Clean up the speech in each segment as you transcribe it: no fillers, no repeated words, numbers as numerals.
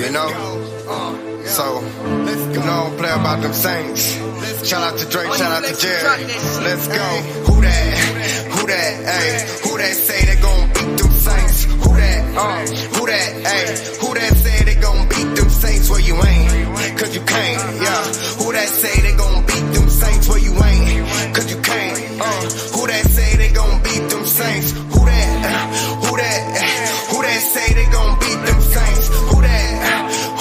you know? So, you know, play about them Saints. Shout out to Draye, shout out to Jerry. Let's go. Who that? Who that? Ayy, who that say they gon' beat them Saints? Who that? Who that? Ayy, who that say they gon' beat them Saints where you ain't? Cause you can't, yeah. Who that say they gon' beat them Saints where you ain't? Cause you can't, who that say they gon' beat them Saints? Who that? Who that? Who that say they gon' beat them Saints? Who that?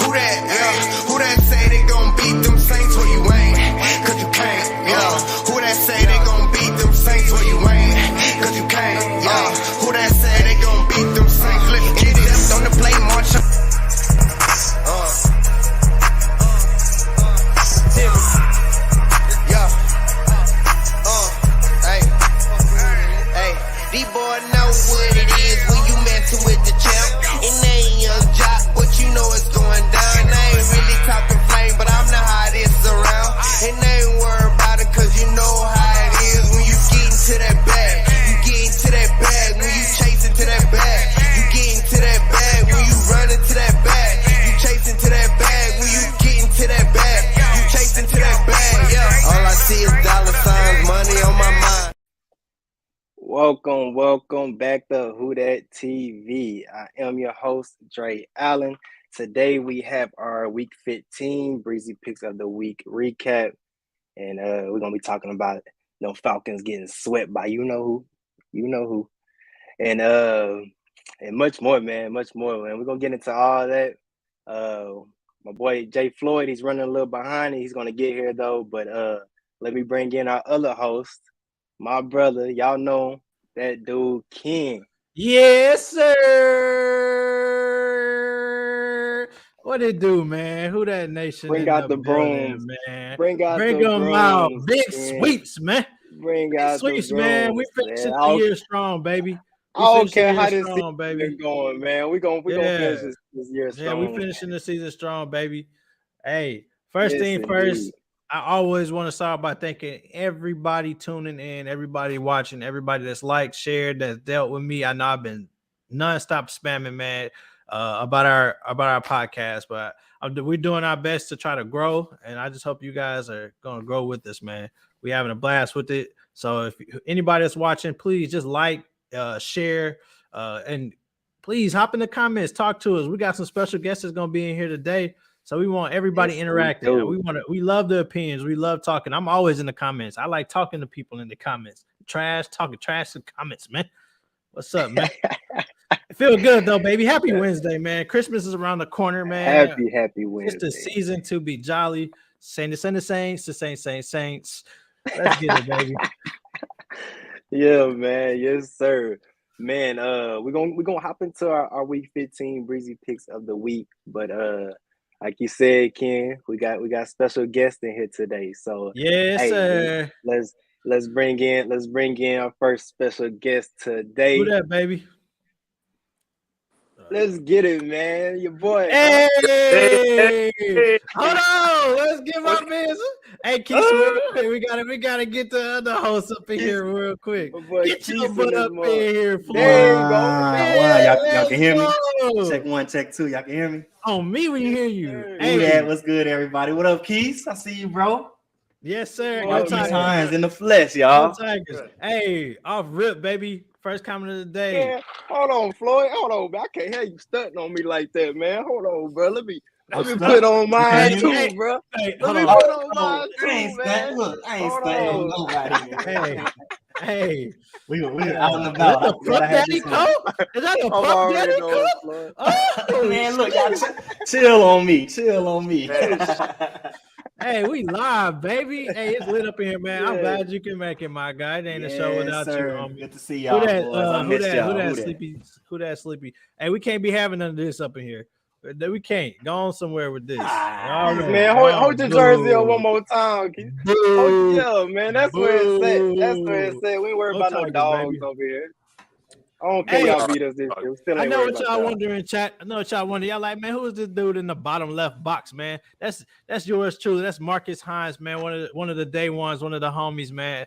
Who that? Yeah. Who that say they gon' beat them Saints where you ain't? Cause you can't, yeah. Who that say they gon' beat them Saints where you ain't? Cause you can't, yeah. Who that say they gon' beat them Saints? Let's get it up on the play, march up. These boys know what it is when you messing with the champ. And they ain't young jock, but you know it's going down. They ain't really talking flame, but I'm the hottest around. And they ain't worried about it, cause you know how it is when you get into that bag. You get into that bag when you chasing to that bag. You get into that bag when you run into that bag. You chasing to that bag when you get into that bag. You chasing to that bag, yeah. All I see is dollar signs, money on my mind. Welcome back to WhoDatTV. I am your host, Draye Allen. Today we have our Week 15 Breezy Picks of the Week recap, and we're gonna be talking about Falcons getting swept by you know who, and much more, man. We're gonna get into all that. My boy J.Floyd, he's running a little behind. He's gonna get here though, but let me bring in our other host. My brother, y'all know that dude, Ken. Yes, sir. What it do, man? Who that nation? Bring out the brooms, man. Bring them out. Big sweeps, man. Bring out sweeps, the man. brooms, We finishing the year strong, baby. I don't care how this season is going, man. We gonna finish this year strong. Yeah, we finishing the season strong, baby. Hey, first thing first. I always want to start by thanking everybody tuning in, everybody watching, everybody that's liked, shared, that's dealt with me. I know I've been nonstop spamming, man, about our podcast, but we're doing our best to try to grow, and I just hope you guys are going to grow with us, man. We're having a blast with it. So if anybody that's watching, please just like, share, and please hop in the comments, talk to us. We got some special guests that's going to be in here today. So we want everybody interacting. We love the opinions. We love talking. I'm always in the comments. I like talking to people in the comments. Talking trash in comments, man. What's up, man? It feels good though, baby. Happy Wednesday, man. Christmas is around the corner, man. Happy Wednesday. It's the season to be jolly. Send the Saints, the Saints. Let's get it, baby. Yeah, man. Yes, sir. Man, we're gonna hop into our Week 15 Breezy Picks of the Week, but like you said, Ken, we got special guests in here today. So yes, sir. Let's bring in our first special guest today. Who that, baby? Let's get it, man. Your boy. Hey! Hold on. Let's get my business. Hey, Keith, we gotta get the other host up in here real quick. Get your butt up in here, Floyd. There you go. Wow. Y'all can hear me? Check 1, check 2. Y'all can hear me? On me, we hear you. Hey, what's good, everybody? What up, Keith? I see you, bro. Yes, sir. Go Tigers in the flesh, y'all. Go Tigers. Hey, off rip, baby. First comment of the day. Yeah, hold on, Floyd. Hold on, I can't have you stunting on me like that, man. Hold on, bro. Let me put on mine too, bro. Let me put on mine too, man. Look, I ain't stunting on nobody. Hey, we out and about. Is that the Puff Daddy coat? Is that the Puff Daddy coat? Oh, man, look, y'all chill on me. Hey, we live, baby. Hey, it's lit up in here, man. I'm glad you can make it, my guy. It ain't a show without you, homie. Good to see y'all. Who that sleepy? Hey, we can't be having none of this up in here. We can't. Go on somewhere with this. Man, hold your jersey up one more time. Yeah, man. That's where it's at. We ain't worried about no dogs over here. I don't care y'all beat us this year. Still ain't I know what y'all wondering, chat. I know what y'all wondering. Y'all like, man, who is this dude in the bottom left box, man? That's yours truly. That's Marcus Hines, man. One of the day ones, one of the homies, man.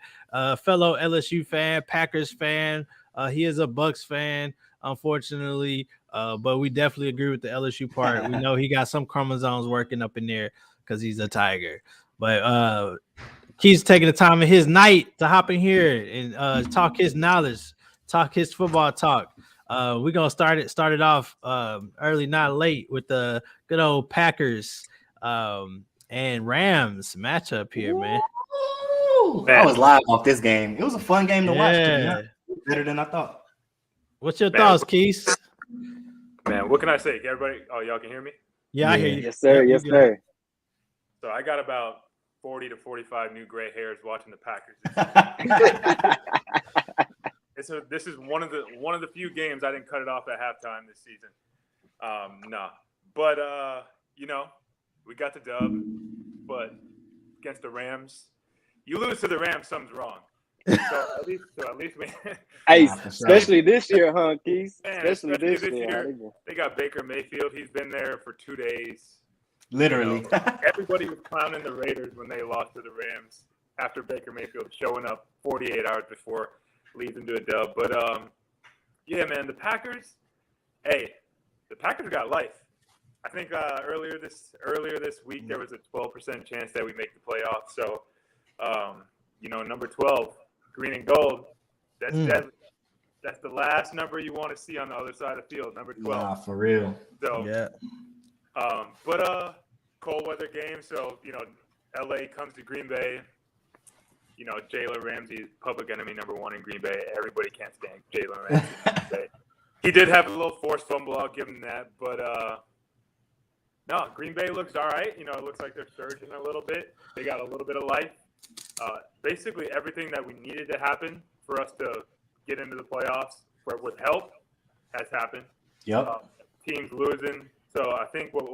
Fellow LSU fan, Packers fan. He is a Bucks fan. unfortunately. But we definitely agree with the LSU part. We know he got some chromosomes working up in there because he's a Tiger. But he's taking the time of his night to hop in here and talk his knowledge, talk his football talk. We're gonna start it off early, not late, with the good old Packers and Rams matchup here, man. I was live off this game. It was a fun game to watch. Better than I thought. What's your thoughts, Keith? Man, what can I say? Everybody, y'all can hear me? Yeah, I hear you. Yes, sir. Yes, sir. So I got about 40 to 45 new gray hairs watching the Packers. This is one of the few games I didn't cut it off at halftime this season. But we got the dub. But against the Rams, you lose to the Rams, something's wrong. So at least we. Hey, especially this year, huh, Keith? Especially this year. They got Baker Mayfield. He's been there for 2 days. Literally. Everybody was clowning the Raiders when they lost to the Rams after Baker Mayfield showing up 48 hours before leading to a dub. But yeah, man, the Packers got life. I think earlier this week there was a 12% chance that we make the playoffs. So number 12, green and gold, that's deadly. That's the last number you want to see on the other side of the field, number 12. Nah, for real. So yeah. But cold weather game. So LA comes to Green Bay. Jalen Ramsey, public enemy number 1 in Green Bay. Everybody can't stand Jalen Ramsey in Green Bay. He did have a little forced fumble. I'll give him that. But no, Green Bay looks all right. It looks like they're surging a little bit. They got a little bit of life. Basically, everything that we needed to happen for us to get into the playoffs with help has happened. Yep. Teams losing. So I think what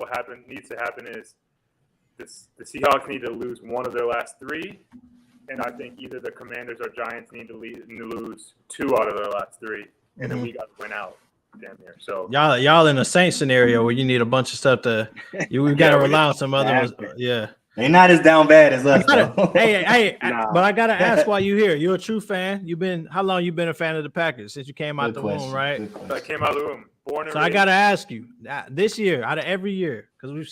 needs to happen is the Seahawks need to lose one of their last 3. And I think either the Commanders or Giants need to lose 2 out of their last 3. And then we got to win out. Damn near. So y'all in a Saints scenario where you need a bunch of stuff we've got to rely on some other ones. Yeah. They're not as down bad as us. Hey, but I gotta ask why you here. You're a true fan. How long you been a fan of the Packers? Since you came out the womb, right? I came out of the womb. Born and raised. I gotta ask you this year, out of every year, because we've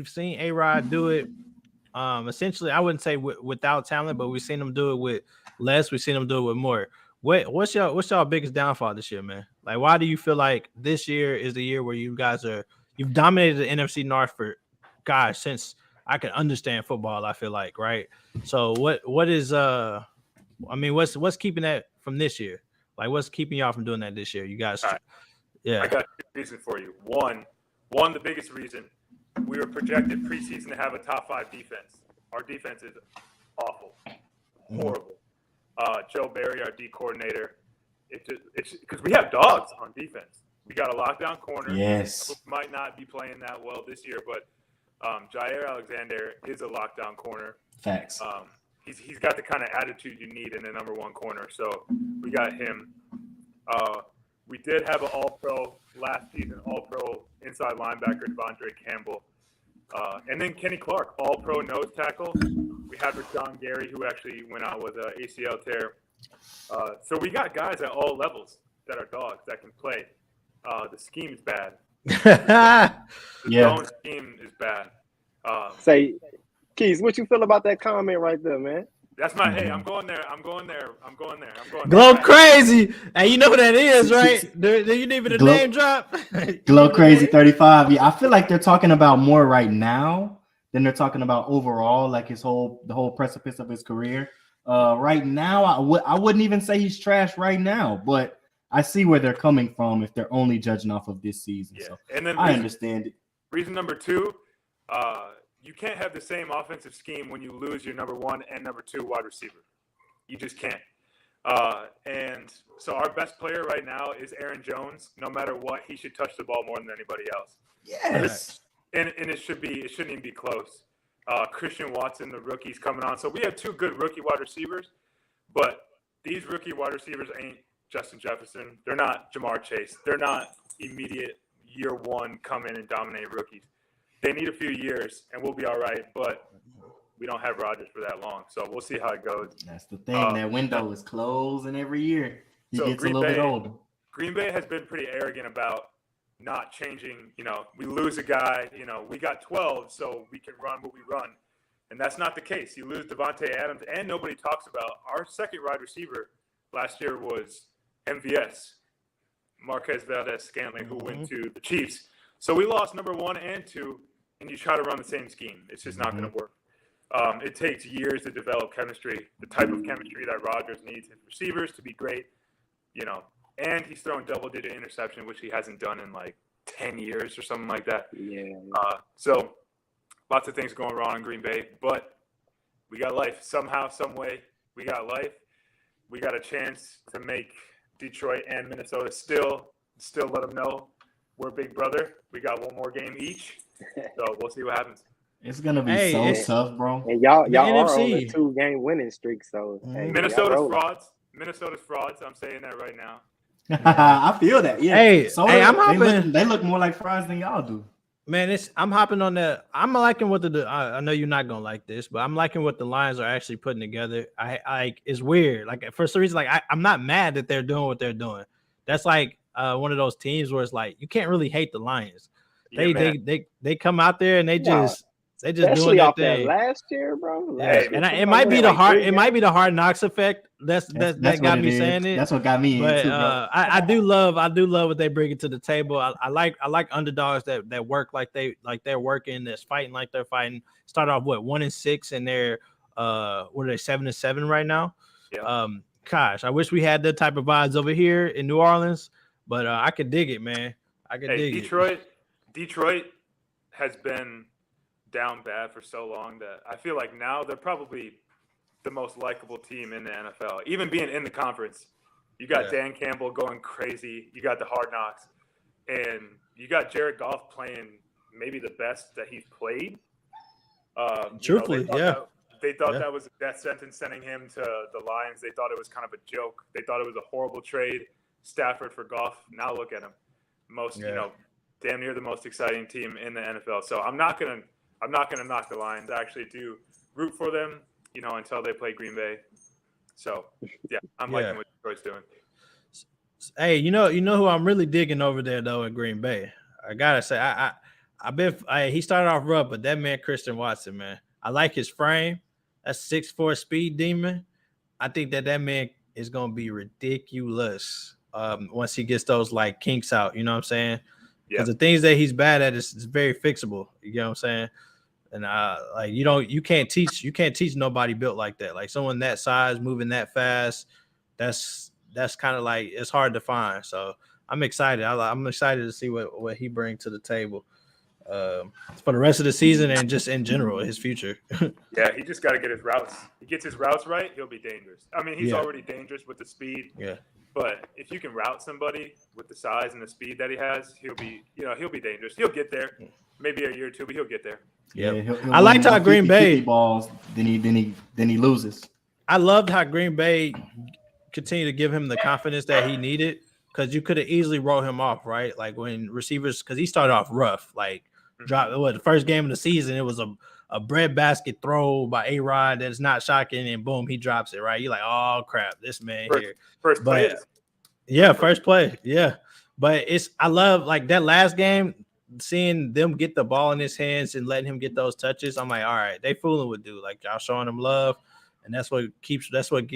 seen A-Rod do it. Essentially, I wouldn't say without talent, but we've seen him do it with less. We've seen him do it with more. What's y'all biggest downfall this year, man? Like, why do you feel like this year is the year where you've dominated the NFC North for, gosh, since I can understand football, I feel like, right? So what is what's keeping that from this year? Like, what's keeping y'all from doing that this year? You guys, right. Yeah. I got a reason for you. One, the biggest reason, we were projected preseason to have a top 5 defense. Our defense is awful, horrible. Joe Barry, our D coordinator, it's because we have dogs on defense. We got a lockdown corner. Yes. Might not be playing that well this year, but Jair Alexander is a lockdown corner. Facts. He's got the kind of attitude you need in the number 1 corner. So we got him. We did have an All-Pro last season, All-Pro inside linebacker Devondre Campbell. And then Kenny Clark, All-Pro nose tackle. We had Rashawn Gary, who actually went out with an ACL tear. So we got guys at all levels that are dogs that can play. The scheme is bad. The zone scheme is bad. Say, Keys, what you feel about that comment right there, man? That's my hey. I'm going there. Glow crazy. Hey, you know who that is, right? Do you need me to name drop? Glow crazy 35. Yeah, I feel like they're talking about more right now than they're talking about overall, like the whole precipice of his career. Right now, I wouldn't even say he's trash right now, but I see where they're coming from if they're only judging off of this season. Yeah. So and then I understand it. Reason number 2, you can't have the same offensive scheme when you lose your number 1 and number 2 wide receiver. You just can't. And so our best player right now is Aaron Jones. No matter what, he should touch the ball more than anybody else. Yes. And it shouldn't even be close. Christian Watson, the rookie's coming on. So we have 2 good rookie wide receivers, but these rookie wide receivers ain't Justin Jefferson. They're not Jamar Chase. They're not immediate year 1 come in and dominate rookies. They need a few years, and we'll be all right, but we don't have Rodgers for that long, so we'll see how it goes. That's the thing. That window is closing every year. He gets a little bit older. Green Bay has been pretty arrogant about not changing. You know, we lose a guy, you know, we got 12, so we can run what we run. And that's not the case. You lose Devontae Adams, and nobody talks about our second wide receiver last year was MVS, Marquez Valdez-Scantling, who went to the Chiefs. So we lost number 1 and 2, and you try to run the same scheme. It's just not going to work. It takes years to develop chemistry, the type of chemistry that Rodgers needs his receivers to be great, you know. And he's throwing double-digit interception, which he hasn't done in like 10 years or something like that. Yeah. So lots of things going wrong in Green Bay, but we got life. Somehow, some way, we got life. We got a chance to make Detroit and Minnesota still let them know we're big brother. We got one more game each, so we'll see what happens. It's gonna be so tough, bro. And y'all The are on NFC. a 2-game winning streak, so hey, Minnesota's frauds. I'm saying that right now. I feel that. Yeah. Hey, I'm hopping. They look more like frauds than y'all do. Man, I'm hopping on that. I'm liking what I know you're not gonna like this, but I'm liking what the Lions are actually putting together. I it's weird. Like for some reason, like I'm not mad that they're doing what they're doing. That's like one of those teams where it's like you can't really hate the Lions. They come out there and they just especially doing off their thing. that last year, bro. It might be the hard knocks effect. That got me saying it. That's what got me. But too, bro. I do love what they bring to the table. I like underdogs that work like they're working, that's fighting like they're fighting. Start off 1-6 and they're what are they 7-7 right now? Yeah. Gosh, I wish we had that type of vibes over here in New Orleans, but I could dig it, man. I could dig it. Detroit has been down bad for so long that I feel like now they're probably the most likable team in the NFL. Even being in the conference, you got Dan Campbell going crazy. You got the Hard Knocks, and you got Jared Goff playing maybe the best that he's played. Truthfully, they thought that was a death sentence sending him to the Lions. They thought it was kind of a joke. They thought it was a horrible trade. Stafford for Goff. Now look at him. Damn near the most exciting team in the NFL. So I'm not gonna knock the Lions. I actually do root for them, until they play Green Bay. So yeah, I'm liking what Detroit's doing. Hey, you know who I'm really digging over there though in Green Bay. I gotta say, he started off rough, but that man Christian Watson, man, I like his frame. That's 6'4" speed demon. I think that man is gonna be ridiculous once he gets those like kinks out. You know what I'm saying? Because the things that he's bad at is very fixable. You know what I'm saying? And you can't teach nobody built like that. Like someone that size moving that fast, that's kind of like it's hard to find. So I'm excited. I'm excited to see what he brings to the table for the rest of the season and just in general his future. Yeah, he just got to get his routes. He gets his routes right, he'll be dangerous. I mean, he's already dangerous with the speed. Yeah. But if you can route somebody with the size and the speed that he has, he'll be dangerous. He'll get there. Maybe a year or two, but he'll get there. Yeah, I liked how Green Bay balls. Then he loses. I loved how Green Bay continued to give him the confidence that he needed, because you could have easily wrote him off, right? Like when receivers, because he started off rough, like the first game of the season, it was a breadbasket throw by A-Rod that's not shocking, and boom, he drops it, right? You're like, oh crap, this man here. First play. First play. Yeah. But I love like that last game, seeing them get the ball in his hands and letting him get those touches. I'm like, all right, they fooling with dude. Like y'all showing him love. And that's what keeps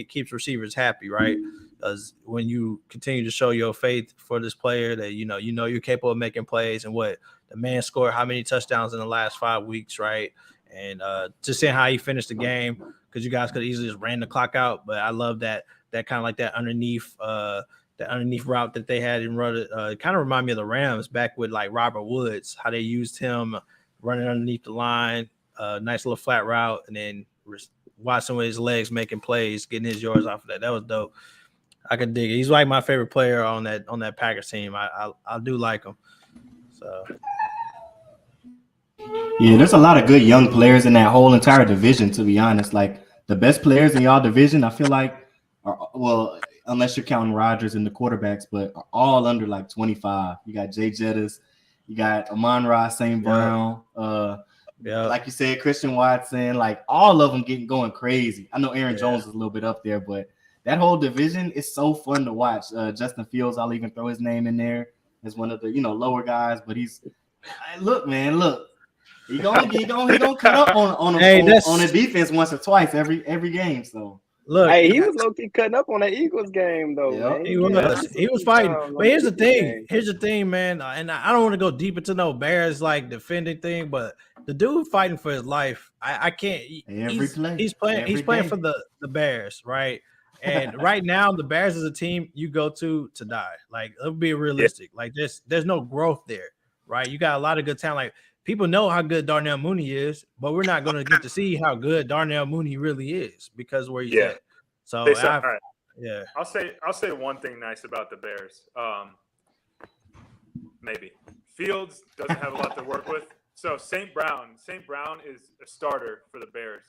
keeps receivers happy, right? Because when you continue to show your faith for this player that you're capable of making plays, and what the man scored how many touchdowns in the last 5 weeks, right? And just seeing how he finished the game, because you guys could easily just ran the clock out. But I love that kind of like that underneath route that they had in run. It kind of remind me of the Rams back with like Robert Woods, how they used him running underneath the line, nice little flat route, and then Watson with his legs making plays, getting his yards off of that. That was dope. I could dig it. He's like my favorite player on that Packers team. I do like him. So yeah, there's a lot of good young players in that whole entire division, to be honest. Like the best players in y'all division, I feel like are, unless you're counting Rodgers and the quarterbacks, but are all under like 25. You got Jay Jettis, you got Amon-Ra St. Brown, like you said, Christian Watson, like all of them going crazy. I know Aaron Jones is a little bit up there, but that whole division is so fun to watch. Justin Fields, I'll even throw his name in there as one of the lower guys, but he's look, man, look. He gonna cut up on a defense once or twice every game. So look, hey, he was low-key cutting up on that Eagles game though, man. He was fighting. But here's the thing, man. And I don't want to go deep into no Bears like defending thing, but the dude fighting for his life, I can't. He's playing for the Bears, right? And right now, the Bears is a team you go to die. Like, let's be realistic. Like, there's no growth there, right? You got a lot of good talent. Like, people know how good Darnell Mooney is, but we're not going to get to see how good Darnell Mooney really is because where he's at. So, all right. Yeah, I'll say one thing nice about the Bears. Maybe Fields doesn't have a lot to work with. So St. Brown is a starter for the Bears,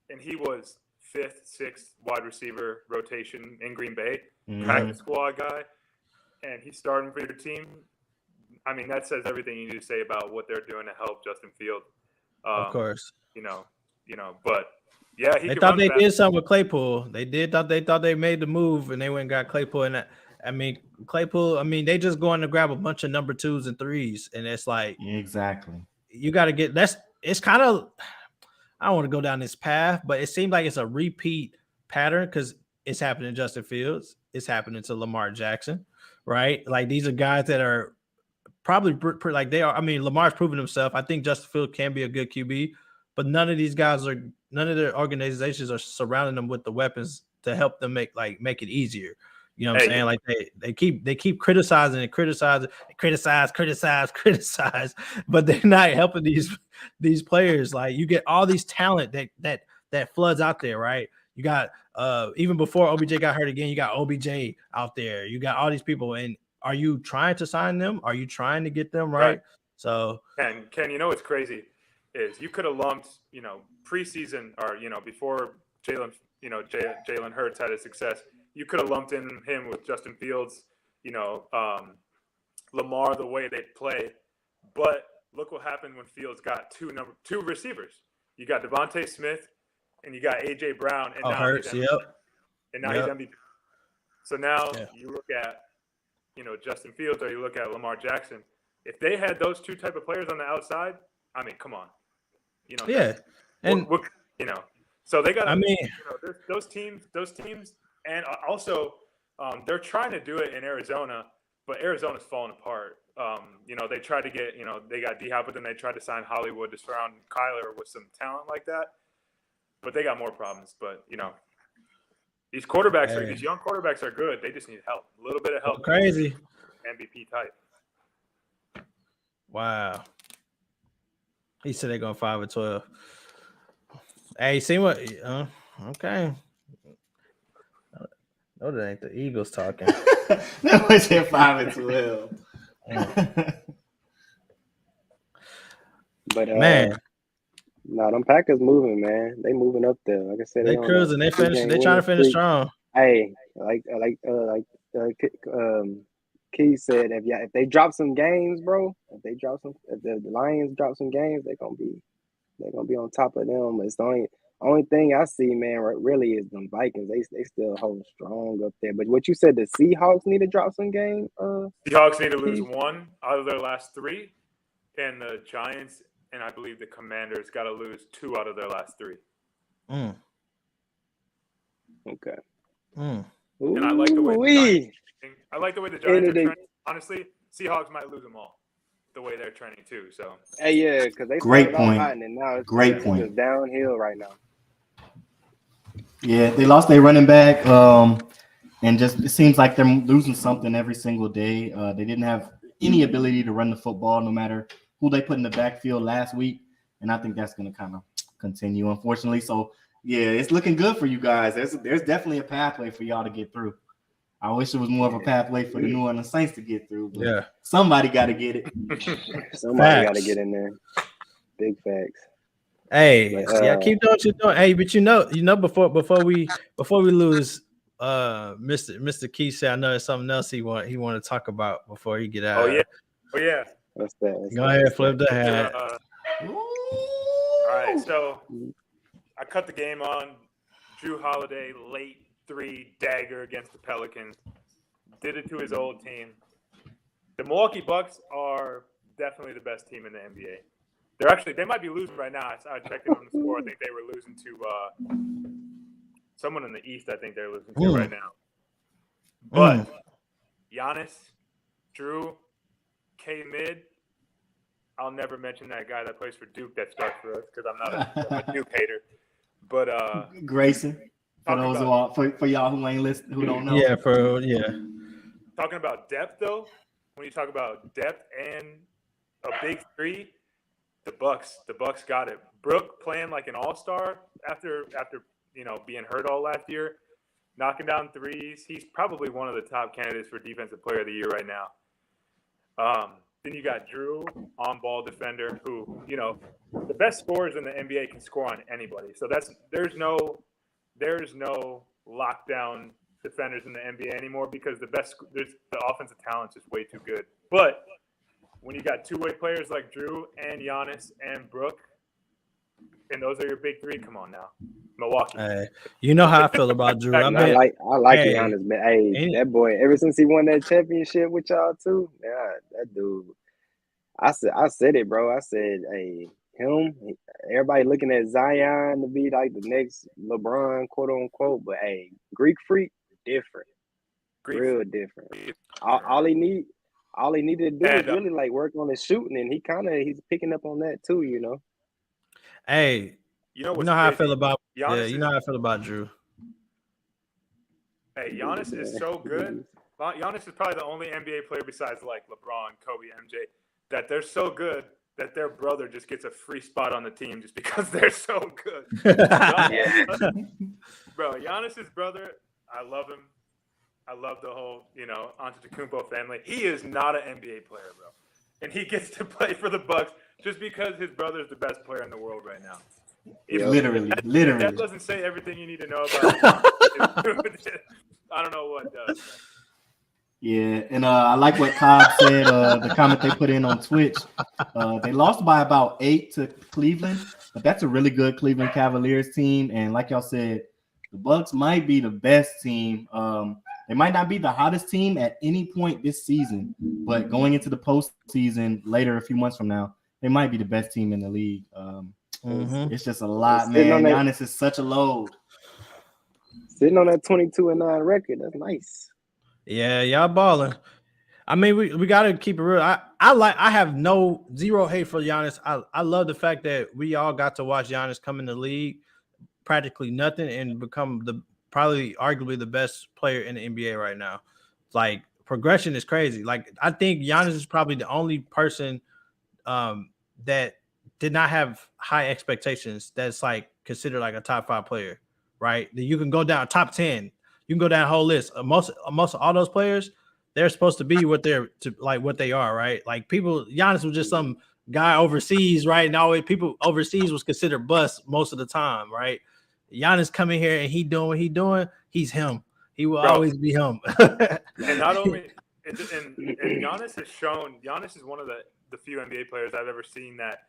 and he was 5th, 6th wide receiver rotation in Green Bay, practice squad guy, and he's starting for your team. I mean, that says everything you need to say about what they're doing to help Justin Fields. Of course, but yeah, they thought they did something with Claypool. They thought they made the move, and they went and got Claypool. And Claypool. They just going to grab a bunch of number 2s and 3s, and it's like exactly. You got to get that's. It's kind of. I don't want to go down this path, but it seems like it's a repeat pattern because it's happening to Justin Fields. It's happening to Lamar Jackson, right? Like these are guys that are probably like they are. Lamar's proven himself. I think Justin Fields can be a good QB, but none of their organizations are surrounding them with the weapons to help them make it easier. You know what I'm saying? Like they keep criticizing and criticize, but they're not helping these players. Like you get all these talent that floods out there, right? You got even before OBJ got hurt again, you got OBJ out there. You got all these people, and are you trying to sign them? Are you trying to get them right? So Ken, what's crazy is you could have lumped, preseason or before Jalen Hurts had his success. You could have lumped in him with Justin Fields, Lamar, the way they play. But look what happened when Fields got two receivers. You got Devontae Smith and you got A.J. Brown. And now he's MVP. So now you look at, Justin Fields or you look at Lamar Jackson. If they had those two type of players on the outside, come on. So they got those teams. And also, they're trying to do it in Arizona, but Arizona's falling apart. They tried to get, they got D-Hop, but then they tried to sign Hollywood to surround Kyler with some talent like that. But they got more problems. But, these young quarterbacks are good. They just need help. A little bit of help. Crazy. MVP type. Wow. He said they're going 5-12. Hey, see what? Okay. No, that ain't the Eagles talking. That was at 5-12. But man, no, them Packers moving, man. They moving up there. Like I said, they cruising. They finish. They trying to finish strong. Hey, Key said, if they drop some games, bro. If the Lions drop some games, they're gonna be on top of them. It's the only thing I see, man, really is them Vikings. They still hold strong up there. But what you said, the Seahawks need to drop some game. Seahawks need to lose 1 out of their last 3, and the Giants and I believe the Commanders got to lose 2 out of their last 3. Okay. And I like the way the Giants are trending. Honestly, Seahawks might lose them all. The way they're trending too, so because they great point. And now it's just downhill right now. Yeah, they lost their running back, and just it seems like they're losing something every single day. They didn't have any ability to run the football, no matter who they put in the backfield last week, and I think that's going to kind of continue, unfortunately. So yeah, it's looking good for you guys. There's definitely a pathway for y'all to get through. I wish it was more of a pathway for the New Orleans Saints to get through. But somebody got to get it. Somebody got to get in there. Big facts. Hey, keep doing what you're doing. Hey, but before we lose, Mr. Keith said I know there's something else he want to talk about before he get out. Oh yeah. What's that? Go ahead, flip the hat. All right, so I cut the game on. Drew Holiday late 3 dagger against the Pelicans. Did it to his old team. The Milwaukee Bucks are definitely the best team in the NBA. They might be losing right now. I checked it on the score. I think they were losing to someone in the East. I think they're losing to right now. But Giannis, Drew, K-Mid. I'll never mention that guy that plays for Duke that starts for us because I'm a Duke hater. But Grayson, for those for y'all who ain't listening, who don't know. Talking about depth though, when you talk about depth and a big 3, the Bucks got it. Brook playing like an all-star after being hurt all last year, knocking down threes. He's probably one of the top candidates for Defensive Player of the Year right now. Then you got Drew, on-ball defender, who, the best scorers in the NBA can score on anybody. So there's no lockdown defenders in the NBA anymore because the offensive talent is just way too good. But when you got two-way players like Drew and Giannis and Brook, and those are your big 3, come on now. Milwaukee. You know how I feel about Drew. I like Giannis, man. Hey, that boy, ever since he won that championship with y'all too, that dude. I said it, bro. I said, hey, everybody looking at Zion to be like the next LeBron, quote unquote, but hey, Greek freak, different. Real different. All he needed to do is really like work on his shooting, and he's picking up on that too, Hey, you know how I feel about Giannis. You know how I feel about Drew. Hey, Giannis is so good. Giannis is probably the only NBA player besides like LeBron, Kobe, MJ that they're so good that their brother just gets a free spot on the team just because they're so good. Bro, Giannis's brother, I love him. I love the whole, Antetokounmpo family. He is not an NBA player, bro. And he gets to play for the Bucks just because his brother's the best player in the world right now. Literally. That doesn't say everything you need to know about him. I don't know what does. Yeah, and I like what Cobb said, the comment they put in on Twitch. They lost by about 8 to Cleveland, but that's a really good Cleveland Cavaliers team. And like y'all said, the Bucks might be the best team. They might not be the hottest team at any point this season, but going into the postseason later, a few months from now, they might be the best team in the league. It's just a lot, man. Giannis is such a load. Sitting on that 22-9 record, that's nice. Yeah, y'all balling. I mean, we gotta keep it real. I have zero hate for Giannis. I love the fact that we all got to watch Giannis come in the league, practically nothing, and become probably arguably the best player in the NBA right now. Like, progression is crazy. Like, I think Giannis is probably the only person that did not have high expectations that's like considered like a top 5 player, right? That you can go down top 10. You can go down a whole list. Most of all those players, they're supposed to be what they are, right? Like, Giannis was just some guy overseas, right? And always people overseas was considered bust most of the time, right? Giannis coming here and he doing what he doing. He's him. He will always be him. And not only and Giannis has shown. Giannis is one of the few NBA players I've ever seen that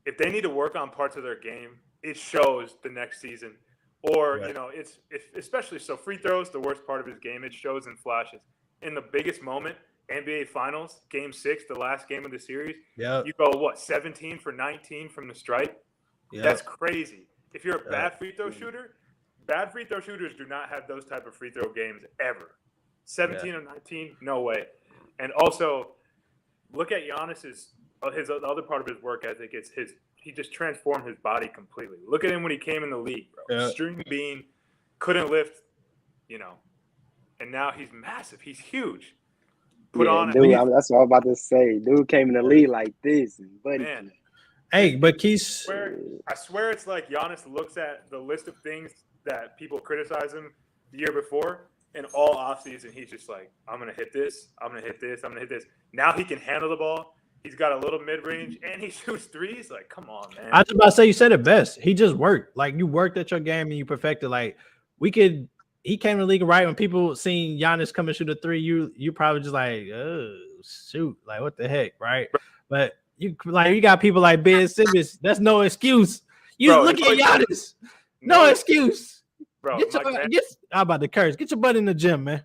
if they need to work on parts of their game, it shows the next season. Or, right. It's especially so free throws, the worst part of his game, it shows in flashes. In the biggest moment, NBA Finals, Game 6, the last game of the series, you go, 17 for 19 from the stripe? Yep. That's crazy. If you're a bad free throw shooter, bad free throw shooters do not have those type of free throw games ever. 17 or 19, no way. And also, look at Giannis's his other part of his work ethic is he just transformed his body completely. Look at him when he came in the league, bro. Yeah. String bean, couldn't lift, and now he's massive. He's huge. Dude, that's what I was about to say. Dude came in the league like this, buddy. Man. Hey, but Keith, I swear it's like Giannis looks at the list of things that people criticize him the year before, and all offseason he's just like, I'm gonna hit this, I'm gonna hit this, I'm gonna hit this. Now he can handle the ball. He's got a little mid-range, and he shoots threes. Like, come on, man. I was about to say, you said it best. He just worked. Like, you worked at your game, and you perfected. Like, he came in the league right when people seen Giannis come and shoot a 3. You probably just like, oh, shoot. Like, what the heck, right? But you got people like Ben Simmons. That's no excuse. Look at Giannis. No excuse. Bro, I'm about to curse. Get your butt in the gym, man.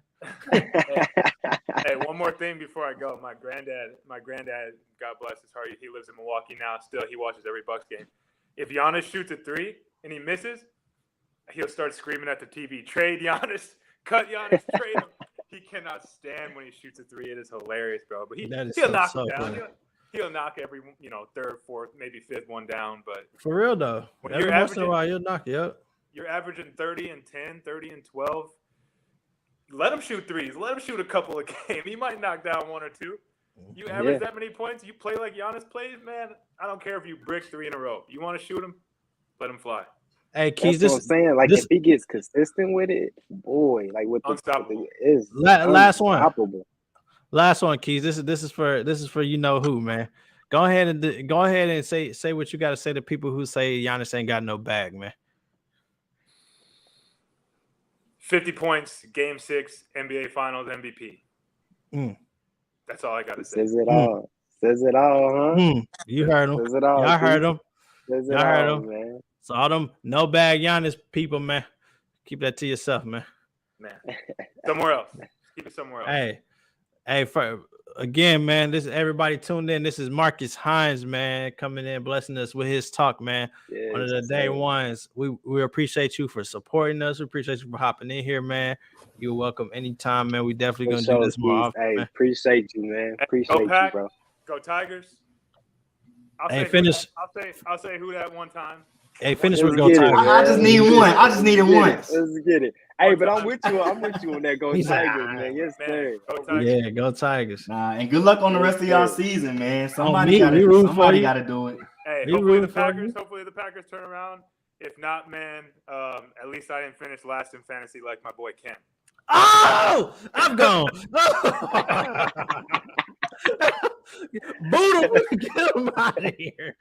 Hey, one more thing before I go. My granddad, God bless his heart, he lives in Milwaukee now. Still, he watches every Bucks game. If Giannis shoots a 3 and he misses, he'll start screaming at the TV, trade Giannis, cut Giannis, trade him. He cannot stand when he shoots a 3. It is hilarious, bro. But he'll knock him down. He'll knock every, third, fourth, maybe fifth one down. But for real though, every once in a while, he'll knock you up. You're averaging 30 and 10, 30 and 12. Let him shoot 3s. Let him shoot a couple of games. He might knock down 1 or 2. You average that many points. You play like Giannis plays, man. I don't care if you brick 3 in a row. You want to shoot him, let him fly. Hey, Keys, that's what I'm saying. Like if he gets consistent with it, boy, like with unstoppable. Is last unstoppable. one. Last one, Keys. This is for you know who, man. Go ahead and say what you got to say to people who say Giannis ain't got no bag, man. 50 points, Game 6, NBA Finals MVP. That's all I got to say. Says it all. Says it all, huh? You heard him. Says it all. Y'all heard him. Says it Y'all heard all, him, man. So all them no bag Giannis people, man. Keep that to yourself, man. Somewhere else. Keep it somewhere else. Hey, again, man, this is everybody tuned in. This is Marcus Hines, man, coming in, blessing us with his talk, man. Yes, one of the day ones. We appreciate you for supporting us. We appreciate you for hopping in here, man. You're welcome anytime, man. We definitely gonna do this more often. Hey, man. Appreciate you, man. Appreciate you, bro. Go Tigers. Finish. I'll say who that one time. Hey, finish with Go Tigers. I just need one. I just need it once. Let's get it. Hey, but I'm with you. I'm with you on that. Go Tigers, man. Yes, sir. Yeah, go Tigers. And good luck on the rest of y'all season, man. Somebody got to do it. Hey, hopefully the Packers turn around. If not, man, at least I didn't finish last in fantasy like my boy Ken. Oh, I'm gone. Boot him, get him out of here.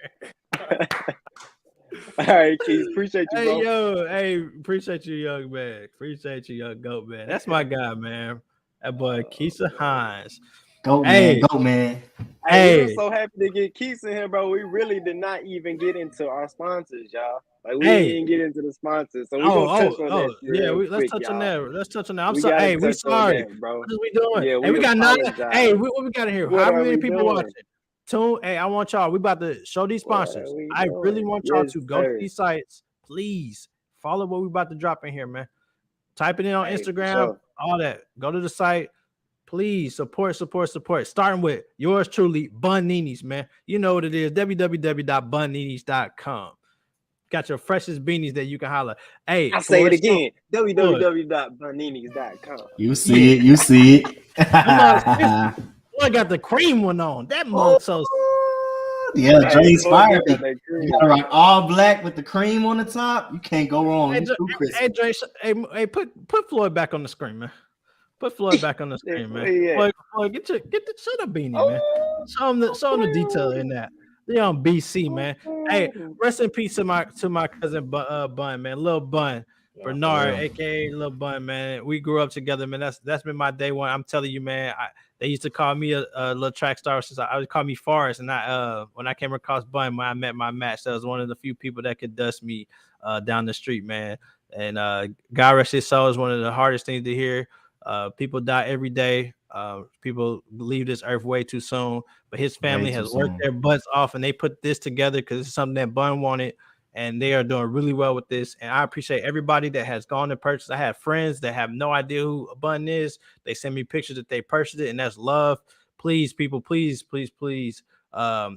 All right, Keith. Appreciate you, bro. Appreciate you, young man. Appreciate you, young goat man. That's my guy, man. That boy Keisha Hines. Goat man. Hey, we're so happy to get Keith in here, bro. We really did not even get into our sponsors, y'all. Like we didn't get into the sponsors, so we're gonna touch on that. Yeah, let's touch on that. Let's touch on that. I'm sorry. Hey, we sorry, bro. What are we doing? Yeah, we got 9. Hey, what we got in here? How many people watching? Hey, I want y'all. We about to show these sponsors. I really want y'all to go to these sites. Please follow what we about to drop in here, man. Type it in on Instagram, all that. Go to the site. Please support. Starting with yours truly, Bun Nini's, man. You know what it is. www.bunninis.com. Got your freshest beanies that you can holler. Hey, I say it again. www.bunninis.com. You see it. I got the cream one on. That month so. Yeah, Draye inspired me. You gotta rock all black with the cream on the top. You can't go wrong. Hey, Draye, put Floyd back on the screen, man. Put Floyd back on the screen, man. Yeah. Floyd, get the shut up beanie, man. Show him the detail in that. They on BC, man. Hey, rest in peace to my cousin Bun, man. Lil Bun, Bernard, aka Lil Bun, man. We grew up together, man. That's been my day one. I'm telling you, man. They used to call me a little track star since I would call me Forrest. And when I came across Bun, when I met my match, that was one of the few people that could dust me down the street, man. And God rest his soul is one of the hardest things to hear. People die every day. People leave this earth way too soon, but his family has worked their butts off and they put this together because it's something that Bun wanted, and they are doing really well with this. And I appreciate everybody that has gone and purchased. I have friends that have no idea who Bun is. They send me pictures that they purchased it, and that's love. Please, people, please go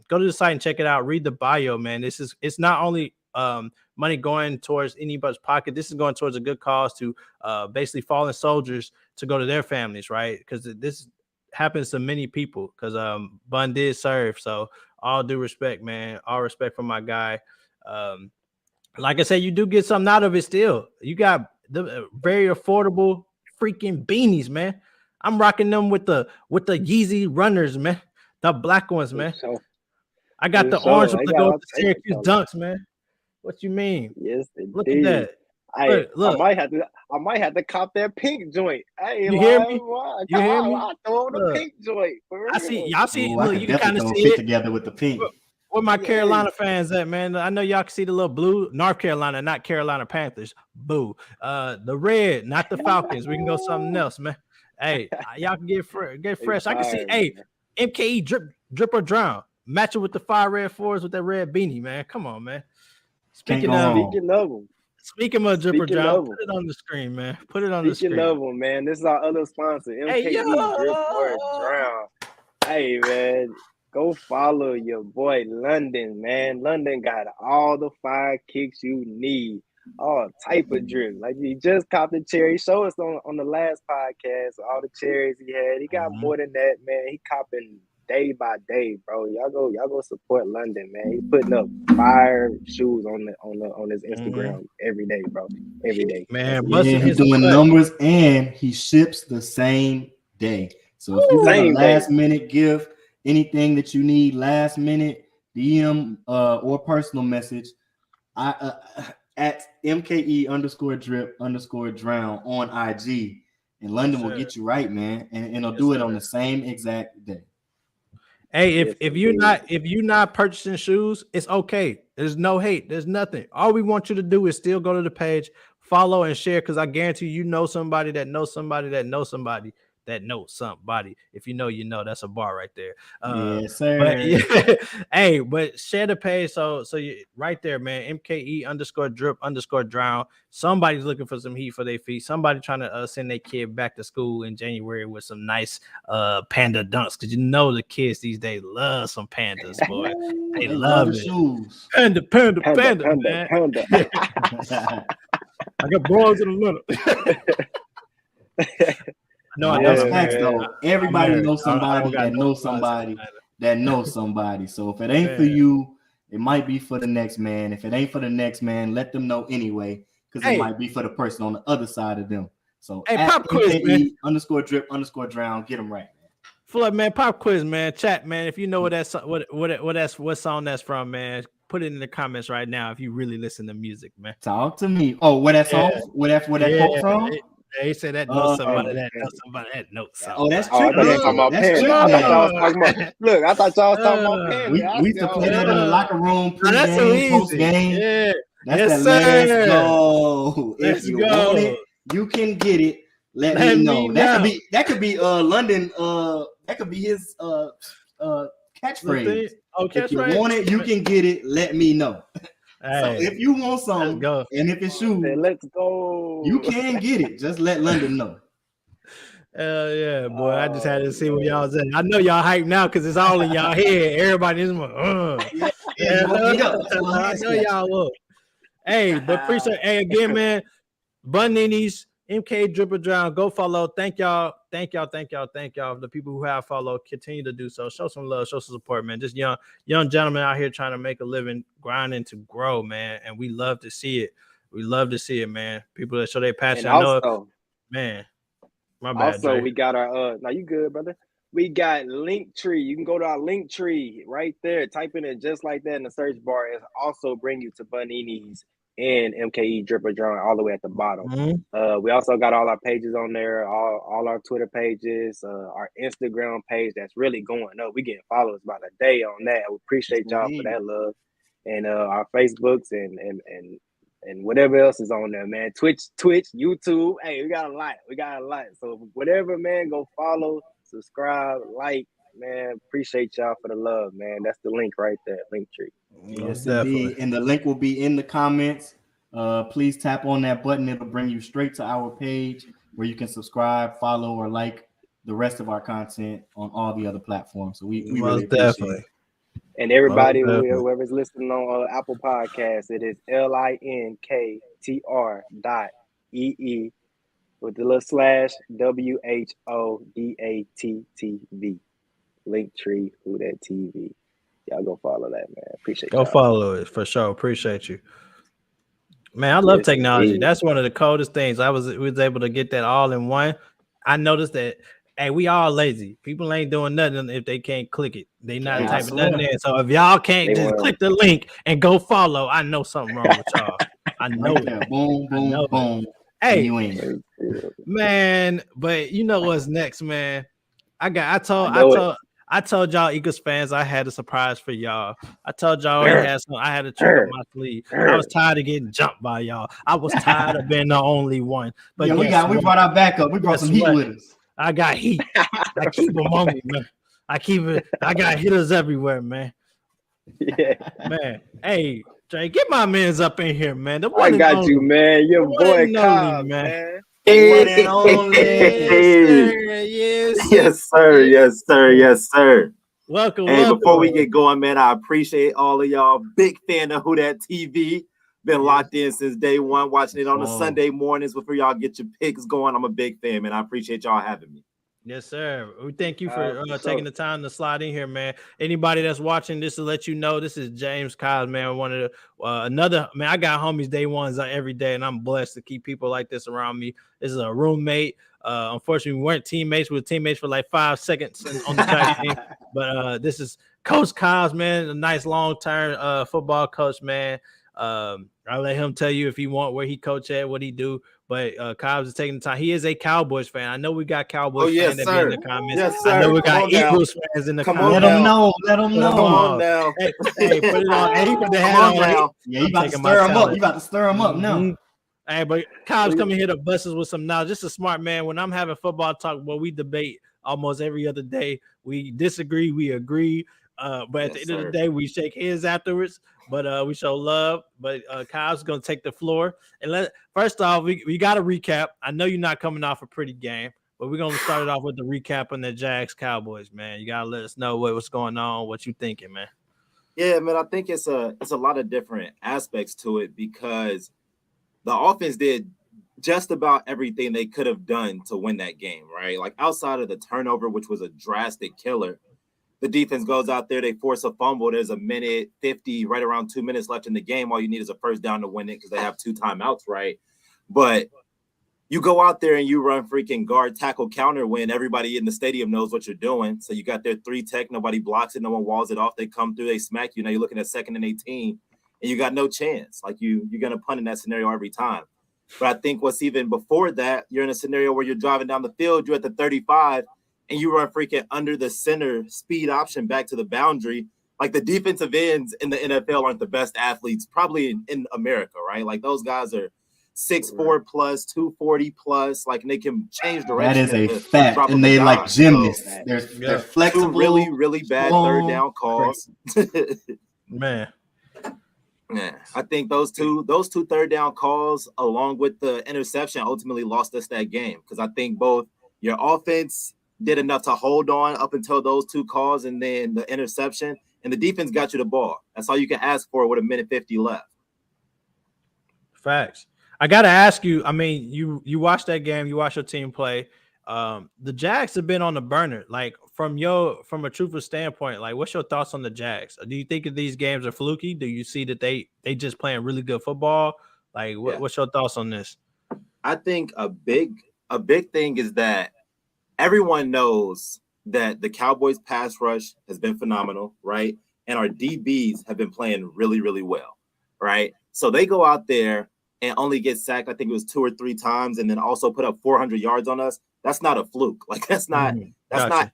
to the site and check it out. Read the bio, man. It's not only money going towards anybody's pocket. This is going towards a good cause to basically fallen soldiers to go to their families, right? Because this happens to many people because Bun did serve. So all due respect, man. All respect for my guy. Like I said, you do get something out of it still. You got the very affordable freaking beanies, man. I'm rocking them with the Yeezy runners, man. The black ones, man. I got the orange with the Syracuse dunks, man. What you mean? Yes, look at that. Look. I might have to cop that pink joint. You hear me? You hear me? I throw the pink joint. Y'all see. Ooh, look, you can kind of see it it together with the pink. Where my Carolina fans at, man? I know y'all can see the little blue. North Carolina, not Carolina Panthers. Boo. The red, not the Falcons. We can go something else, man. Hey, y'all can get fresh. I can see. Hey, MKE drip or drown. Match it with the 5 red 4s with that red beanie, man. Come on, man. Speaking of them. Speaking of drip or drown, put it on the screen, man. Put it on the screen. Speaking of them, man. This is our other sponsor, MKE Drip or Drown. Hey, man. Go follow your boy London, man. London got all the fire kicks you need. All type of drip. Like he just copped the cherry. Show us on the last podcast all the cherries he had. He got more than that, man. He copping day by day, bro. Y'all go support London, man. He putting up fire shoes on his Instagram every day, bro. Every day, man. He's doing numbers and he ships the same day. So if you got a last minute gift, anything that you need last minute, DM or personal message, at MKE_drip_drown on IG, and London will get you right, man, and it'll do it on the same exact day. Hey, if you're not purchasing shoes, it's okay. There's no hate. There's nothing. All we want you to do is still go to the page, follow and share, because I guarantee you know somebody that knows somebody that knows somebody that knows somebody. If you know, that's a bar right there. Yes, sir. But share the page. So you right there, man. MKE_drip_drown. Somebody's looking for some heat for their feet. Somebody trying to send their kid back to school in January with some nice panda dunks. Because you know the kids these days love some pandas, boy. They love it. Shoes. Panda, man. I got balls in the middle. No, that's facts though. Everybody knows somebody that knows somebody that knows somebody. So if it ain't for you, it might be for the next man. If it ain't for the next man, let them know anyway, because it might be for the person on the other side of them. So pop quiz, man. _drip_drown, get them right, man. Flood, man, pop quiz, man. Chat, man. If you know what song that's from, man, put it in the comments right now. If you really listen to music, man. Talk to me. Oh, where that song? Where that quote from? They said that knows somebody that knows somebody that knows somebody. Oh, that's true. Look, I thought y'all was talking about Panda. We used to play that in the locker room pre-game, post-game. Yeah. That's let's go. If you want it, you can get it. Let me know. That could be London. That could be his catchphrase. If you want it, you can get it. Let me know. So if you want something, and if it's shoes, let's go. You can get it. Just let London know. Hell yeah, boy! I just had to see what y'all said. I know y'all hype now because it's all in y'all head. Everybody is like, I know y'all will. Hey, but appreciate. Hey, again, man. Bunninis, MK Dripper Drown. Go follow. Thank y'all. The people who have followed, continue to do so. Show some love, show some support, man. Just young gentlemen out here trying to make a living, grinding to grow, man. And we love to see it. We love to see it, man. People that show their passion. And also, man. My bad. Also, Dre. we got our now you good, brother. We got Linktree. You can go to our Linktree right there. Type in it just like that in the search bar. It also bring you to Bunninis and MKE Dripper Drown all the way at the bottom. We also got all our pages on there, all our Twitter pages, our Instagram page that's really going up. We getting followers by the day on that. We appreciate y'all for that love. And our Facebooks and whatever else is on there, man. Twitch, YouTube. Hey, we got a lot. So whatever, man, go follow, subscribe, like. Man, appreciate y'all for the love, man. That's the link right there, Linktree. Yes, definitely. And the link will be in the comments. Please tap on that button. It'll bring you straight to our page where you can subscribe, follow, or like the rest of our content on all the other platforms. So we really appreciate it. And everybody, whoever's listening on Apple Podcasts, it is LINKTR.EE with the little slash WHODATTV. Linktree, WhoDatTV. Y'all go follow that, man. Appreciate it. Go follow it for sure. Appreciate you. Man, I love technology. Indeed. That's one of the coldest things. We was able to get that all in one. I noticed that, hey, we all lazy. People ain't doing nothing if they can't click it. They not typing nothing in. So if y'all can't click the link and go follow, I know something wrong with y'all. I know that. Boom, boom. Hey, man, but you know what's next, man? I I told y'all Eagles fans I had a surprise for y'all. I told y'all I had a trick up my sleeve. I was tired of getting jumped by y'all. I was tired of being the only one. But we brought our backup. We brought some heat with us. I got heat. I keep them on me, man. I got hitters everywhere, man. Yeah, man. Hey, Draye, get my mans up in here, man. I got you, man. Your boy Cobb, man. One and only. Yes, sir. Welcome. Before we get going, man, I appreciate all of y'all. Big fan of WhoDatTV. Been locked in since day one, watching it on the Sunday mornings before y'all get your picks going. I'm a big fan, man. I appreciate y'all having me. Yes, sir. We thank you for taking the time to slide in here, man. Anybody that's watching this to let you know, this is James Kyle, man. One of the another man. I got homies day ones every day, and I'm blessed to keep people like this around me. This is a roommate. Unfortunately, we weren't teammates. We were teammates for like 5 seconds on the track team. But this is Coach Kyle's, man. A nice long-term football coach, man. I'll let him tell you if he want where he coach at, what he do. But Cobbs is taking the time. He is a Cowboys fan. I know we got Cowboys fans that be in the comments. Yes, sir. I know we got Eagles fans in the comments. Let them know. Let them know. Come on now. Hey, put it on. Hey, he put the hat on now. Yeah, you about to stir him up. You about to stir him up now. Hey, but Cobbs coming here to bust us with some knowledge. Just a smart man. When I'm having football talk, well, we debate almost every other day. We disagree. We agree. But at the end of the day, we shake hands afterwards. But we show love. But Kyle's gonna take the floor. And first off, we got to recap. I know you're not coming off a pretty game, but we're gonna start it off with the recap on the Jags Cowboys, man. You gotta let us know what's going on, what you thinking, man. Yeah, man. I think it's a lot of different aspects to it because the offense did just about everything they could have done to win that game, right? Like outside of the turnover, which was a drastic killer. The defense goes out there, they force a fumble. There's a minute 50, right around 2 minutes left in the game. All you need is a first down to win it because they have 2 timeouts, right? But you go out there and you run freaking guard, tackle, counter when everybody in the stadium knows what you're doing. So you got their 3 tech, nobody blocks it, no one walls it off. They come through, they smack you. Now you're looking at 2nd and 18, and you got no chance. Like you're going to punt in that scenario every time. But I think what's even before that, you're in a scenario where you're driving down the field, you're at the 35, and you run freaking under the center speed option back to the boundary. Like the defensive ends in the NFL aren't the best athletes probably in America, right? Like those guys are 6'4 plus, 240 plus, like and they can change direction. That is a fact. And they like gymnasts. So, they're flexible. 2 really, really bad third down calls. Man. Yeah, I think those two third down calls along with the interception ultimately lost us that game because I think both your offense did enough to hold on up until those 2 calls and then the interception, and the defense got you the ball. That's all you can ask for with a minute 50 left. Facts. I got to ask you, I mean, you watched that game, you watched your team play. The Jags have been on the burner. Like from a truthful standpoint, like what's your thoughts on the Jags? Do you think that these games are fluky? Do you see that they just playing really good football? Like what's your thoughts on this? I think a big thing is that everyone knows that the Cowboys pass rush has been phenomenal, right? And our DBs have been playing really, really well, right? So they go out there and only get sacked, I think it was 2 or 3 times, and then also put up 400 yards on us. That's not a fluke. Like that's not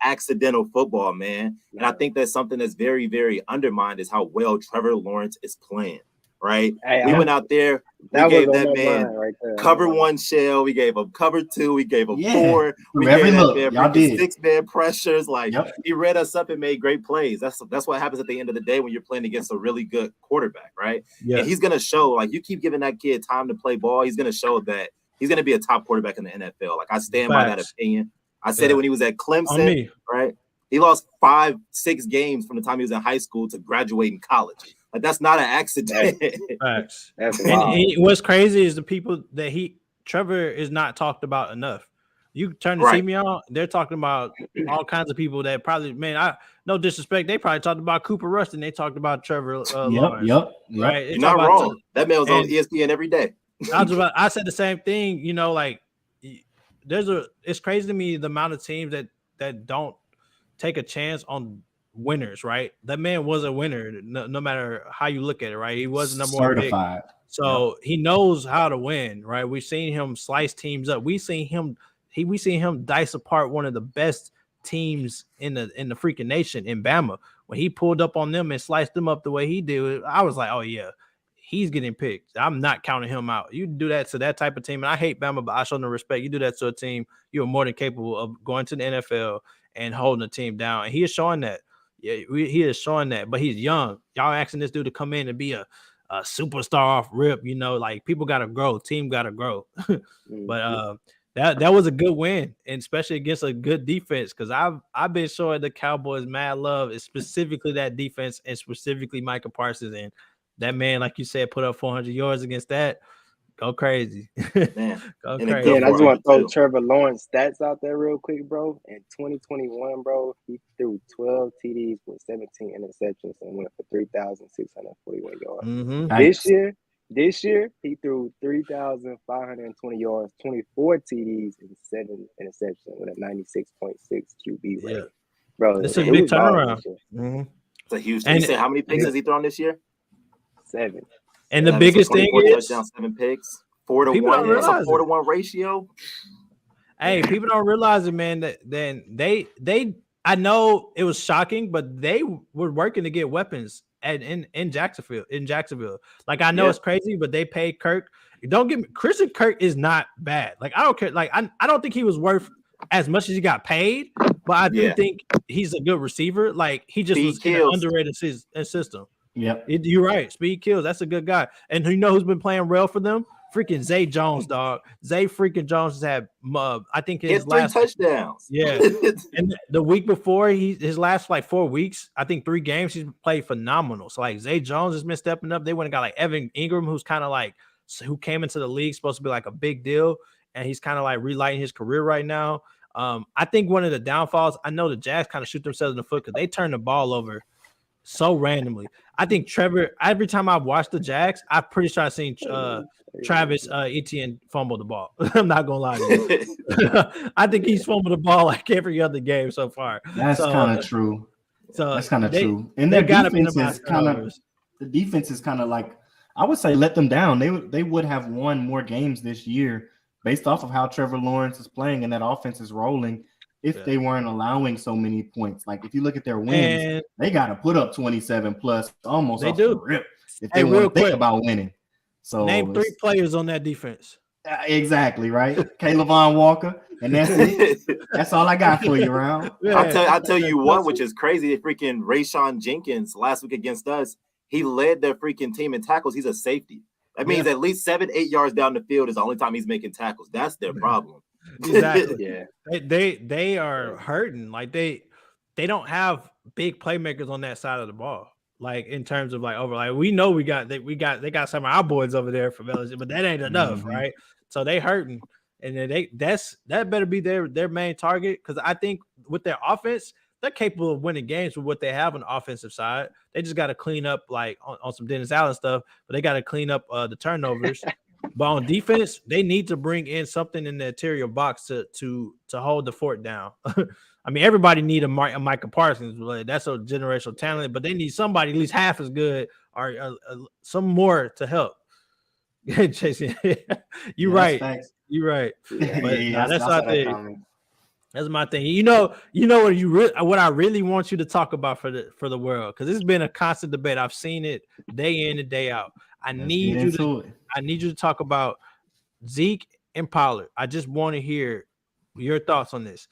accidental football, man. And I think that's something that's very, very undermined is how well Trevor Lawrence is playing. Right, we went out there. We gave that man right cover 1 shell. We gave him cover 2. We gave him 4. We gave that man 6-man pressures. Like he read us up and made great plays. That's what happens at the end of the day when you're playing against a really good quarterback, right? Yeah. And he's gonna show. Like you keep giving that kid time to play ball, he's gonna show that he's gonna be a top quarterback in the NFL. Like I stand by that opinion. I said it when he was at Clemson, right? He lost 5-6 games from the time he was in high school to graduating college. Like that's not an accident. Facts. What's crazy is the people that Trevor is not talked about enough. You turn the TV on, they're talking about all kinds of people that probably, man, no disrespect, they probably talked about Cooper Rush and they talked about Trevor Lawrence. Right? You're not wrong. That man was on ESPN every day. I said the same thing, you know, like it's crazy to me the amount of teams that don't take a chance on winners, right? That man was a winner, no matter how you look at it, right? He was number certified. So he knows how to win, right? We've seen him slice teams up. We seen him dice apart one of the best teams in the freaking nation in Bama. When he pulled up on them and sliced them up the way he did, I was like, oh yeah, he's getting picked. I'm not counting him out. You do that to that type of team, and I hate Bama, but I show no respect. You do that to a team, you're more than capable of going to the NFL and holding a team down. And he is showing that. Yeah, he is showing that, but he's young. Y'all asking this dude to come in and be a superstar off rip, like people gotta grow, team gotta grow. But that was a good win, and especially against a good defense, because I've been showing the Cowboys mad love, specifically that defense and specifically Micah Parsons, and that man, like you said, put up 400 yards against that. Go crazy. Man. Go And crazy. And I just want to throw Trevor Lawrence stats out there real quick, bro. In 2021, bro, he threw 12 TDs with 17 interceptions and went for 3,641 yards. Mm-hmm. This year, he threw 3,520 yards, 24 TDs, and 7 interceptions with a 96.6 QB rating. Bro, it's a big turnaround. Mm-hmm. It's a huge thing. You said how many picks has he thrown this year? 7. And the biggest thing is touchdowns, 7 picks, 4-1. That's a 4-1 ratio. Hey, people don't realize it, man. That then they I know it was shocking, but they were working to get weapons in Jacksonville. Like, I know it's crazy, but they paid Kirk. Don't get me, Christian Kirk is not bad. Like, I don't care. Like, I don't think he was worth as much as he got paid, but I do think he's a good receiver. Like, he just was in an underrated system. Yep. You're right. Speed kills. That's a good guy. And you know who's been playing well for them? Freaking Zay Jones, dog. Zay freaking Jones has had, I think his last 3 touchdowns. Yeah. And the week before, his last like 4 weeks, I think 3 games, he's played phenomenal. So like Zay Jones has been stepping up. They went and got like Evan Ingram, who's kind of like, who came into the league, supposed to be like a big deal. And he's kind of like relighting his career right now. I think one of the downfalls, I know the Jags kind of shoot themselves in the foot because they turn the ball over so randomly. I think Trevor, every time I've watched the Jags, I'm pretty sure I've seen Travis Etienne fumble the ball. I'm not gonna lie to you. I think he's fumbled the ball like every other game so far. That's kind of true. So that's kind of true. And their defense is kind of, the defense is kind of like, I would say, let them down. They would have won more games this year based off of how Trevor Lawrence is playing and that offense is rolling. If they weren't allowing so many points. Like, if you look at their wins, they got to put up 27 plus almost off the rip if they want to think about winning. So name 3 players on that defense. Exactly, right? Kayvon Walker, and that's it. That's all I got for you, Round. I'll tell you what, which is crazy. Freaking Rayshawn Jenkins last week against us, he led their freaking team in tackles. He's a safety. That means at least 7-8 yards down the field is the only time he's making tackles. That's their problem. Exactly. They are hurting. Like, they don't have big playmakers on that side of the ball. Like, in terms of like over, like, we know they got some of our boys over there for LSU, but that ain't enough, right? So they hurting, and then that better be their main target, because I think with their offense, they're capable of winning games with what they have on the offensive side. They just got to clean up like on some Dennis Allen stuff, but they got to clean up the turnovers. But on defense, they need to bring in something in the interior box to hold the fort down. I mean, everybody need a Micah Parsons. That's a generational talent, but they need somebody at least half as good or some more to help. Jason, you're right. You're right. But that's not the. That's my thing. You know what I really want you to talk about for the world, because it's been a constant debate. I've seen it day in and day out. I need you to talk about Zeke and Pollard. I just want to hear your thoughts on this.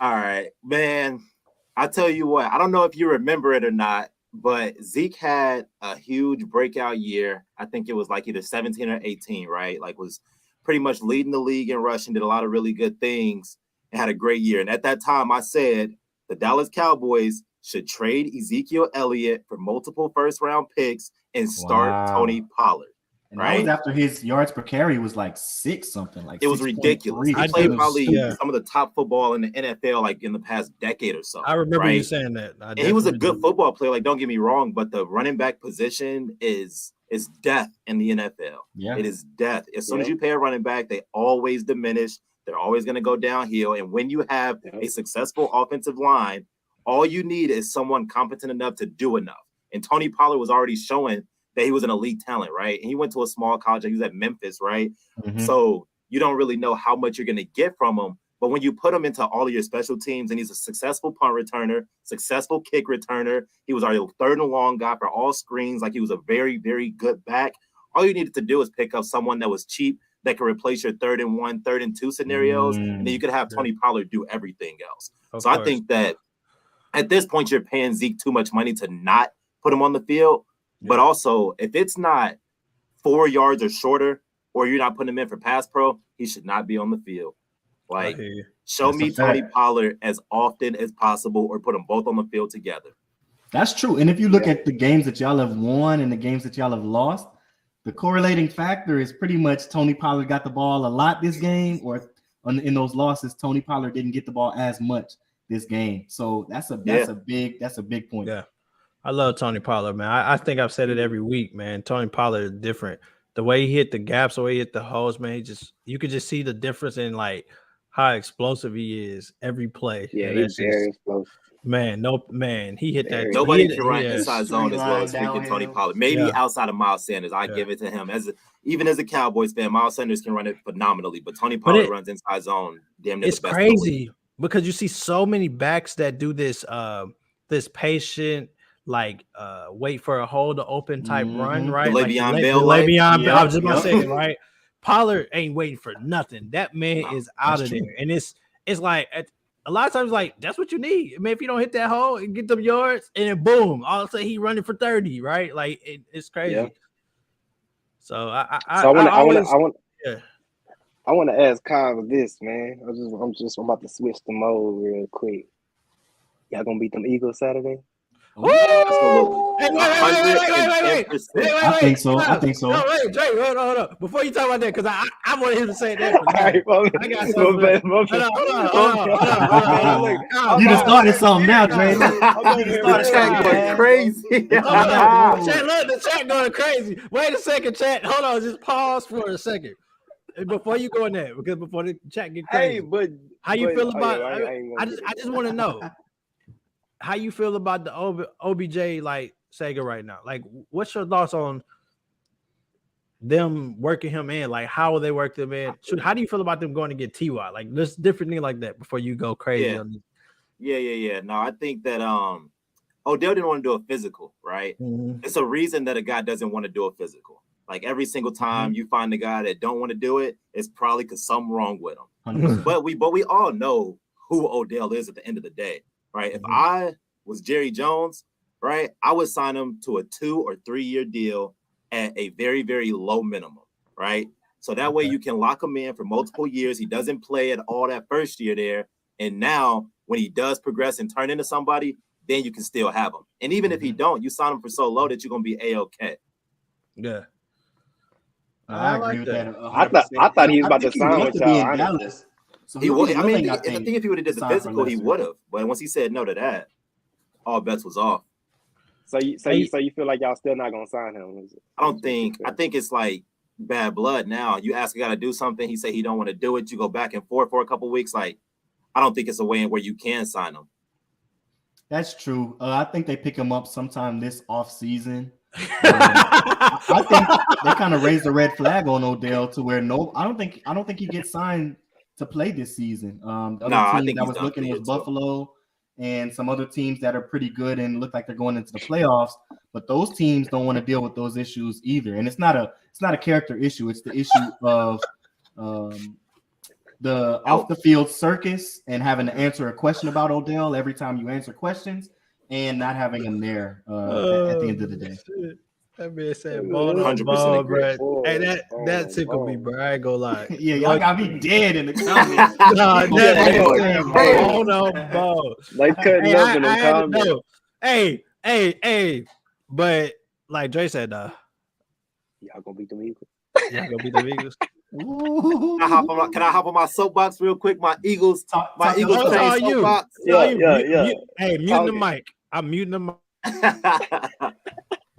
All right, man. I tell you what, I don't know if you remember it or not, but Zeke had a huge breakout year. I think it was like either 17 or 18, right? Like, was pretty much leading the league in rushing, did a lot of really good things, and had a great year. And at that time, I said the Dallas Cowboys should trade Ezekiel Elliott for multiple first-round picks and start Tony Pollard. And that was after his yards per carry was like 6 something. Like, it was ridiculous. He played probably some of the top football in the NFL, like in the past decade or so. I remember you saying that. And he was a good football player. Like, don't get me wrong, but the running back position is death in the NFL. Yeah, it is death. As soon as you pay a running back, they always diminish. They're always going to go downhill. And when you have a successful offensive line, all you need is someone competent enough to do enough. And Tony Pollard was already showing that he was an elite talent, right? And he went to a small college. He was at Memphis, right? Mm-hmm. So you don't really know how much you're going to get from him. But when you put him into all of your special teams, and he's a successful punt returner, successful kick returner, he was our third and long guy for all screens. Like, he was a very, very good back. All you needed to do is pick up someone that was cheap that could replace your 3rd and 1, 3rd and 2 scenarios, and then you could have Tony Pollard do everything else. So I think that at this point, you're paying Zeke too much money to not put him on the field. But also, if it's not 4 yards or shorter, or you're not putting him in for pass pro, he should not be on the field. Like, show me Tony Pollard as often as possible, or put them both on the field together. That's true. And if you look at the games that y'all have won and the games that y'all have lost, the correlating factor is pretty much Tony Pollard got the ball a lot this game, or in those losses, Tony Pollard didn't get the ball as much this game. So that's a big point. Yeah. I love Tony Pollard, man. I think I've said it every week, man. Tony Pollard is different. The way he hit the gaps, the way he hit the holes, man, you could just see the difference in like how explosive he is every play. Yeah, he's very explosive. Man, he hit that. Nobody can run inside zone as well as freaking Tony Pollard. Maybe outside of Miles Sanders, I give it to him. Even as a Cowboys fan, Miles Sanders can run it phenomenally, but Tony Pollard runs inside zone. Damn near it's the best crazy because you see so many backs that do this patient, like wait for a hole to open type run, right? The Le'Veon Bell. I was just about to say it, right? Pollard ain't waiting for nothing. That man is out of there, and it's like a lot of times, like, that's what you need. I mean, if you don't hit that hole and get them yards, and then boom, all of a sudden he running for 30, right? Like, it's crazy. Yeah. So I want to ask Kyle this, man. I'm about to switch the mode real quick. Y'all gonna beat them Eagles Saturday? Woo! Hey, wait. I think so. No, wait, Dre, hold on. Before you talk about that, because I wanted him to say that. I got something. Hold on. You just started something now, Dre. The chat going crazy. The chat going crazy. Wait a second, chat. Hold on. Just pause for a second before you go in there, because before the chat get crazy. Hey, but how you feel about? I just want to know. How you feel about the OBJ like Sega right now? Like, what's your thoughts on them working him in? Like, how will they work them in? How do you feel about them going to get TY? Like, there's different things like that before you go crazy on this. Yeah. No, I think that Odell didn't want to do a physical, right? Mm-hmm. It's a reason that a guy doesn't want to do a physical. Like, every single time you find a guy that don't want to do it, it's probably because something wrong with him. But we all know who Odell is at the end of the day. Right. If I was Jerry Jones, right, I would sign him to a 2 or 3 year deal at a very, very low minimum. Right. So that way you can lock him in for multiple years. He doesn't play at all that first year there. And now when he does progress and turn into somebody, then you can still have him. And even if he don't, you sign him for so low that you're going to be A-OK. Yeah. I agree with that. I thought he was about to sign with y'all. So he would. I mean, I think if he would have did the physical, he would have. But once he said no to that, all bets was off. So you feel like y'all still not gonna sign him? I don't think. I think it's like bad blood now. You ask a guy to do something, he say he don't want to do it. You go back and forth for a couple of weeks. Like, I don't think it's a way in where you can sign him. That's true. I think they pick him up sometime this off season. I think they kind of raised the red flag on Odell to where I don't think he gets signed to play this season. The other team that was looking was Buffalo and some other teams that are pretty good and look like they're going into the playoffs, but those teams don't want to deal with those issues either. And it's not a character issue. It's the issue of the off the field circus and having to answer a question about Odell every time you answer questions and not having him there at the end of the day. That man said ball on ball, bro. Hey, that tickled me, bro. I ain't gonna lie. Yeah, y'all got me dead in the comments. Hold on, ball. Like cutting up in the comments. Hey, but like Dre said, y'all gonna beat the Eagles. Y'all gonna beat the Eagles. Can I hop on my soapbox real quick? My Eagles soapbox. Yeah. Hey, mute the mic. I'm muting the mic.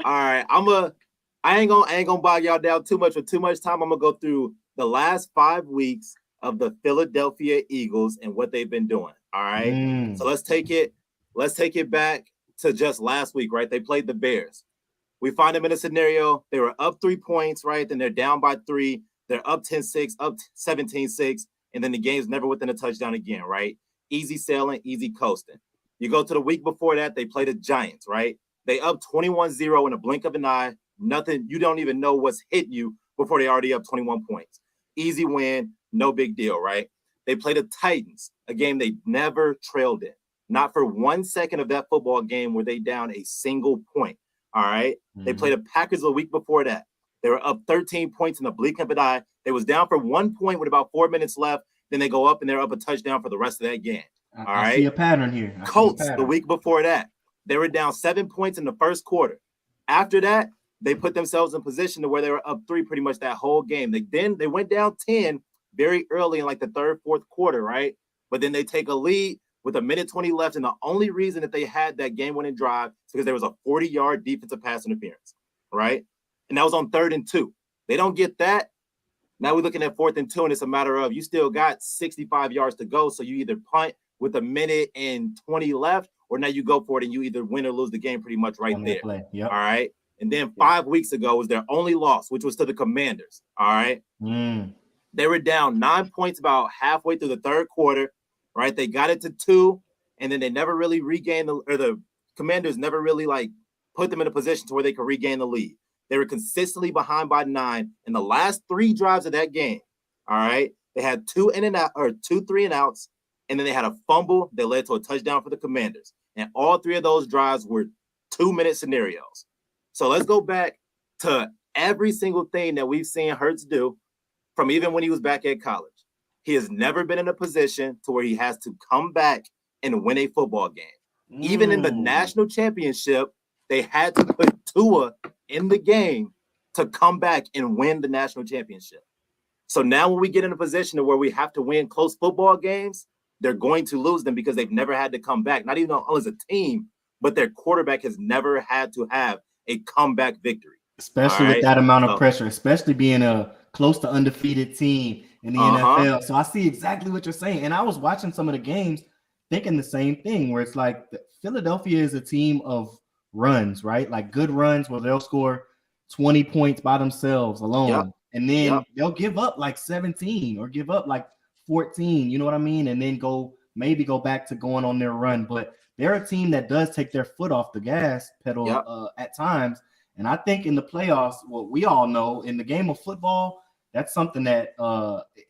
All right, I ain't gonna bog y'all down too much with too much time. I'm gonna go through the last 5 weeks of the Philadelphia Eagles and what they've been doing. All right. So let's take it back to just last week, right? They played the Bears. We find them in a scenario. They were up 3 points, right? Then they're down by 3. They're up 10-6, up 17-6. and then the game's never within a touchdown again, right? Easy sailing, easy coasting. You go to the week before that, they play the Giants, right? They up 21-0 in a blink of an eye. Nothing, you don't even know what's hitting you before they already up 21 points. Easy win, no big deal, right? They play the Titans, a game they never trailed in. Not for 1 second of that football game were they down a single point, all right? Mm-hmm. They played the Packers the week before that. They were up 13 points in the blink of an eye. They was down for 1 point with about 4 minutes left. Then they go up and they're up a touchdown for the rest of that game. All right. I see a pattern here. Colts the week before that, they were down 7 points in the first quarter. After that, they put themselves in position to where they were up 3 pretty much that whole game. They went down 10 very early in like the third, fourth quarter, right? But then they take a lead with 1:20 left. And the only reason that they had that game-winning drive is because there was a 40-yard defensive pass interference, right? And that was on 3rd and 2. They don't get that. Now we're looking at 4th and 2, and it's a matter of you still got 65 yards to go. So you either punt with 1:20 left, or now you go for it and you either win or lose the game pretty much right there. Yep. All right. And then 5 weeks ago was their only loss, which was to the Commanders. All right. They were down 9 points about halfway through the third quarter, right? They got it to 2, and then they never really regained the Commanders never really like put them in a position to where they could regain the lead. They were consistently behind by 9 in the last 3 drives of that game. All right. They had 2 3 and outs, and then they had a fumble that led to a touchdown for the Commanders. And all 3 of those drives were 2-minute scenarios. So let's go back to every single thing that we've seen Hurts do from even when he was back at college. He has never been in a position to where he has to come back and win a football game. Even in the national championship, they had to put Tua in the game to come back and win the national championship. So now when we get in a position where we have to win close football games, they're going to lose them because they've never had to come back, not even as a team, but their quarterback has never had to have a comeback victory. Especially with that amount of pressure, especially being a close to undefeated team in the NFL. So I see exactly what you're saying. And I was watching some of the games thinking the same thing, where it's like Philadelphia is a team of runs, right? Like good runs where they'll score 20 points by themselves alone. Yep. And then they'll give up like 17 or give up like 14, you know what I mean? And then maybe go back to going on their run. But they're a team that does take their foot off the gas pedal at times. And I think in the playoffs, what we all know in the game of football, that's something that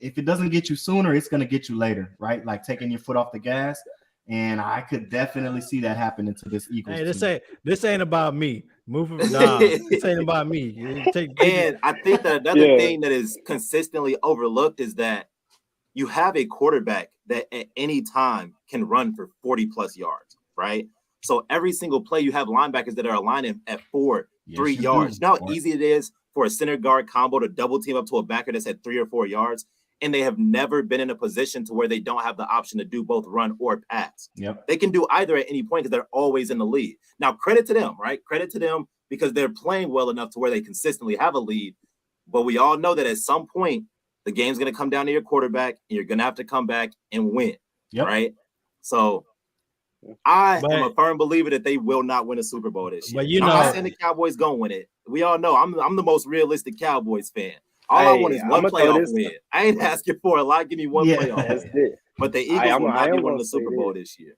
if it doesn't get you sooner, it's going to get you later, right? Like taking your foot off the gas. And I could definitely see that happening to this Eagles. Hey, this ain't about me. This ain't about me. And I think that another thing that is consistently overlooked is that you have a quarterback that at any time can run for 40 plus yards, right? So every single play you have linebackers that are aligning at 3 yards. You know how easy it is for a center guard combo to double team up to a backer that's at 3 or 4 yards. And they have never been in a position to where they don't have the option to do both run or pass. Yep. They can do either at any point because they're always in the lead. Now, credit to them, right? Credit to them because they're playing well enough to where they consistently have a lead. But we all know that at some point, the game's going to come down to your quarterback, and you're going to have to come back and win, right? So I am a firm believer that they will not win a Super Bowl this year. But I'm not saying the Cowboys going to win it. We all know I'm the most realistic Cowboys fan. All I want is one playoff win. I ain't asking for a lot. Give me one playoff win. But the Eagles will not be winning the Super Bowl this year.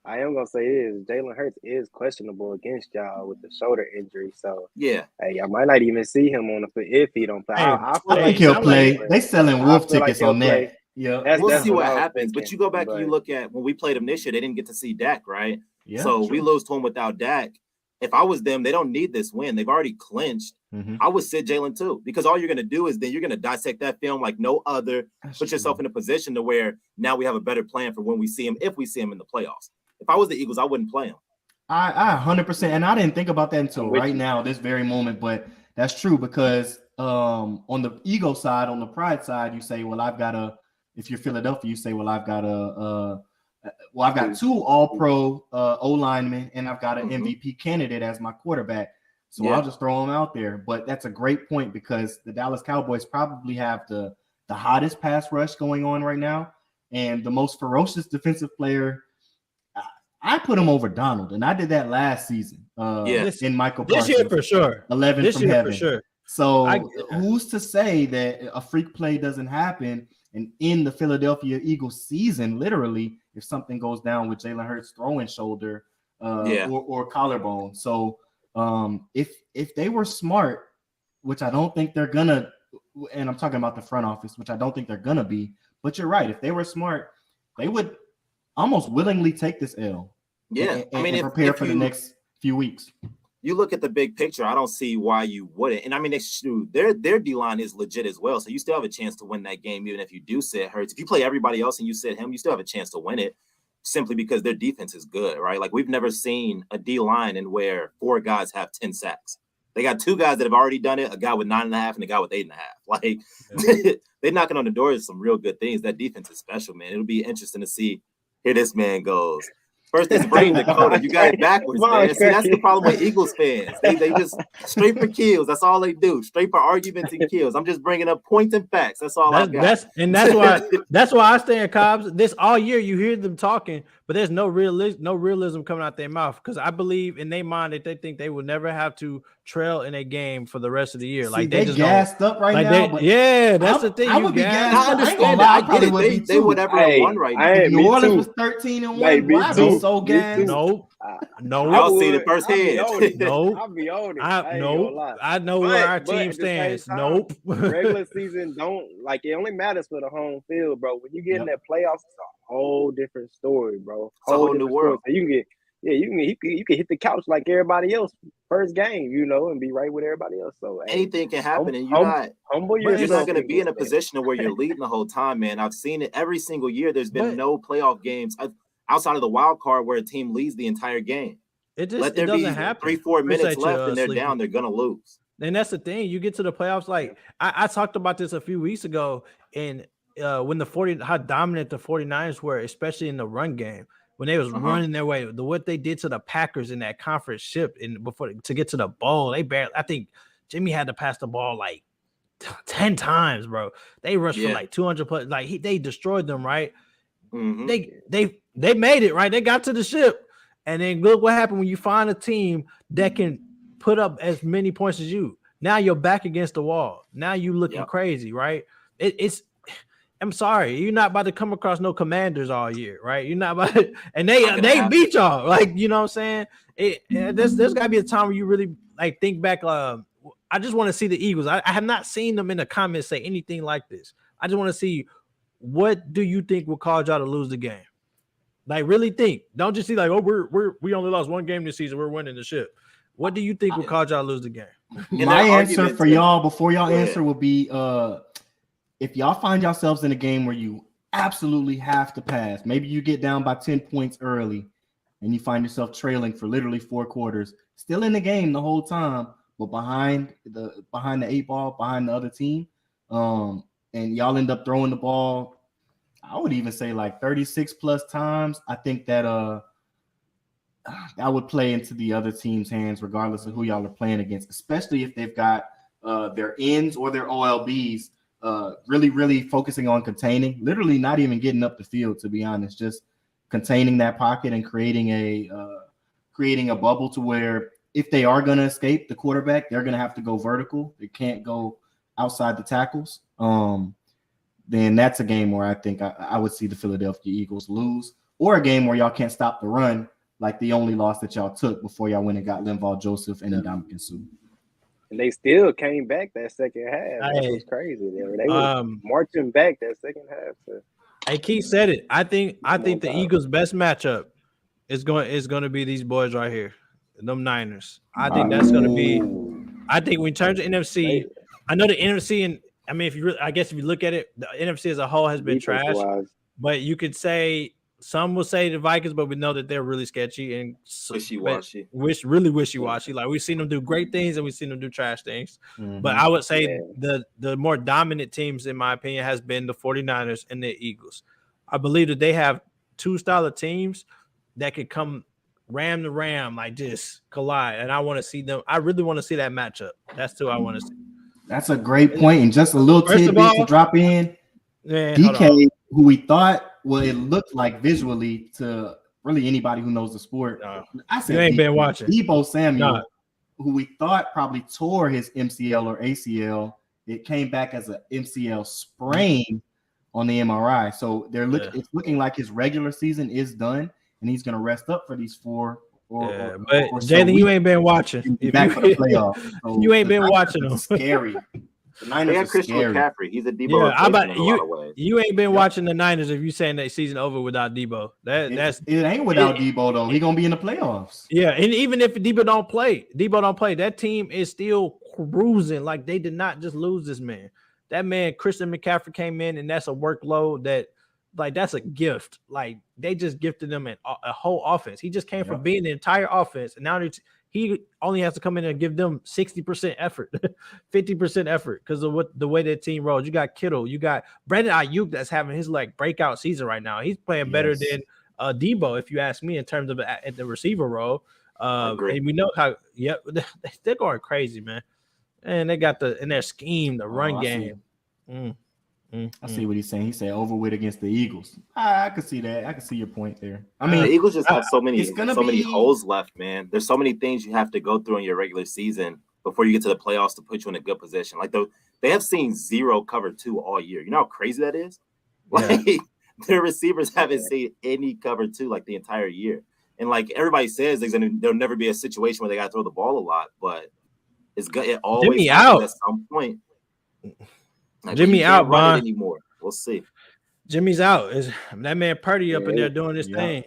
I am gonna say this: Jalen Hurts is questionable against y'all with the shoulder injury. So hey, I might not even see him on the field if he don't play. I think he'll play. They selling wolf tickets on that. Yeah, we'll see what happens. But you go back and you look at when we played them this year, they didn't get to see Dak, right? Yeah, so we lose to him without Dak. If I was them, they don't need this win. They've already clinched. I would sit Jalen too, because all you're going to do is then you're going to dissect that film like no other. Put yourself in a position to where now we have a better plan for when we see him, if we see him in the playoffs. If I was the Eagles, I wouldn't play him. I 100%. And I didn't think about that until right now, this very moment. But that's true because on the ego side, on the pride side, you say, well, I've got if you're Philadelphia, you say, well, I've got I've got 2 all-pro O-linemen, and I've got an MVP candidate as my quarterback. So I'll just throw him out there. But that's a great point because the Dallas Cowboys probably have the hottest pass rush going on right now and the most ferocious defensive player. I put him over Donald, and I did that last season in Michael Parsons. This year for sure. 11 this from year heaven. For sure. So who's to say that a freak play doesn't happen and in the Philadelphia Eagles season, literally, if something goes down with Jalen Hurts throwing shoulder or collarbone. So if they were smart, which I don't think they're gonna, and I'm talking about the front office, which I don't think they're gonna be, but you're right. If they were smart, they would almost willingly take this L. Yeah, and prepare for the next few weeks. You look at the big picture, I don't see why you wouldn't. And I mean, their D-line is legit as well. So you still have a chance to win that game, even if you do sit Hurts. If you play everybody else and you sit him, you still have a chance to win it simply because their defense is good, right? Like, we've never seen a D-line in where 4 guys have 10 sacks. They got 2 guys that have already done it, a guy with 9.5 and a guy with 8.5. Like, they're knocking on the door of some real good things. That defense is special, man. It'll be interesting to see here this man goes. First it's Brain Dakota. You got it backwards, man. See, that's the problem with Eagles fans. They just straight for kills. That's all they do. Straight for arguments and kills. I'm just bringing up points and facts. That's all I got. That's why I stay in Cobbs. This all year you hear them talking, but there's no realism coming out their mouth, because I believe in their mind that they think they will never have to trail in a game for the rest of the year. Like, they gassed up right now. That's the thing. I would be gassed. I understand that. I get it. They would never have won right now. New Orleans was 13-1. I'd be so gassed. No. I'll see the first head. Nope. I'll be on it. I know where our team stands. Nope. Regular season it only matters for the home field, bro. When you get in that playoffs, it's a whole different story, bro. It's a whole new world. So you can hit the couch like everybody else first game, and be right with everybody else. So anything can happen, and you're not going to be in a position where you're leading the whole time, man. I've seen it every single year. There's been no playoff games outside of the wild card where a team leads the entire game. It doesn't happen. 3-4 minutes left and they're down. They're gonna lose. And that's the thing. You get to the playoffs. Like I talked about this a few weeks ago, and when how dominant the 49ers were, especially in the run game, when they was running their way, what they did to the Packers in that conference ship before to get to the bowl, I think Jimmy had to pass the ball like 10 times, bro. They rushed for like 200 plus. Like they destroyed them, right? Mm-hmm. They made it, right? They got to the ship, and then look what happened when you find a team that can put up as many points as you. Now you're back against the wall. Now you looking crazy, right? I'm sorry, you're not about to come across no Commanders all year, right? You're not about to, and they beat y'all, like, you know what I'm saying? There's got to be a time where you really like think back. I just want to see the Eagles. I have not seen them in the comments say anything like this. I just want to see, what do you think will cause y'all to lose the game? Like, really think. Don't just see like, oh, we only lost 1 game this season, we're winning the ship. What do you think will cause y'all to lose the game? My answer for y'all, before y'all answer, will be if y'all find yourselves in a game where you absolutely have to pass, maybe you get down by 10 points early and you find yourself trailing for literally 4 quarters, still in the game the whole time, but behind the 8 ball, behind the other team, and y'all end up throwing the ball, I would even say like 36 plus times. I think that that would play into the other team's hands, regardless of who y'all are playing against, especially if they've got their ends or their OLBs really, really focusing on containing, literally not even getting up the field, to be honest, just containing that pocket and creating a bubble to where if they are going to escape the quarterback, they're going to have to go vertical. They can't go outside the tackles. Then that's a game where I think I would see the Philadelphia Eagles lose, or a game where y'all can't stop the run, like the only loss that y'all took before y'all went and got Linval Joseph and Ndamukong Suh. And they still came back that second half. That was crazy. They were marching back that second half. Hey, Keith said it. I think the Eagles' best matchup is going to be these boys right here, them Niners. I think that's going to be. I think when in terms of NFC, I know the NFC, and I mean, if you look at it, the NFC as a whole has been trash. But you could say, some will say the Vikings, but we know that they're really sketchy and wishy-washy. Really wishy-washy. Like, we've seen them do great things and we've seen them do trash things. Mm-hmm. But I would say the more dominant teams, in my opinion, has been the 49ers and the Eagles. I believe that they have 2 style of teams that could come ram to ram, like just collide. And I want to see them. I really want to see that matchup. That's who I want to see. That's a great point. And just a little tidbit to drop in. DK, who we thought, it looked like visually to really anybody who knows the sport. I said you ain't been watching. Deebo Samuel, who we thought probably tore his MCL or ACL. It came back as an MCL sprain on the MRI. So it's looking like his regular season is done, and he's gonna rest up for these 4 or but or so Jalen, you weeks. ain't been watching. Be back for the playoffs. So you ain't been Niners watching are them. Scary. The Niners They are got Christian scary. McCaffrey. He's a Debo Yeah, how about replacement in a lot of ways. you ain't been watching the Niners if you saying that season over without Debo. It ain't without Debo though. He gonna be in the playoffs. Yeah, and even if Debo don't play, that team is still cruising. Like they did not just lose this man. That man, Christian McCaffrey, came in, and that's a workload that's a gift. Like they just gifted them a whole offense. He just came from being the entire offense, and now he only has to come in and give them 60% effort, 50% effort because of the way that team rolls. You got Kittle, you got Brandon Ayuk that's having his breakout season right now. He's playing better than Debo, if you ask me, in terms of at the receiver role. And we know how they're going crazy, man. And they got in their scheme, the run game. I see what he's saying. He said over with against the Eagles. I could see that. I could see your point there. I mean, the Eagles just have so many holes left, man. There's so many things you have to go through in your regular season before you get to the playoffs to put you in a good position. Like they have seen 0 cover 2 all year. You know how crazy that is? Like their receivers haven't seen any cover 2 like the entire year. And like everybody says, there'll never be a situation where they got to throw the ball a lot, but it always happens at some point. Like, Jimmy out, Bond. Anymore. We'll see. Jimmy's out. Is that man Purdy up in there doing his thing?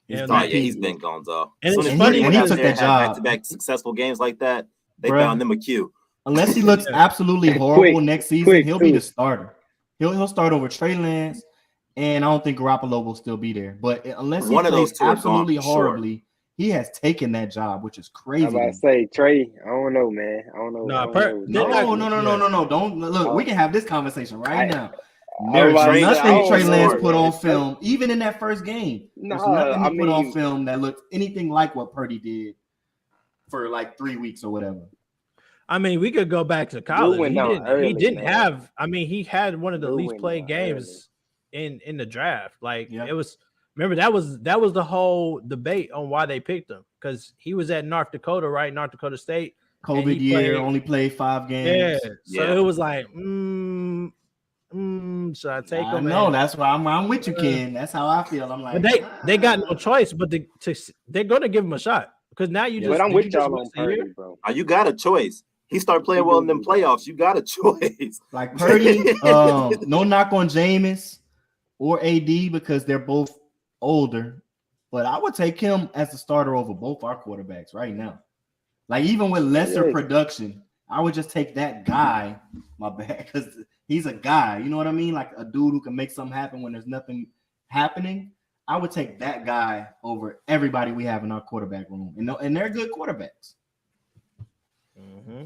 He's been gone, though. And it's funny when he took that job. Back-to-back successful games like that, they found them a queue. Unless he looks absolutely horrible next season, he'll be the starter. He'll start over Trey Lance, and I don't think Garoppolo will still be there. But unless he plays absolutely horribly, he has taken that job, which is crazy. I'm about to say, Trey, I don't know, man. I don't know. No. Don't look. We can have this conversation now. There's nothing Trey Lance put on film, even in that first game. There's nothing he put on film that looked anything like what Purdy did for 3 weeks or whatever. I mean, we could go back to college. He didn't have. I mean, he had one of the least played games in the draft. It was. Remember, that was the whole debate on why they picked him, because he was at North Dakota, right? North Dakota State. COVID year, only played 5 games. So it was like, should I take him? No, that's why I'm with you, Ken. That's how I feel. I'm like, but they got no choice, but they're going to give him a shot, because now you just. But I'm with y'all on Purdy, bro. You got a choice. He started playing well in them playoffs. You got a choice. Like Purdy, no knock on Jameis or AD because they're both older, but I would take him as the starter over both our quarterbacks right now. Like even with lesser production, I would just take that guy, my bad, because he's a guy. You know what I mean? Like a dude who can make something happen when there's nothing happening. I would take that guy over everybody we have in our quarterback room, and they're good quarterbacks. Mm-hmm.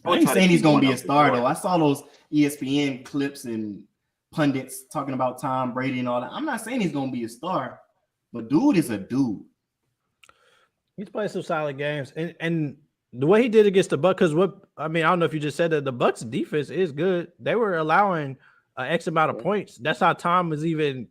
I ain't saying he's gonna be a star though. I saw those ESPN clips and pundits talking about Tom Brady and all that. I'm not saying he's gonna be a star, but dude is a dude. He's played some solid games, and the way he did against the Bucs, because I don't know if you just said that the Bucs defense is good. They were allowing X amount of points. That's how Tom was even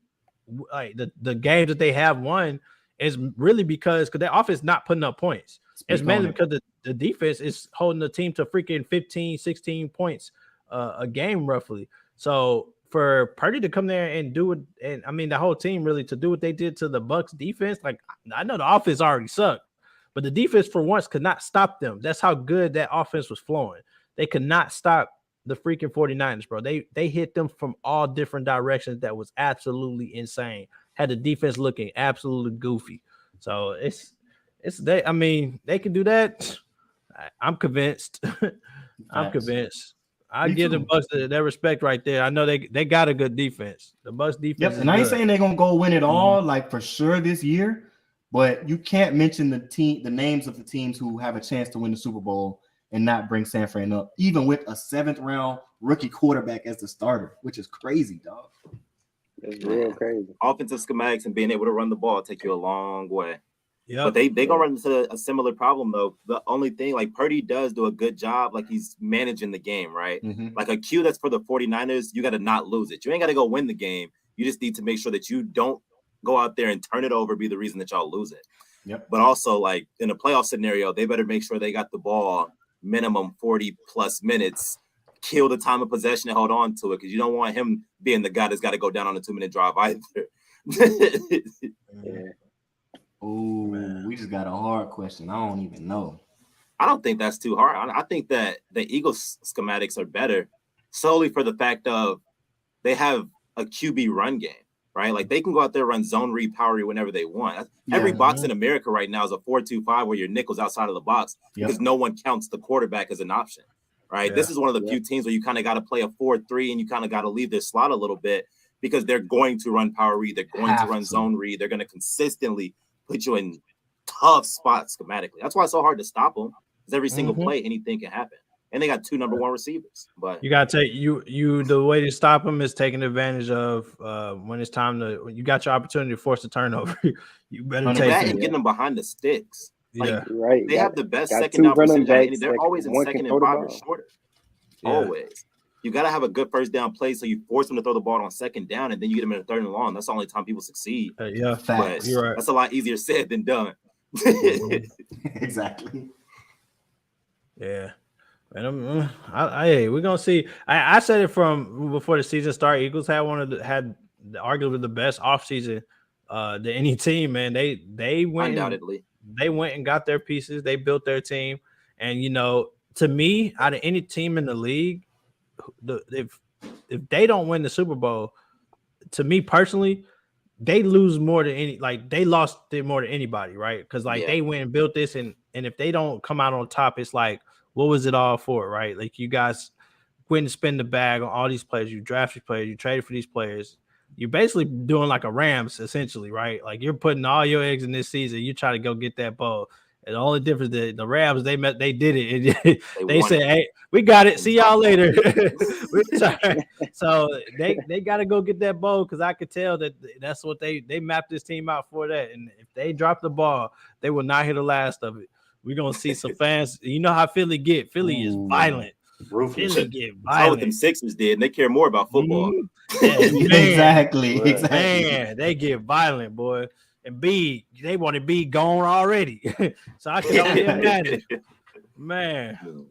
the games that they have won is really because their offense not putting up points. It's mainly because the defense is holding the team to freaking 15, 16 points a game roughly. So for Purdy to come there and do it, and the whole team really to do what they did to the Bucs defense, I know the offense already sucked, but the defense for once could not stop them. That's how good that offense was flowing. They could not stop the freaking 49ers, bro. They hit them from all different directions. That was absolutely insane. Had the defense looking absolutely goofy. So they can do that. I'm convinced. I'm convinced. I give the Bucs their respect right there. I know they got a good defense. The Bucs defense. Yep, and I ain't saying they're gonna go win it all, for sure this year. But you can't mention the names of the teams who have a chance to win the Super Bowl and not bring San Fran up, even with a 7th round rookie quarterback as the starter, which is crazy, dog. It's real crazy. Offensive schematics and being able to run the ball take you a long way. Yeah, but they gonna run into a similar problem though. The only thing, Purdy does do a good job, he's managing the game, right? Mm-hmm. Like a cue that's for the 49ers, you got to not lose it. You ain't got to go win the game. You just need to make sure that you don't go out there and turn it over, be the reason that y'all lose it. Yep. But also, in a playoff scenario, they better make sure they got the ball minimum 40 plus minutes kill the time of possession and hold on to it because you don't want him being the guy that's got to go down on a 2-minute drive either. Yeah. Oh, we just got a hard question. I don't even know. I don't think that's too hard. I think that the Eagles schematics are better solely for the fact of they have a QB run game, right? Like they can go out there, run zone read, power read whenever they want. Every box in America right now is a 4-2-5 where your nickel's outside of the box because no one counts the quarterback as an option, right? This is one of the few teams where you kind of got to play a 4-3 and you kind of got to leave their slot a little bit because they're going to run power read. They're going to run zone read. They're going to consistently put you in tough spots schematically. That's why it's so hard to stop them. Because every single play, anything can happen. And they got 2 number 1 receivers. But you gotta take the way to stop them is taking advantage of when it's time to when you got your opportunity to force a turnover. You better take that it. and getting them behind the sticks. Like, right. They have the best second down percentage. They're always in 2nd and 5 or shorter. Always. You got to have a good first down play so you force them to throw the ball on 2nd down and then you get them in a 3rd and long. That's the only time people succeed. But You're right. That's a lot easier said than done. Exactly. Yeah. And we're gonna see. I said it from before the season started. Eagles had arguably the best offseason to any team, man. They went undoubtedly. They went and got their pieces, they built their team. And to me, out of any team in the league, if they don't win the Super Bowl, to me personally, they lose more than they lost it more than anybody, right? Because they went and built this, and if they don't come out on top, it's like, what was it all for, right? Like you guys went and spend the bag on all these players, you drafted players, you traded for these players. You're basically doing like a Rams, essentially, right? Like you're putting all your eggs in this season. You try to go get that ball. And the only difference that the Rams, they did it. They said, "Hey, we got it. See y'all later." So they got to go get that ball because I could tell that's what they mapped this team out for that. And if they drop the ball, they will not hear the last of it. We're gonna see some fans. You know how Philly get. Philly is violent. Philly get violent. That's what them Sixers did. And they care more about football. Exactly. Man, they get violent, boy. And B, they wanted B gone already. So I can only imagine. Man,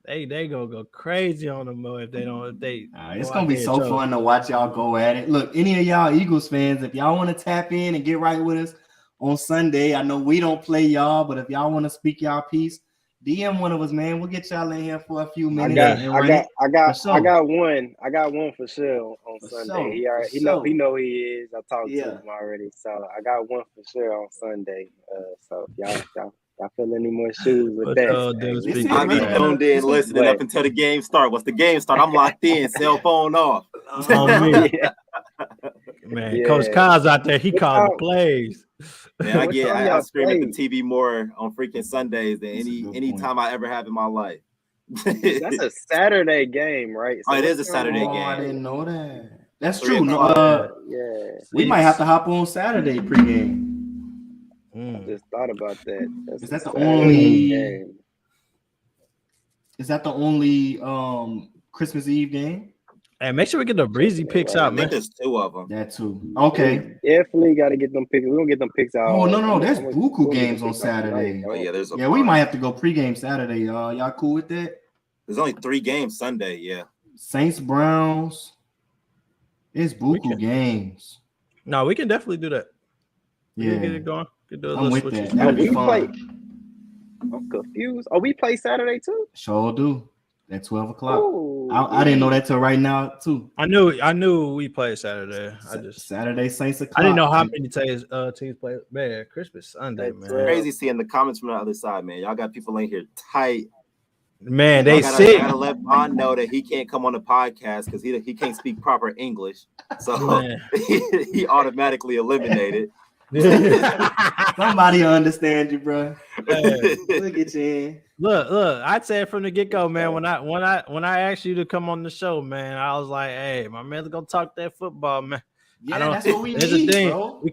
they gonna go crazy on them if they don't. It's gonna be so fun to watch y'all go at it. Look, any of y'all Eagles fans, if y'all want to tap in and get right with us on Sunday, I know we don't play y'all, but if y'all want to speak y'all piece, DM one of us, man. We'll get y'all in here for a few minutes. I got one for sure on Sunday. He know he is. I talked to him already, so I got one for sure on Sunday. So y'all feel any more shoes with that? I'll be tuned in, listening up until the game start. Once the game start, I'm locked in. Cell phone off. Man, Coach Khan's out there. He called the plays. Man, I scream at the TV more on freaking Sundays than any time I ever have in my life. That's a Saturday game, right? So it is a Saturday game. I didn't know that. That's true. We might have to hop on Saturday pregame. I just thought about that. Is that the only game? Is that the only Christmas Eve game? Hey, make sure we get the Breesy picks out, man. I think there's 2 of them. That too. Okay. Definitely got to get them picks. We're gonna get them picks out. Oh no, there's buku games on Saturday. Oh yeah, we might have to go pregame Saturday. Y'all cool with that? There's only 3 games Sunday. Yeah. Saints Browns. It's buku games. No, we can definitely do that. Yeah, get it going. I'm with that. That'd be fun. I'm confused. Oh, we play Saturday too? Sure do. At 12 o'clock. I didn't know that till right now too. I knew we played Saturday. Saturday Saints o'clock. I didn't know how many teams play. Man, Christmas Sunday, man. Crazy seeing the comments from the other side, man. Y'all got people in here tight. Man, they sick. Gotta let Bond know that he can't come on the podcast because he can't speak proper English. So he automatically eliminated. Somebody understand you, bro. Look at you. Look, I said from the get-go, man, when I asked you to come on the show, man, I was like, hey, my man's gonna talk that football, man. Yeah, that's what we need, bro. We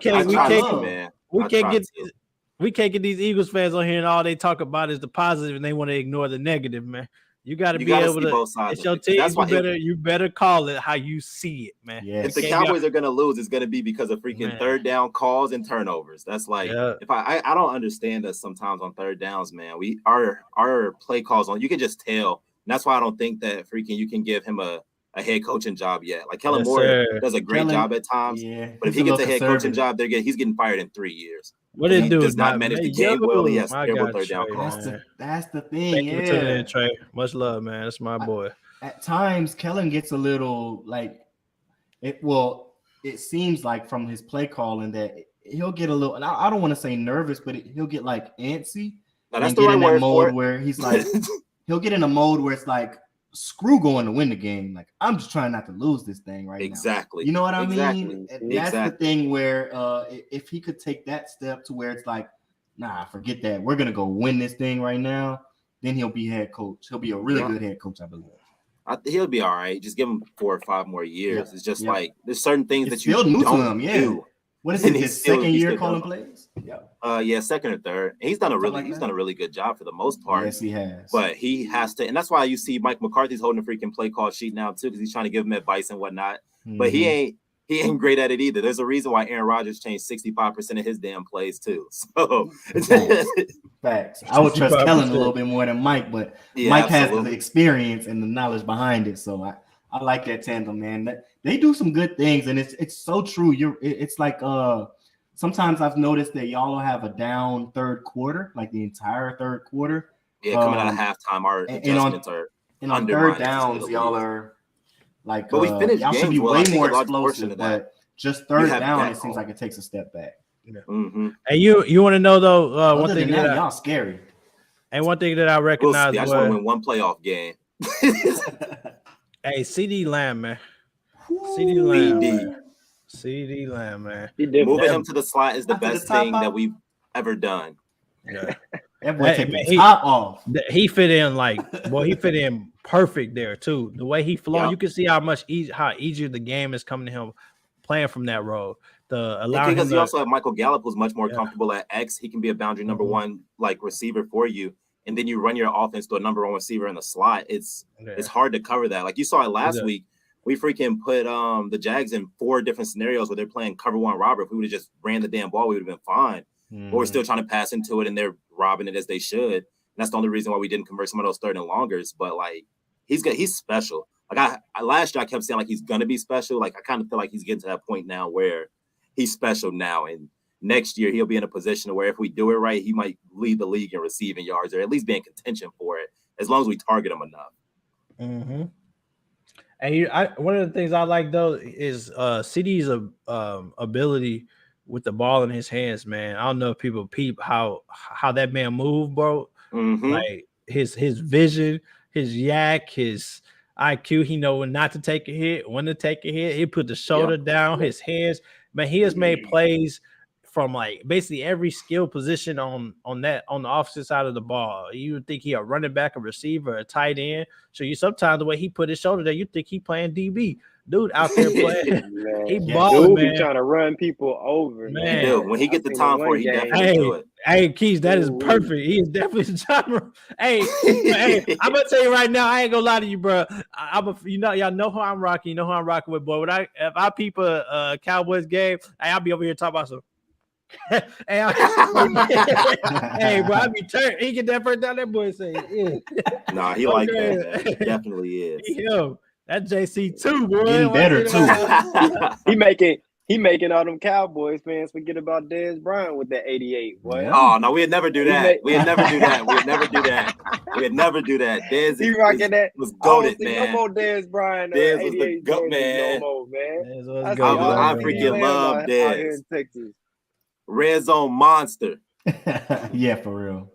can't get these Eagles fans on here and all they talk about is the positive and they want to ignore the negative, man. You got to be able to. It's your team. You better call it how you see it, man. Yes. If the Cowboys are going to lose, it's going to be because of freaking 3rd down calls and turnovers. That's like if I don't understand us sometimes on 3rd downs, man. Our play calls on you can just tell that's why I don't think that freaking you can give him a head coaching job yet. Like Kellen Moore does a great job at times, but if he gets a head coaching job, he's getting fired in 3 years. What it do? Does not manage the game well. He has terrible third down calls. That's the thing. Thank you for tuning in, Trey. Much love, man. That's my boy. At times, Kellen gets a little like it. Well, it seems like from his play calling that he'll get a little. And I don't want to say nervous, but he'll get like antsy. Now, that's the right word for it. Where he's like, he'll get in a mode where it's like, screw going to win the game. Like, I'm just trying not to lose this thing right now. Exactly. You know what I mean? And that's the thing where if he could take that step to where it's like, nah, forget that. We're gonna go win this thing right now. Then he'll be head coach. He'll be a really good head coach, I believe. He'll be all right. Just give him 4 or 5 more years. It's just like there's certain things that you still new don't to him. do. What is it? His second year calling plays? Yeah, second or third. And he's done a really good job for the most part. Yes, he has. But he has to, and that's why you see Mike McCarthy's holding a freaking play call sheet now too, because he's trying to give him advice and whatnot. Mm-hmm. But he ain't great at it either. There's a reason why Aaron Rodgers changed 65% of his damn plays too. So facts. I would trust Kellen a little bit more than Mike, but Mike has the experience and the knowledge behind it. So I like that tandem, man. They do some good things, and it's so true. It's like sometimes I've noticed that y'all will have a down third quarter, like the entire third quarter. Yeah, coming out of halftime, our adjustments are on third downs, y'all are like, but we finished y'all should be way more explosive. But just third down, it seems like it takes a step back. Yeah. Mm-hmm. And you want to know though, one thing that y'all scary. And one thing that I recognize, I just want to win one playoff game. Hey, CD Lamb, man. CD Lamb, man. Moving him to the slot is the best thing that we've ever done. Yeah. That boy take the top off. He fit in perfect there too. The way he flowed, you can see how easier the game is coming to him playing from that role. Because you also have Michael Gallup, who's much more comfortable at X. He can be a boundary number one like receiver for you. And then you run your offense to a number one receiver in the slot. It's hard to cover that. Like you saw it last week. We freaking put the Jags in 4 different scenarios where they're playing cover one robber. If we would have just ran the damn ball, we would have been fine. But we're still trying to pass into it, and they're robbing it as they should. And that's the only reason why we didn't convert some of those third and longers. But like he's special. Like I last year I kept saying like he's gonna be special. Like I kind of feel like he's getting to that point now where he's special now. And next year he'll be in a position where if we do it right, he might lead the league in receiving yards or at least be in contention for it as long as we target him enough. Mm-hmm. And one of the things I like though is CD's ability with the ball in his hands, man. I don't know if people peep how that man moved, bro. Mm-hmm. Like his vision, his yak, his IQ. He know when not to take a hit, when to take a hit. He put the shoulder down, his hands. Man, he has made plays from like basically every skill position on the opposite side of the ball. You would think he a running back, a receiver, a tight end. So you sometimes the way he put his shoulder there, you think he playing DB. Dude out there playing. He balling, man. Be trying to run people over, man. Dude, when he get the time for it, he definitely do it. Hey, Keys, that is perfect. He is definitely trying to. Hey, I'm gonna tell you right now, I ain't gonna lie to you, bro. Y'all know who I'm rocking. You know who I'm rocking with, boy. If I peep a Cowboys game, I'll be over here talking about some. Hey, bro, I be turned. He get that first down. That boy say, Nah, he like that. Man. He definitely is. Yo, that JC too, boy. Getting better too. He making all them Cowboys fans forget about Dez Bryant with that 88. Boy. Oh no, we'd never do that. We'd never do that. We'd never do that. We'd never do that. Dez was goated, man. No more Dez Bryant. Dez was the goat, man. No more, man. I freaking love Dez. Out here in Texas. Red zone monster. Yeah, for real.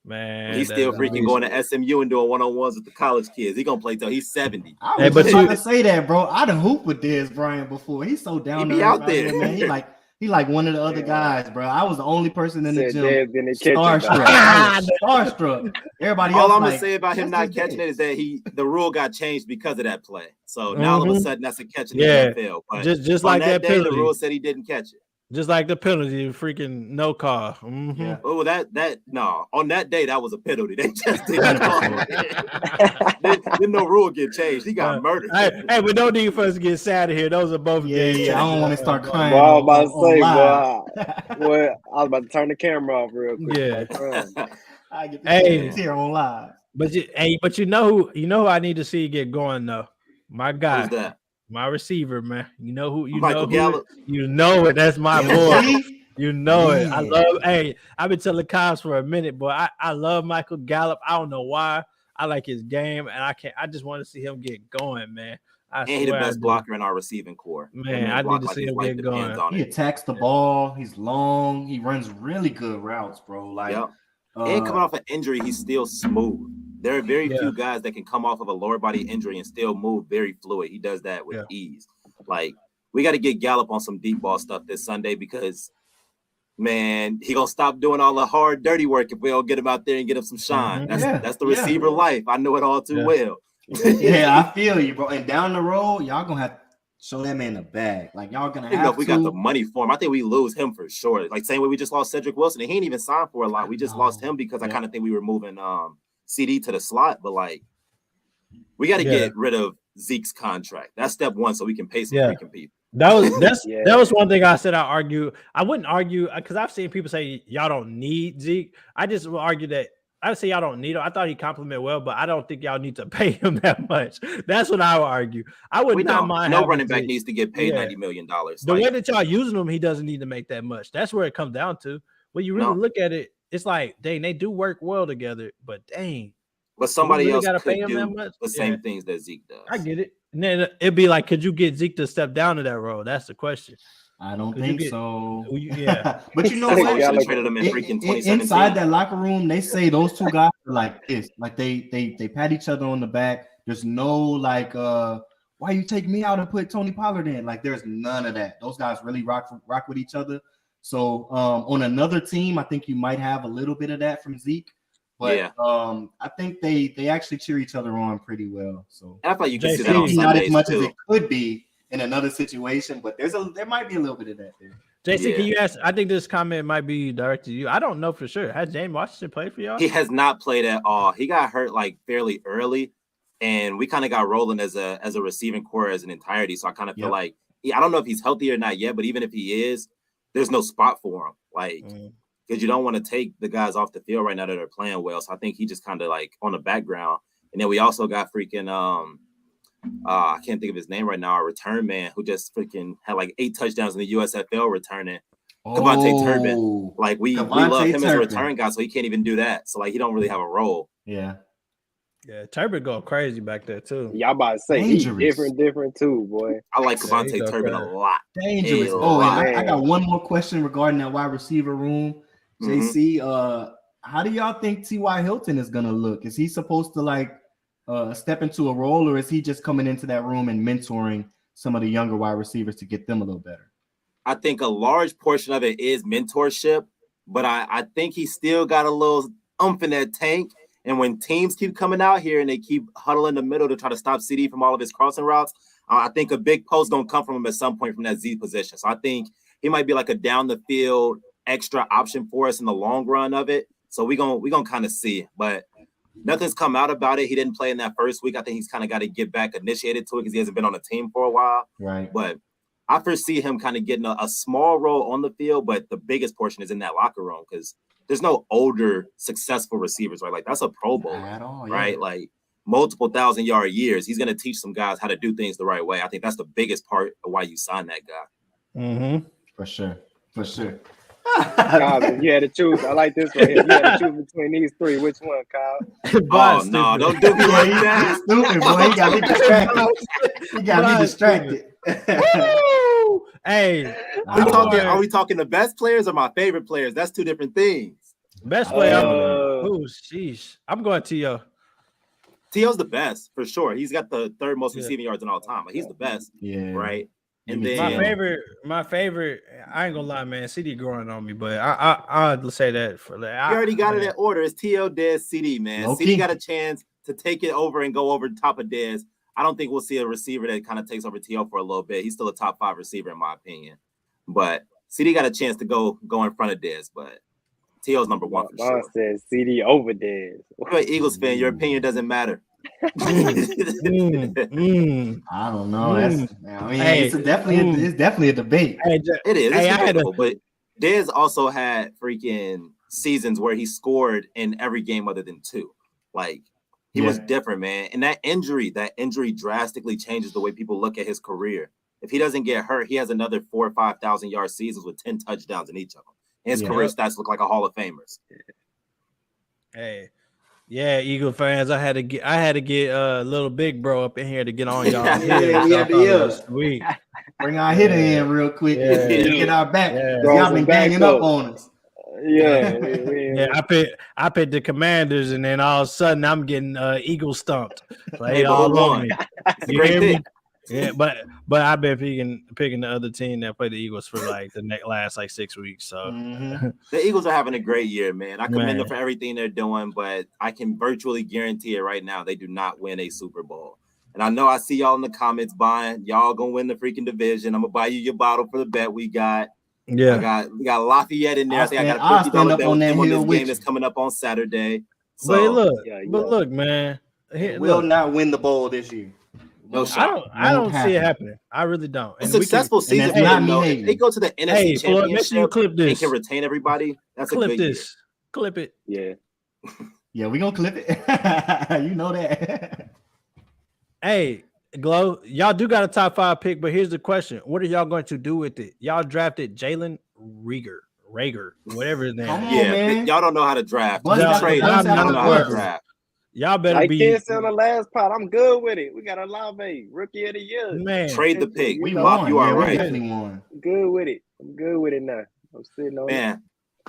Man, he's still freaking going to SMU and doing one-on-ones with the college kids. He's gonna play till he's 70. I was about to say that, bro. I done hooped with Dez Bryant before. He's so down there out there, man. He like one of the other guys, bro. I was the only person in the gym starstruck. Starstruck. Everybody else. All I'm gonna say about him not catching it is that the rule got changed because of that play. So now all of a sudden that's a catch in the NFL. But just like that day, the rule said he didn't catch it. Just like the penalty, freaking no call. Mm-hmm. Yeah. Oh, no. On that day, that was a penalty. They just didn't call it. Didn't no rule get changed. He got murdered. Hey, but no need for us to get sad here. Those are both games. Yeah. I don't want to start crying. Well, I was about to say, boy, I was about to turn the camera off real quick. Yeah. I get the here on live. But you know who I need to see get going though. My guy. Who's that? My receiver, man. You know who? Michael Gallup. You know it. That's my boy. You know it. I love. Hey, I've been telling Cobbs for a minute, but I love Michael Gallup. I don't know why. I like his game, and I just want to see him get going, man. And he's the best blocker in our receiving core. Man, I need to see him get going. He attacks the ball. He's long. He runs really good routes, bro. Like, and coming off an injury, he's still smooth. There are very few guys that can come off of a lower body injury and still move very fluid. He does that with ease. Like, we got to get Gallup on some deep ball stuff this Sunday because, man, he gonna stop doing all the hard, dirty work if we don't get him out there and get him some shine. That's the receiver life. I know it all too well. I feel you, bro. And down the road, y'all gonna have to show that man the bag. Like, y'all gonna have if we got the money for him. I think we lose him for sure. Like, same way we just lost Cedric Wilson, and he ain't even signed for a lot. We just lost him because I kind of think we were moving CD to the slot, but like, we got to get rid of Zeke's contract. That's step one, so we can pay some freaking people. That was one thing I said. I wouldn't argue because I've seen people say y'all don't need Zeke. I just will argue that I say y'all don't need him. I thought he complimented well, but I don't think y'all need to pay him that much. That's what I would argue. I would not mind. No running back needs to get paid $90 million. The way that y'all using him, he doesn't need to make that much. That's where it comes down to. When you really look at it, it's like, dang, they do work well together, but dang. But somebody else could do the same things that Zeke does. I get it. And then it'd be like, could you get Zeke to step down to that role? That's the question. I don't think so. But you know what? Traded him in freaking 2017. Inside that locker room, they say those two guys are like this. Like they pat each other on the back. There's no like, why you take me out and put Tony Pollard in? Like, there's none of that. Those guys really rock with each other. So on another team, I think you might have a little bit of that from Zeke. But I think they actually cheer each other on pretty well. So I feel like you can see that on Sundays not as much as it could be in another situation, but there might be a little bit of that there. JC, can you ask? I think this comment might be directed to you. I don't know for sure. Has James Washington played for y'all? He has not played at all. He got hurt like fairly early, and we kind of got rolling as a receiving core as an entirety. So I kind of feel like I don't know if he's healthy or not yet, but even if he is, there's no spot for him. Like. Because you don't want to take the guys off the field right now that are playing well. So I think he just kind of like on the background. And then we also got freaking I can't think of his name right now, our return man who just freaking had like 8 touchdowns in the USFL returning. Kavontae Turbin. Like we love him as a return guy, so he can't even do that. So like he don't really have a role. Yeah, Turbin go crazy back there too. Y'all about to say he's different too, boy. I like Kavontae Turbin a lot. Dangerous. I got one more question regarding that wide receiver room. JC, how do y'all think T.Y. Hilton is gonna look? Is he supposed to like step into a role, or is he just coming into that room and mentoring some of the younger wide receivers to get them a little better? I think a large portion of it is mentorship, but I think he still got a little oomph in that tank. And when teams keep coming out here and they keep huddling in the middle to try to stop CD from all of his crossing routes, I think a big post gonna come from him at some point from that Z position. So I think he might be like a down the field extra option for us in the long run of it. So we gonna kind of see, but nothing's come out about it. He didn't play in that first week. I think he's kind of got to get back initiated to it because he hasn't been on a team for a while. Right. But I foresee him kind of getting a small role on the field, but the biggest portion is in that locker room because there's no older successful receivers, right? Like that's a Pro Bowl, right? Like multiple 1,000-yard years. He's gonna teach some guys how to do things the right way. I think that's the biggest part of why you sign that guy. Mm-hmm. For sure. Kyle, you had to choose. I like this right here. You had to choose between these three. Which one, Kyle? Oh no, don't do me like that. Stupid boy. He got me distracted. Hey, are we talking the best players or my favorite players? That's two different things. Best player. Sheesh. I'm going T.O. T.O.'s the best for sure. He's got the third most receiving yards in all time. Like he's the best. Yeah. Right. And then my favorite, I ain't gonna lie, man. CD growing on me, but I'd say that for that. You already got it in order. It's T.O., Dez, CD, man. Okay. CD got a chance to take it over and go over the top of Dez. I don't think we'll see a receiver that kind of takes over T.O. for a little bit. He's still a top 5 receiver in my opinion. But CD got a chance to go in front of Dez, but T.O.'s number 1 for sure. Says CD over Dez. You're an Eagles fan. Your opinion doesn't matter. I don't know. It's definitely a debate. It is. It's but Dez also had freaking seasons where he scored in every game other than 2. Like He was different, man. And that injury drastically changes the way people look at his career. If he doesn't get hurt, he has another 4,000 or 5,000 yard seasons with 10 touchdowns in each of them. And his career stats look like a Hall of Famer's. Hey, yeah, Eagle fans, I had to get little big bro up in here to get on y'all. Sweet. Bring our hitter in real quick. Get our back. Y'all been ganging up on us. Yeah. I picked the Commanders, and then all of a sudden I'm getting Eagle stumped. Like, all on me. You hear me? Yeah, but I've been picking the other team that played the Eagles for like the last 6 weeks. So the Eagles are having a great year, man. I commend them for everything they're doing, but I can virtually guarantee it right now they do not win a Super Bowl. And I know I see y'all in the comments buying. Y'all gonna win the freaking division. I'm gonna buy you your bottle for the bet we got. Yeah, we got Lafayette in there. I think I got a $50 bet on this game that's coming up on Saturday. So, look, man, we'll not win the bowl this year. No shot. I don't see it happening. I really don't. A successful season. If they go to the NFC Championship and can retain everybody, that's a good year. Clip it. Yeah. Yeah, we gonna clip it. You know that. Hey, Glow, y'all do got a top 5 pick, but here's the question: what are y'all going to do with it? Y'all drafted Jalen Rager, whatever his name. Man. Y'all don't know how to draft. I don't know how to draft. Y'all better be. I can't say on the last pot. I'm good with it. We got a Olave, rookie of the year. Man, trade the pick. We won. You are right. I'm good with it. I'm good with it now. I'm sitting on it.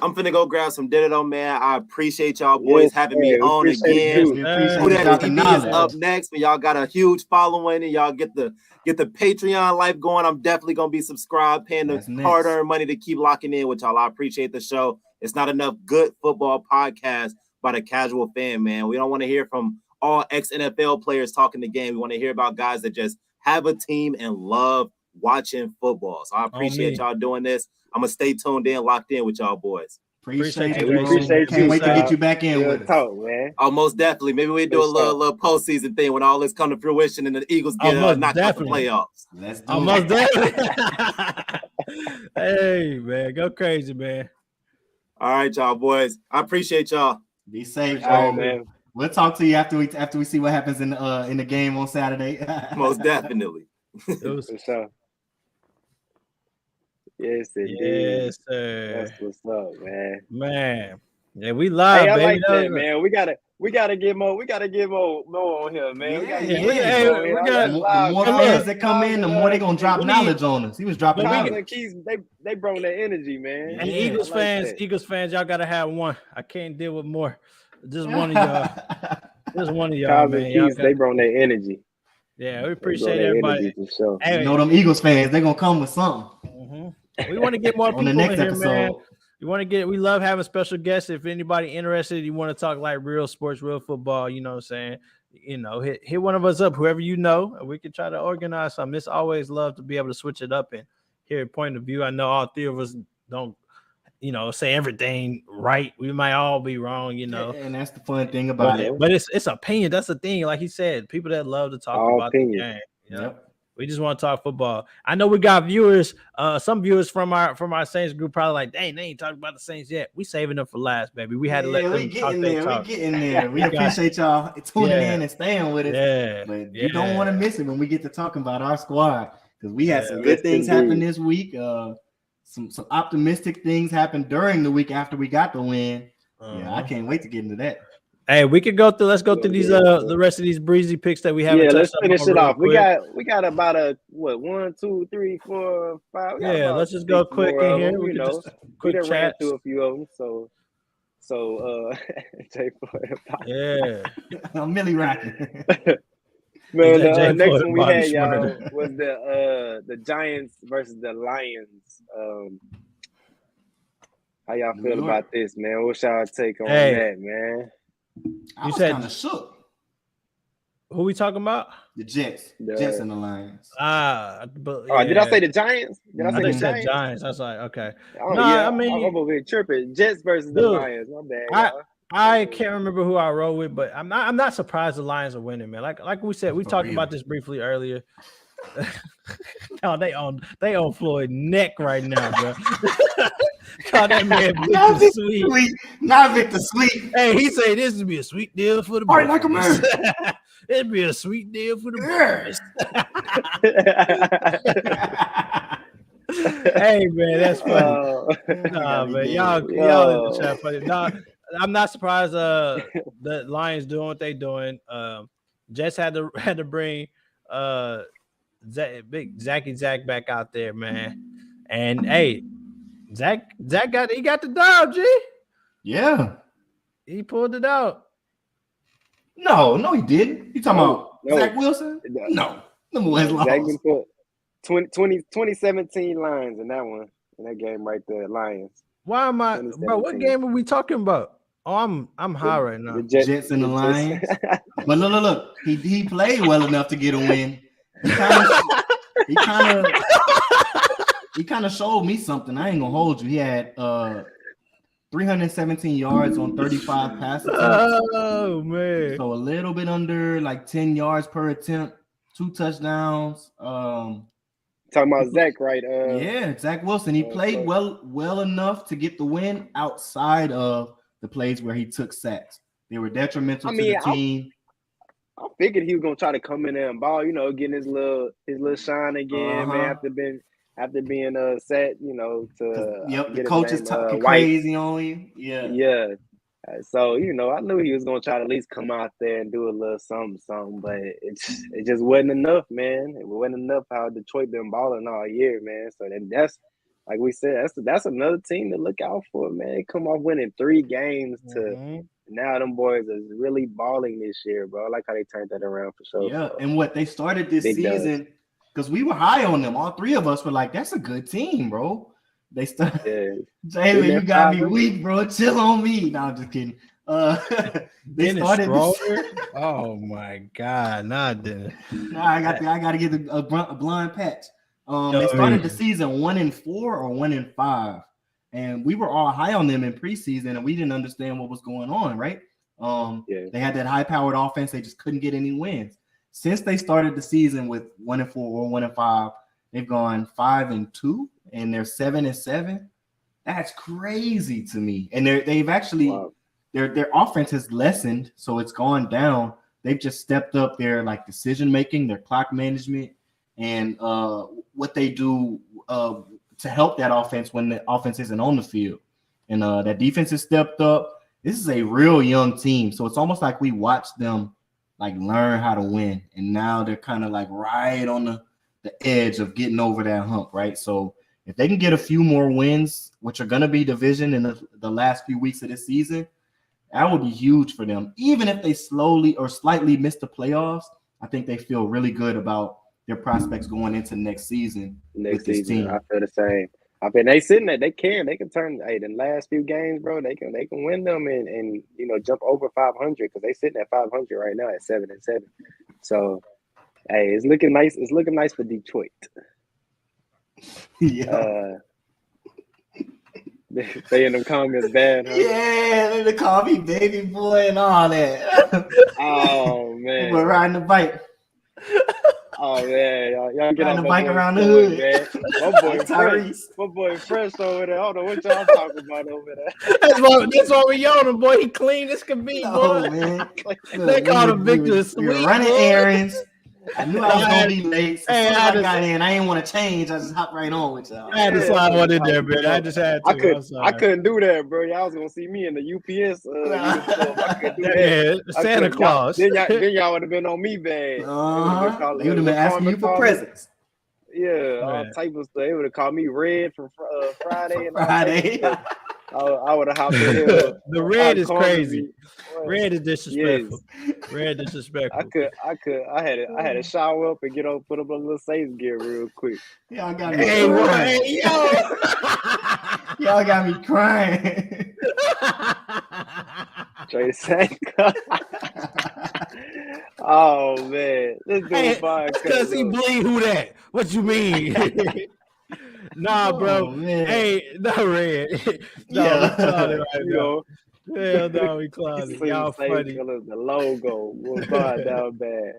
I'm finna go grab some Ditto, man. I appreciate y'all boys having me on again. WhoDatTV is up next, but y'all got a huge following and y'all get the Patreon life going. I'm definitely gonna be subscribed, paying the hard-earned money to keep locking in with y'all. I appreciate the show. It's not enough good football podcasts by the casual fan, man. We don't want to hear from all ex-NFL players talking the game. We want to hear about guys that just have a team and love watching football. So I appreciate y'all doing this. I'm gonna stay tuned in, locked in with y'all boys. Appreciate you. Can't wait to get you back in with us. Man. Oh, most definitely. Maybe we do a little postseason thing when all this come to fruition and the Eagles get knocked out the playoffs. Let's do most definitely. Hey, man, go crazy, man. All right, y'all boys. I appreciate y'all. Be safe, man. We'll talk to you after we see what happens in the game on Saturday. Most definitely. For sure. Yes, yes, sir. That's what's up, man. Man, yeah, we live. Hey, I baby. like that, man. We gotta get more. We gotta get more on here, man. We got the more players that come in, the more they gonna drop knowledge on us. He was dropping knowledge. They brought that energy, man. And Eagles fans, y'all gotta have one. I can't deal with more. Just one of y'all. Just one of y'all, man. They brought that energy. Yeah, we appreciate everybody. Sure. Hey, you know them Eagles fans, they're gonna come with something. We want to get more people on the next here, episode. Man. We love having special guests. If anybody interested, you want to talk like real sports, real football, you know what I'm saying? Hit one of us up, whoever you know, and we can try to organize something. It's always love to be able to switch it up and hear a point of view. I know all three of us don't, say everything right. We might all be wrong, And that's the fun thing about it. But it's opinion. That's the thing. Like he said, people that love to talk about the game. Yep. We just want to talk football. I know we got viewers, some viewers from our Saints group probably like, dang, they ain't talking about the Saints yet. We saving them for last, baby. We had to let them talk. We getting there. We appreciate y'all tuning in and staying with us. Yeah. But you don't want to miss it when we get to talking about our squad, because we had some good things happen this week. Some optimistic things happened during the week after we got the win. Yeah, I can't wait to get into that. Hey, we could go through. Let's go through these the rest of these breezy picks that we have. Yeah, let's finish it off. We got about a 1, 2, 3, 4, 5. Yeah, let's just go quick in here. We just quick chat through a few of them. So J.Floyd. Yeah, I'm Millie rocking. Man, the next one we had, y'all, was the Giants versus the Lions. How y'all feel about this, man? What's y'all take on that, man? You said kind of shook. Who we talking about? The Jets. Jets and the Lions. Did I say the Giants? Did I say the Giants? I was like, okay. I mean, I'm over here tripping. Jets versus the Lions. My bad. I can't remember who I roll with, but I'm not surprised the Lions are winning, man. Like we said, we talked about this briefly earlier. No, they on Floyd neck right now, bro. Call that man Victor Sweet. Not Victor Sweet. Hey, he said this would be a sweet deal for the boys. Like a man. It'd be a sweet deal for the boys. Hey man, that's funny. Nah, man, y'all in the chat funny. Nah, I'm not surprised. The Lions doing what they doing. Jets had to bring big Zach back out there, man. And hey, Zach got the dub, G. Yeah, he pulled it out. No, he didn't. You talking about Zach Wilson? No, Zach put 2017 Lions in that game right there, Lions. Why am I, bro? What game are we talking about? Oh, I'm high right now. The Jets and the Lions. But look. He played well enough to get a win. He kind of showed me something. I ain't gonna hold you. He had 317 yards on 35 passes. Oh man! So a little bit under like 10 yards per attempt, 2 touchdowns. Talking about Zach, right? Yeah, Zach Wilson. He played well enough to get the win outside of the plays where he took sacks. They were detrimental to the team. I figured he was gonna try to come in there and ball, getting his little shine again, man. After being set, to the coach is talking crazy on you. Yeah. So I knew he was gonna try to at least come out there and do a little something, but it just wasn't enough, man. It wasn't enough how Detroit been balling all year, man. So that's like we said, that's another team to look out for, man. They come off winning 3 games to now them boys is really balling this year, bro. I like how they turned that around for sure. Yeah, and what they started this season, because we were high on them. All 3 of us were like, that's a good team, bro. They started. Jalen, you got me weak, bro. Chill on me. No, I'm just kidding. They started. Oh my God, I got to get a blind patch. They started the season 1-4 or 1-5, and we were all high on them in preseason, and we didn't understand what was going on. Right? They had that high-powered offense. They just couldn't get any wins. Since they started the season with 1-4 or 1-5, they've gone 5-2, and they're 7-7. That's crazy to me. And they've actually their offense has lessened, so it's gone down. They've just stepped up their decision making, their clock management, and what they do to help that offense when the offense isn't on the field. And that defense has stepped up. This is a real young team, so it's almost like we watched them learn how to win, and now they're kind of right on the edge of getting over that hump, right? So if they can get a few more wins, which are going to be division in the last few weeks of this season, that would be huge for them. Even if they slowly or slightly miss the playoffs, I think they feel really good about their prospects going into next season. With this team. I feel the same. I mean, they sitting there. They can turn. Hey, the last few games, bro. They can win them and jump over 500 because they sitting at 500 right now at 7-7. So, hey, it's looking nice. It's looking nice for Detroit. Yeah. They in them comments bad, huh? Yeah, they call me baby boy and all that. Oh man, we're riding the bike. Oh man, y'all get on on the bike around the hood, man. My boy Fresh over there. I don't know what y'all talking about over there. That's why we on him, boy. He clean as can be, boy. Man. They called him Victor Sweet. We were running errands. I knew I was gonna be late. So I got in. I didn't want to change. I just hopped right on with y'all. I had to slide one in there, man. I just had to. I couldn't do that, bro. Y'all was gonna see me in the UPS. I couldn't do that. Santa Claus. Then y'all would have been on me bad. They would have been asking you for presents. Yeah, all type of stuff. They would have called me Red for Friday. I would have hopped in here. The red is crazy. Red is disrespectful. Yes. Red disrespectful. I had to shower up and get on, put up a little safe gear real quick. Y'all got me crying. Y'all got me crying. Trey Sanka. Oh man, let's do a podcast. Because he bleed who that? What you mean? Nah, bro. Man. Hey, not Red. No, we clouded right now. Hell no, we clouded. Y'all funny. The logo was down bad.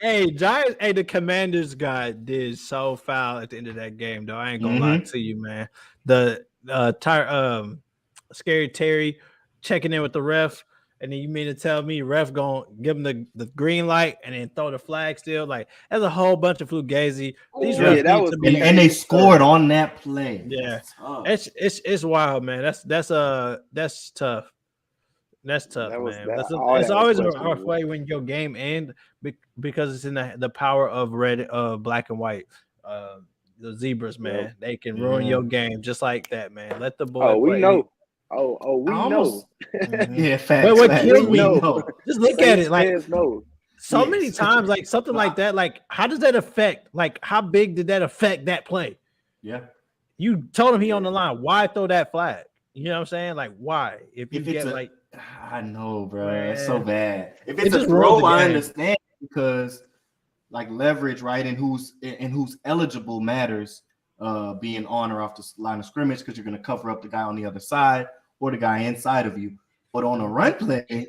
Hey, Giants. Hey, the Commanders guy did so foul at the end of that game, though. I ain't gonna lie to you, man. Scary Terry checking in with the ref, and then you mean to tell me ref gonna give him the green light and then throw the flag still? Like, there's a whole bunch of fugazi. These refs need to be, and they scored on that play. Yeah, it's wild, man. That's tough. That's tough, man. It's always a rough way when your game ends because it's in the power of black and white. The zebras, man, they can ruin your game just like that, man. Let the boy. We play. know. We know. Yeah, facts. But what facts. kills me, know. just look at it, like so Yes. many times, like something like that. Like, how does that affect? Like, how big did that affect that play? Yeah, you told him he on the line. Why throw that flag? You know what I'm saying? Like, why? If get like, I know, bro, it's so bad. If It it's a just throw, ruins the I game. understand because like leverage, right, and who's eligible matters. Being on or off the line of scrimmage because you're going to cover up the guy on the other side or the guy inside of you. But on a run play,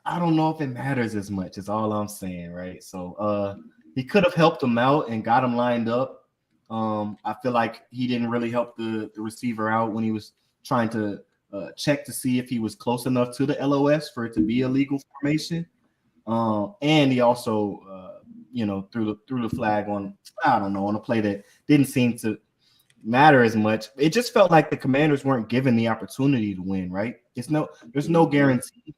I don't know if it matters as much. Is all I'm saying, right? So he could have helped him out and got him lined up. I feel like he didn't really help the receiver out when he was trying to check to see if he was close enough to the LOS for it to be a legal formation. And he also threw the flag on, I don't know, on a play that didn't seem to matter as much. It just felt like the Commanders weren't given the opportunity to win, right? There's no guarantee,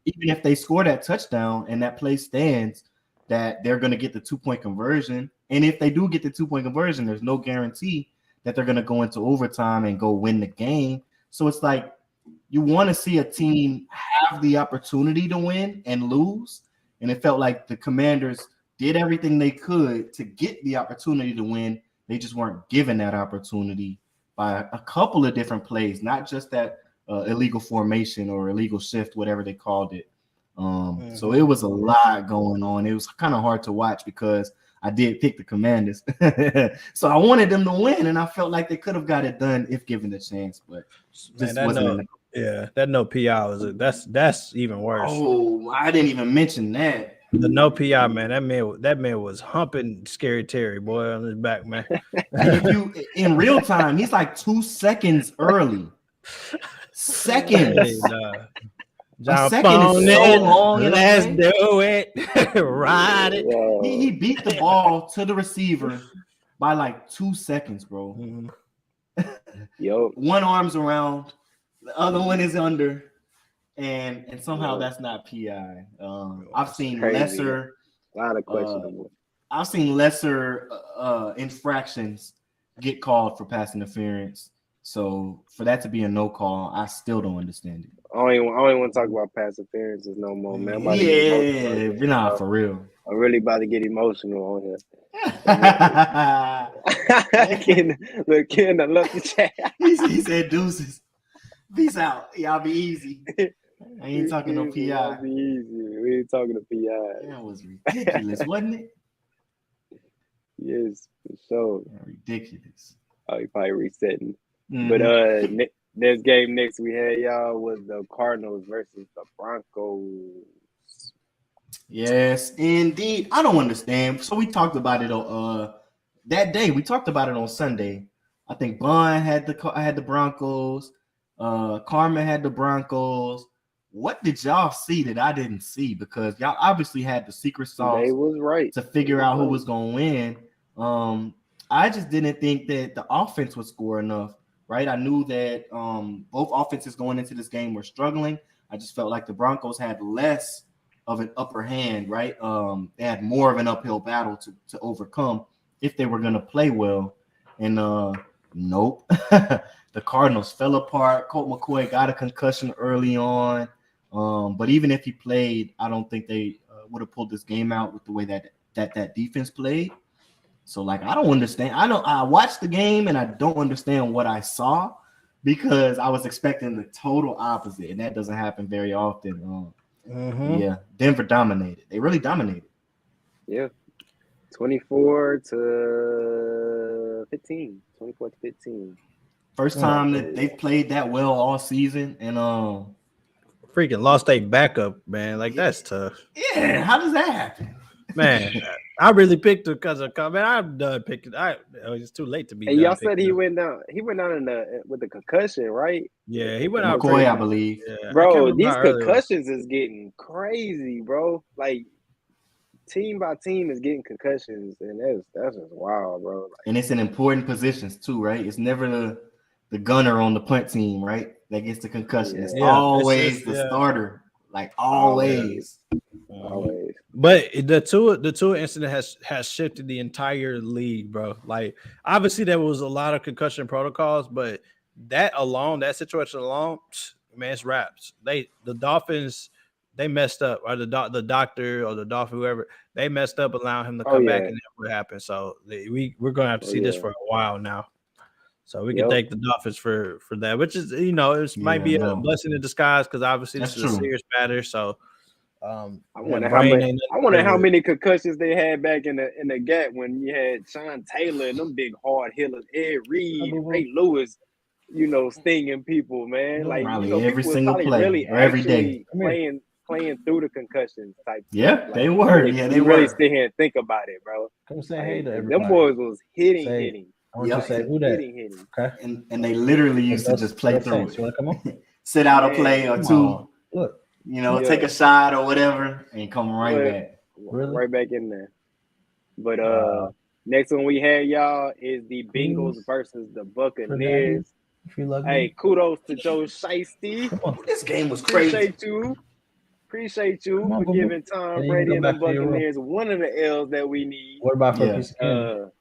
even if they score that touchdown and that play stands, that they're going to get the 2-point conversion. And if they do get the 2-point conversion, there's no guarantee that they're going to go into overtime and go win the game. So it's like you want to see a team have the opportunity to win and lose. And it felt like the Commanders did everything they could to get the opportunity to win. They just weren't given that opportunity by a couple of different plays, not just that illegal formation or illegal shift, whatever they called it. So it was a lot going on. It was kind of hard to watch because I did pick the Commanders. So I wanted them to win, and I felt like they could have got it done if given the chance, but just wasn't. That no PI was that's even worse. Oh, I didn't even mention that. The no PI, man. That man was humping Scary Terry, boy, on his back, man. If you in real time, he's like 2 seconds early. Seconds. A second is so long. Let's do it. Ride it. He beat the ball to the receiver by like 2 seconds, bro. One arm's around, the other one is under. And somehow that's not PI. I've seen lesser. A lot of questionable. I've seen lesser infractions get called for pass interference. So for that to be a no call, I still don't understand it. I don't even want to talk about pass interferences no more, man. We're not for real. I'm really about to get emotional on here. Ken, I love the chat. He said deuces. Peace out. Y'all be easy. I ain't talking no PI. Be easy. We ain't talking to PI. That was ridiculous, wasn't it? Yes, for sure. Ridiculous. Oh, he probably resetting. But next game we had, y'all, was the Cardinals versus the Broncos. Yes, indeed. I don't understand. So we talked about it that day. We talked about it on Sunday. I think Bond had the Broncos. Carmen had the Broncos. What did y'all see that I didn't see? Because y'all obviously had the secret sauce. They was right to figure out who was going to win. I just didn't think that the offense would score enough, right? I knew that both offenses going into this game were struggling. I just felt like the Broncos had less of an upper hand, right? They had more of an uphill battle to overcome if they were going to play well. And nope. The Cardinals fell apart. Colt McCoy got a concussion early on. But even if he played, I don't think they would have pulled this game out with the way that defense played. So, like, I don't understand. I watched the game and I don't understand what I saw because I was expecting the total opposite, and that doesn't happen very often. Yeah, Denver dominated. They really dominated. Yeah, 24 to 15. 24 to 15. First time that they've played that well all season, and freaking lost their backup, man. Like, that's tough. Yeah, how does that happen? Man, I really picked him because of man. I'm done picking. It's too late to be. And done y'all said he him. went down. He went down with the concussion, right? Yeah, he went out. McCoy, I believe. Yeah, bro, these concussions is getting crazy, bro. Like team by team is getting concussions, and that's just wild, bro. Like, and it's in important positions too, right? It's never the gunner on the punt team, right? That gets the concussion. It's always the starter, like always. Always. But the Tua incident has shifted the entire league, bro. Like obviously there was a lot of concussion protocols, but that situation alone, man, it's wraps. The Dolphins, they messed up, or the doctor or the Dolphin, whoever, they messed up allowing him to come back, and that's what happened. So we're gonna have to see this for a while now. So we can thank the Dolphins for that, which is it might be a blessing in disguise because obviously this is a serious matter. So. I wonder how many concussions they had back in the gap when you had Sean Taylor and them big hard hitters, Ed Reed, Ray Lewis, stinging people, man. Like every single play, really every day, playing through the concussions type. Yeah, like, they were. They really sit here and think about it, bro. Come say hey to everybody. Them boys was hitting. I want you to say who that. Hitting. Okay, and they literally used to just play through it. You want to come on? Sit out a play or two. Look. Take a shot or whatever and come back. Really? Right back in there. But next one we had, y'all, is the Bengals versus the Buccaneers. Hey, kudos to Joe Shiesty. This game was crazy. Appreciate you for giving Tom Brady and the Buccaneers one of the L's that we need. What about for a piece of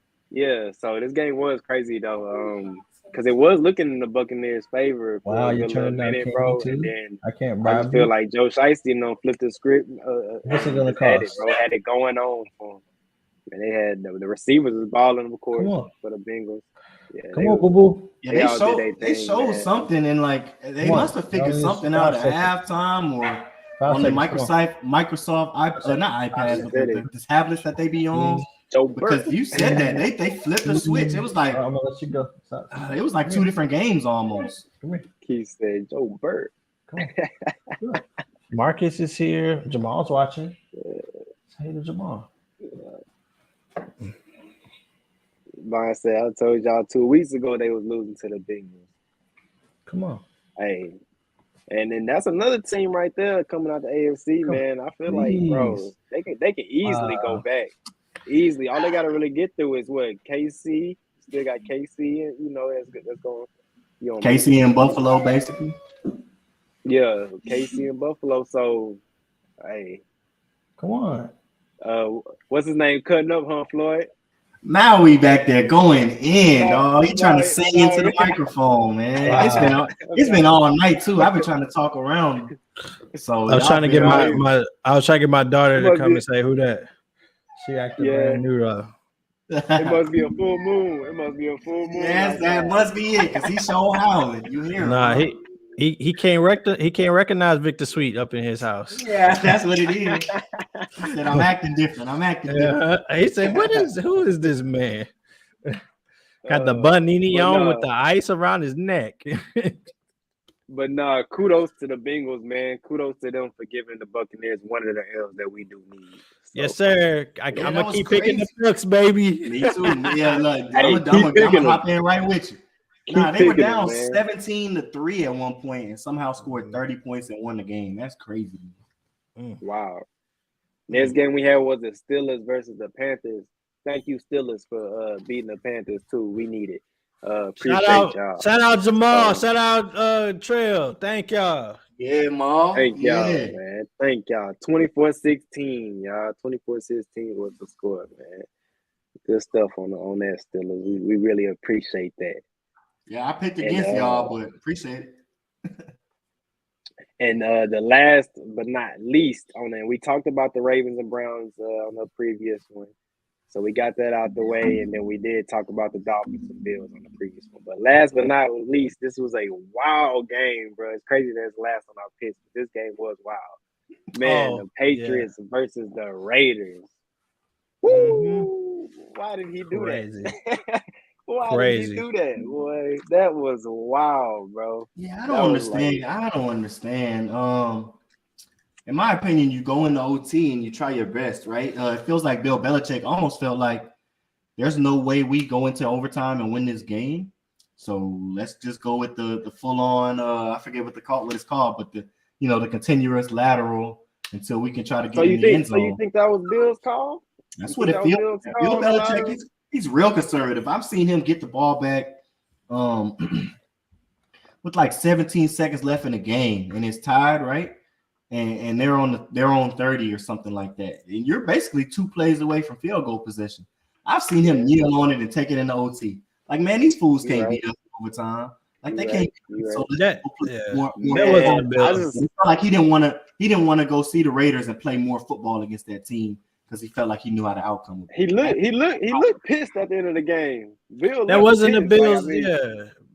so this game was crazy though. Because it was looking in the Buccaneers' favor for a good minute, bro. And then I just feel like Joe Shiesty, flipped the script. What's it gonna cost? Had it going on for him. And they had the receivers was balling, of course, for the Bengals. Yeah, Come on, boo boo. Yeah, they showed something, and they must have figured something out at halftime or on the Microsoft not iPads, but the tablets that they be on. Because you said that they flipped the switch. It was like I'm gonna let you go. It was like two different games almost. Come here. He said Joe Burt. Come on. Marcus is here. Jamal's watching. Say to Jamal. Brian said, I told y'all 2 weeks ago they was losing to the Bengals. Come on. Hey. And then that's another team right there coming out the AFC, man. I feel like, bro, they can easily go back. Easily. All they got to really get through is what? KC. Still got KC, and that's going. KC and Buffalo, basically. Yeah, KC and Buffalo. So, hey. Come on. What's his name? Cutting up, huh, Floyd? Maui back there going in. Oh, he trying to sing into the microphone, man. Wow. It's been all night too. I've been trying to talk around. So I was trying to get my daughter to come and say who that. She acted brand new. It must be a full moon. Yes, that must be it, because he's so howling. You hear him? Nah, he can't recognize Victor Sweet up in his house. Yeah, that's what it is. He said, I'm acting different. He said, who is this man? Got the bunini on with the ice around his neck. But nah, kudos to the Bengals, man. Kudos to them for giving the Buccaneers one of the L's that we do need. So, yes, sir. I'm gonna keep picking the Bucs, baby. Me too. Yeah, look, I'm gonna hop in right with you. Nah, they were down 17-3 at one point and somehow scored 30 points and won the game. That's crazy. Wow. Next game we had was the Steelers versus the Panthers. Thank you, Steelers, for beating the Panthers too. We need it. Appreciate y'all. Shout out Jamal. Shout out Trail. Thank y'all. Yeah, Mom. Thank y'all, man. Thank y'all. 24-16, y'all. 24-16 was the score, man. Good stuff on that Steelers. We really appreciate that. Yeah, I picked against y'all, but appreciate it. And the last but not least on that, we talked about the Ravens and Browns on the previous one. So we got that out the way, and then we did talk about the Dolphins and Bills on the previous one. But last but not least, this was a wild game, bro. It's crazy that it's last on our pitch, but this game was wild. Man, the Patriots versus the Raiders. Woo! Why did he do that? Why did he do that, boy? That was wild, bro. Yeah, I don't understand. in my opinion, you go into OT and you try your best, right? It feels like Bill Belichick almost felt like there's no way we go into overtime and win this game. So let's just go with the full on. I forget what it's called, but the continuous lateral until we can try to get in the end zone. So you think that was Bill's call? That's what it feels. Bill Belichick, he's real conservative. I've seen him get the ball back with like 17 seconds left in the game, and it's tied, right? And they're on their own 30 or something like that. And you're basically 2 plays away from field goal position. I've seen him kneel on it and take it into OT. Like, man, these fools can't beat us overtime. Like, they can't. So that felt like he didn't want to go see the Raiders and play more football against that team because he felt like he knew how the outcome would be. He looked pissed at the end of the game. Bill, that wasn't the Bills.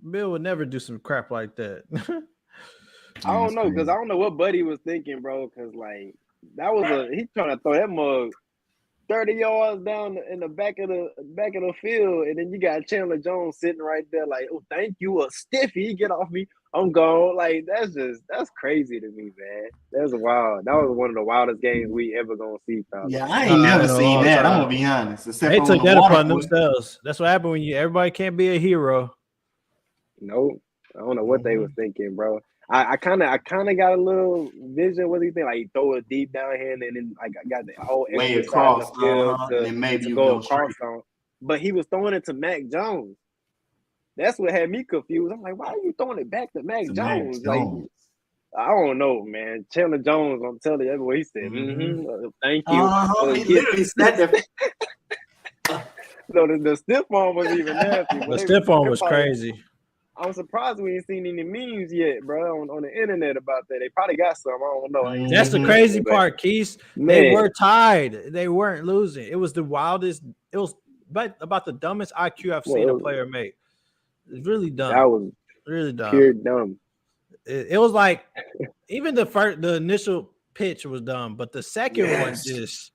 Bill would never do some crap like that. I don't know, because I don't know what Buddy was thinking, bro. Because like he's trying to throw that mug 30 yards down in the back of the field, and then you got Chandler Jones sitting right there, like, oh, thank you, a stiffy, get off me, I'm gone. Like, that's crazy to me, man. That's wild. That was one of the wildest games we ever gonna see, pal. Yeah, I ain't never seen that. I'm gonna be honest. They took that upon themselves. That's what happened when everybody can't be a hero. Nope. I don't know what they was thinking, bro. I kind of got a little vision. What do you think? Like, throw it deep down here, and then like I got the whole way across and maybe you go across on. But he was throwing it to Mac Jones. That's what had me confused. I'm like, why are you throwing it back to Mac Jones? Like, I don't know, man. Chandler Jones, I'm telling you, that's what he said. Thank you. He literally said that. No, the stiff arm was even nasty. The stiff arm was crazy. I'm surprised we ain't seen any memes yet, bro, on the internet about that. They probably got some. I don't know. That's the crazy part, Keith. They were tied. They weren't losing. It was the wildest. It was about the dumbest IQ I've seen a player make. It's really dumb. That was really dumb. Pure dumb. It was like even the initial pitch was dumb, but the second one just.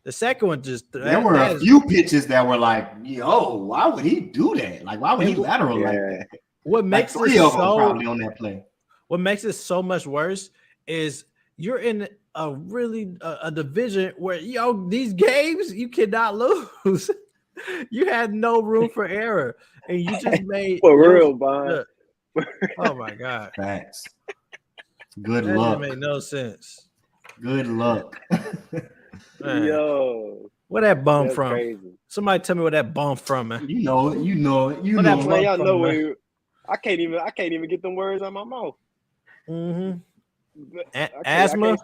There were a few pitches that were like, yo, why would he do that? Like, why would he lateral like that? What makes like 3 of them probably on that play. What makes it so much worse is you're in a really a division where these games you cannot lose. You had no room for error, and you just made for real, Bond. Oh my God! Facts. Good luck. That made no sense. Good luck. Man. Yo, where that bum that's from? Crazy. Somebody tell me where that bum from, man. You know it. Man, y'all know where. I can't even get them words out of my mouth. Mm-hmm. Asthma.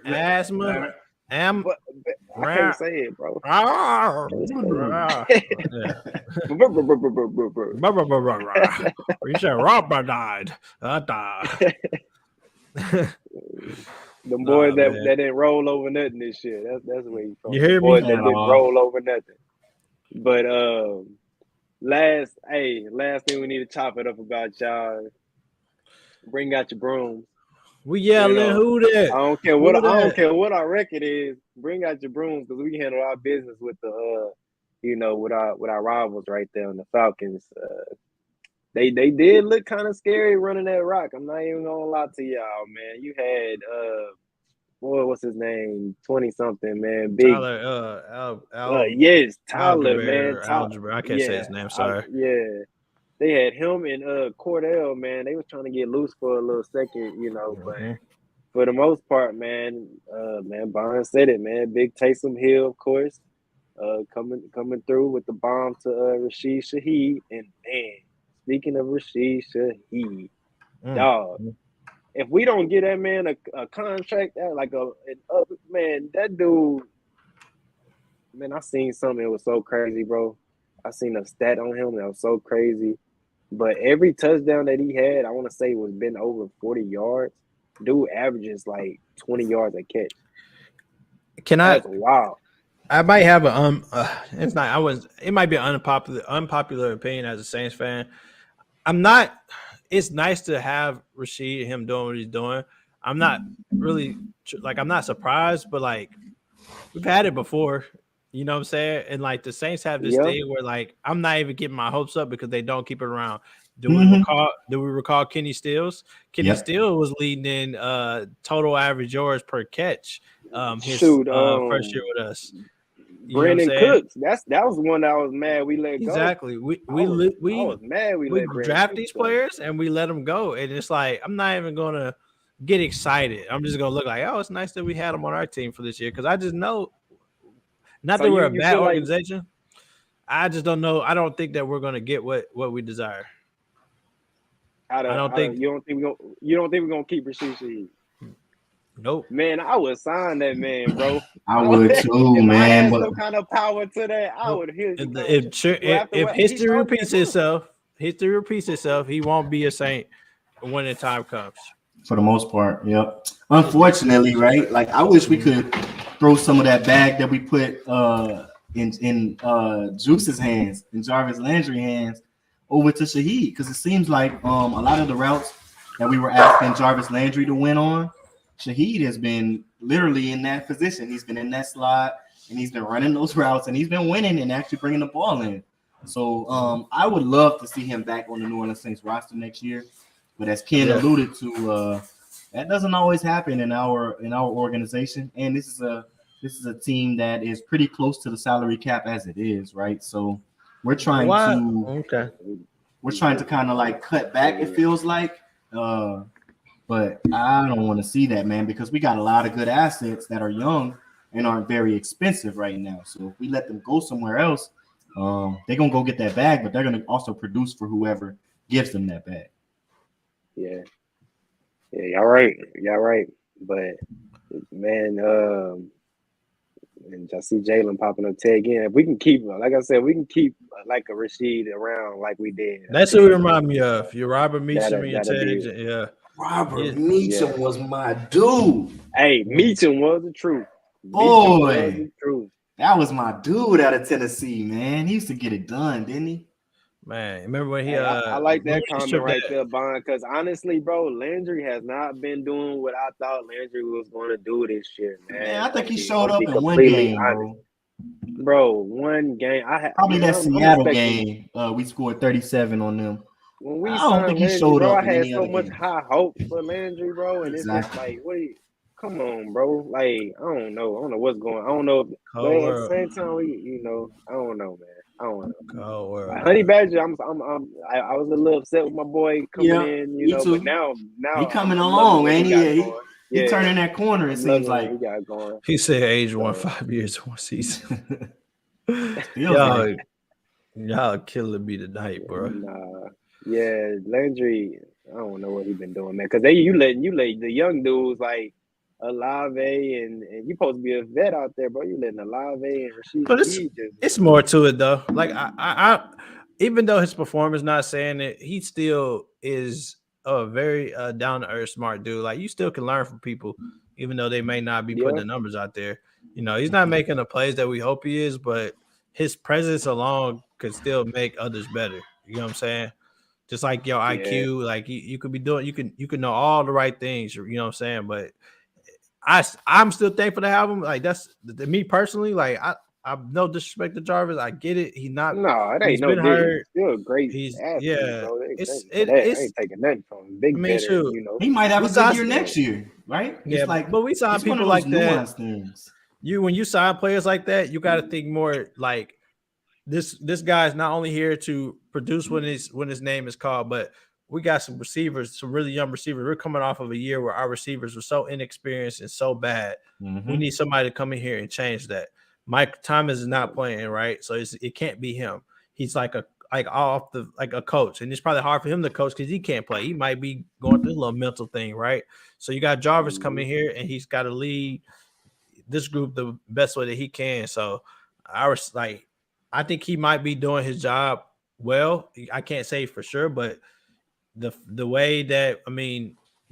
Asthma. I can't say it, bro. You said Robert died. I died. The boys that didn't roll over nothing this year. That's where you from. You hear me? Boys that didn't roll over nothing. But last thing we need to chop it up about, y'all. Bring out your brooms. We yelling, who that? I don't care what our record is. Bring out your brooms because we can handle our business with the with our rivals right there on the Falcons. They did look kind of scary running that rock. I'm not even gonna lie to y'all, man. You had what's his name? 20-something, man. Big Tyler, yes, Tyler, man. Algebra. I can't say his name, sorry. They had him and Cordell, man. They was trying to get loose for a little second, but for the most part, man, Bond said it, man. Big Taysom Hill, of course, coming through with the bomb to Rashid Shaheed. And man, speaking of Rashid Shaheed, dog, if we don't get that man a contract, that dude, man, I seen something that was so crazy, bro. I seen a stat on him that was so crazy. But every touchdown that he had, I want to say, was been over 40 yards. Dude averages like 20 yards a catch. That's wild. I might have it's not. It might be an unpopular opinion as a Saints fan. I'm not. It's nice to have Rashid, him doing what he's doing. I'm not really I'm not surprised, but like we've had it before. You know what I'm saying? And like the Saints have this thing where like I'm not even getting my hopes up because they don't keep it around. Do we recall? Do we recall Kenny Stills? Kenny Stills was leading in total average yards per catch. His first year with us. Brandon Cooks. That was one that I was mad we let go. Exactly. We was mad we let draft these players and we let them go. And it's like I'm not even gonna get excited. I'm just gonna look like, oh, it's nice that we had them on our team for this year because I just know, not that we're a bad organization. I just don't know. I don't think that we're gonna get what we desire. You don't think we're gonna keep Rasheed Shaheed? Nope. Man, I would sign that man, bro. I would too, man. I had some kind of power to that. I would hear. If history repeats itself, he won't be a Saint when the time comes. For the most part, yep. Unfortunately, right? Like I wish we could throw some of that bag that we put in Juice's hands, in Jarvis Landry's hands, over to Shaheed, because it seems like a lot of the routes that we were asking Jarvis Landry to win on, Shaheed has been literally in that position. He's been in that slot and he's been running those routes and he's been winning and actually bringing the ball in. So I would love to see him back on the New Orleans Saints roster next year. But as Ken alluded to, that doesn't always happen in our organization. And this is a team that is pretty close to the salary cap as it is, right? So we're trying to kind of like cut back, it feels like. But I don't want to see that, man, because we got a lot of good assets that are young and aren't very expensive right now. So if we let them go somewhere else, they're going to go get that bag, but they're going to also produce for whoever gives them that bag. Yeah, y'all right. But, man, and I see Jalen popping up tag in. If we can keep, like I said, we can keep like a Rasheed around like we did. That's what it remind me of. Your Robert Meacham and your Ted. Yeah. Robert Meacham was my dude. Hey, Meacham was the truth. Boy, that was my dude out of Tennessee, man. He used to get it done, didn't he? Man, remember when he? I like that comment right there, Bond. Because honestly, bro, Landry has not been doing what I thought Landry was going to do this year, man. I think he showed up in one game, bro. One game. Probably that Seattle game. We scored 37 on them. When I don't think he showed up. I had so much high hope for Landry, bro, and it's just like, come on, bro. Like, I don't know what's going. I don't know. But at the same time, I don't know, man. I don't know. Honey Badger, I was a little upset with my boy coming in, but now he coming along, ain't he? He turning that corner. It seems like he got going. He said age 5 years, 1 season. y'all killing me tonight, bro. Nah. Yeah, Landry, I don't know what he been doing, man. Because you let the young dudes like Olave and you supposed to be a vet out there, bro. You letting Olave and Rasheed. But it's more to it though. Like I even though his performance not saying it, he still is a very down to earth, smart dude. Like you still can learn from people, even though they may not be putting the numbers out there. He's not making the plays that we hope he is, but his presence alone could still make others better. You know what I'm saying? Just like your IQ, like you could be doing, you can know all the right things. You know what I'm saying? But I'm still thankful to have him. Like that's me personally. Like I'm no disrespect to Jarvis. I get it. He's not. No, it ain't no. He's still a great. He's athlete, bro. It's ain't taking nothing from him. Big better, He might have a good year next year, right? Yeah, but we sign people like that. When you sign players like that, you got to think more like. This guy is not only here to produce when his name is called, but we got some receivers, some really young receivers. We're coming off of a year where our receivers were so inexperienced and so bad. Mm-hmm. We need somebody to come in here and change that. Mike Thomas is not playing, right? So it can't be him. He's like a coach, and it's probably hard for him to coach because he can't play. He might be going through a little mental thing, right? So you got Jarvis coming here, and he's got to lead this group the best way that he can. So I think he might be doing his job well. I can't say for sure, but the way that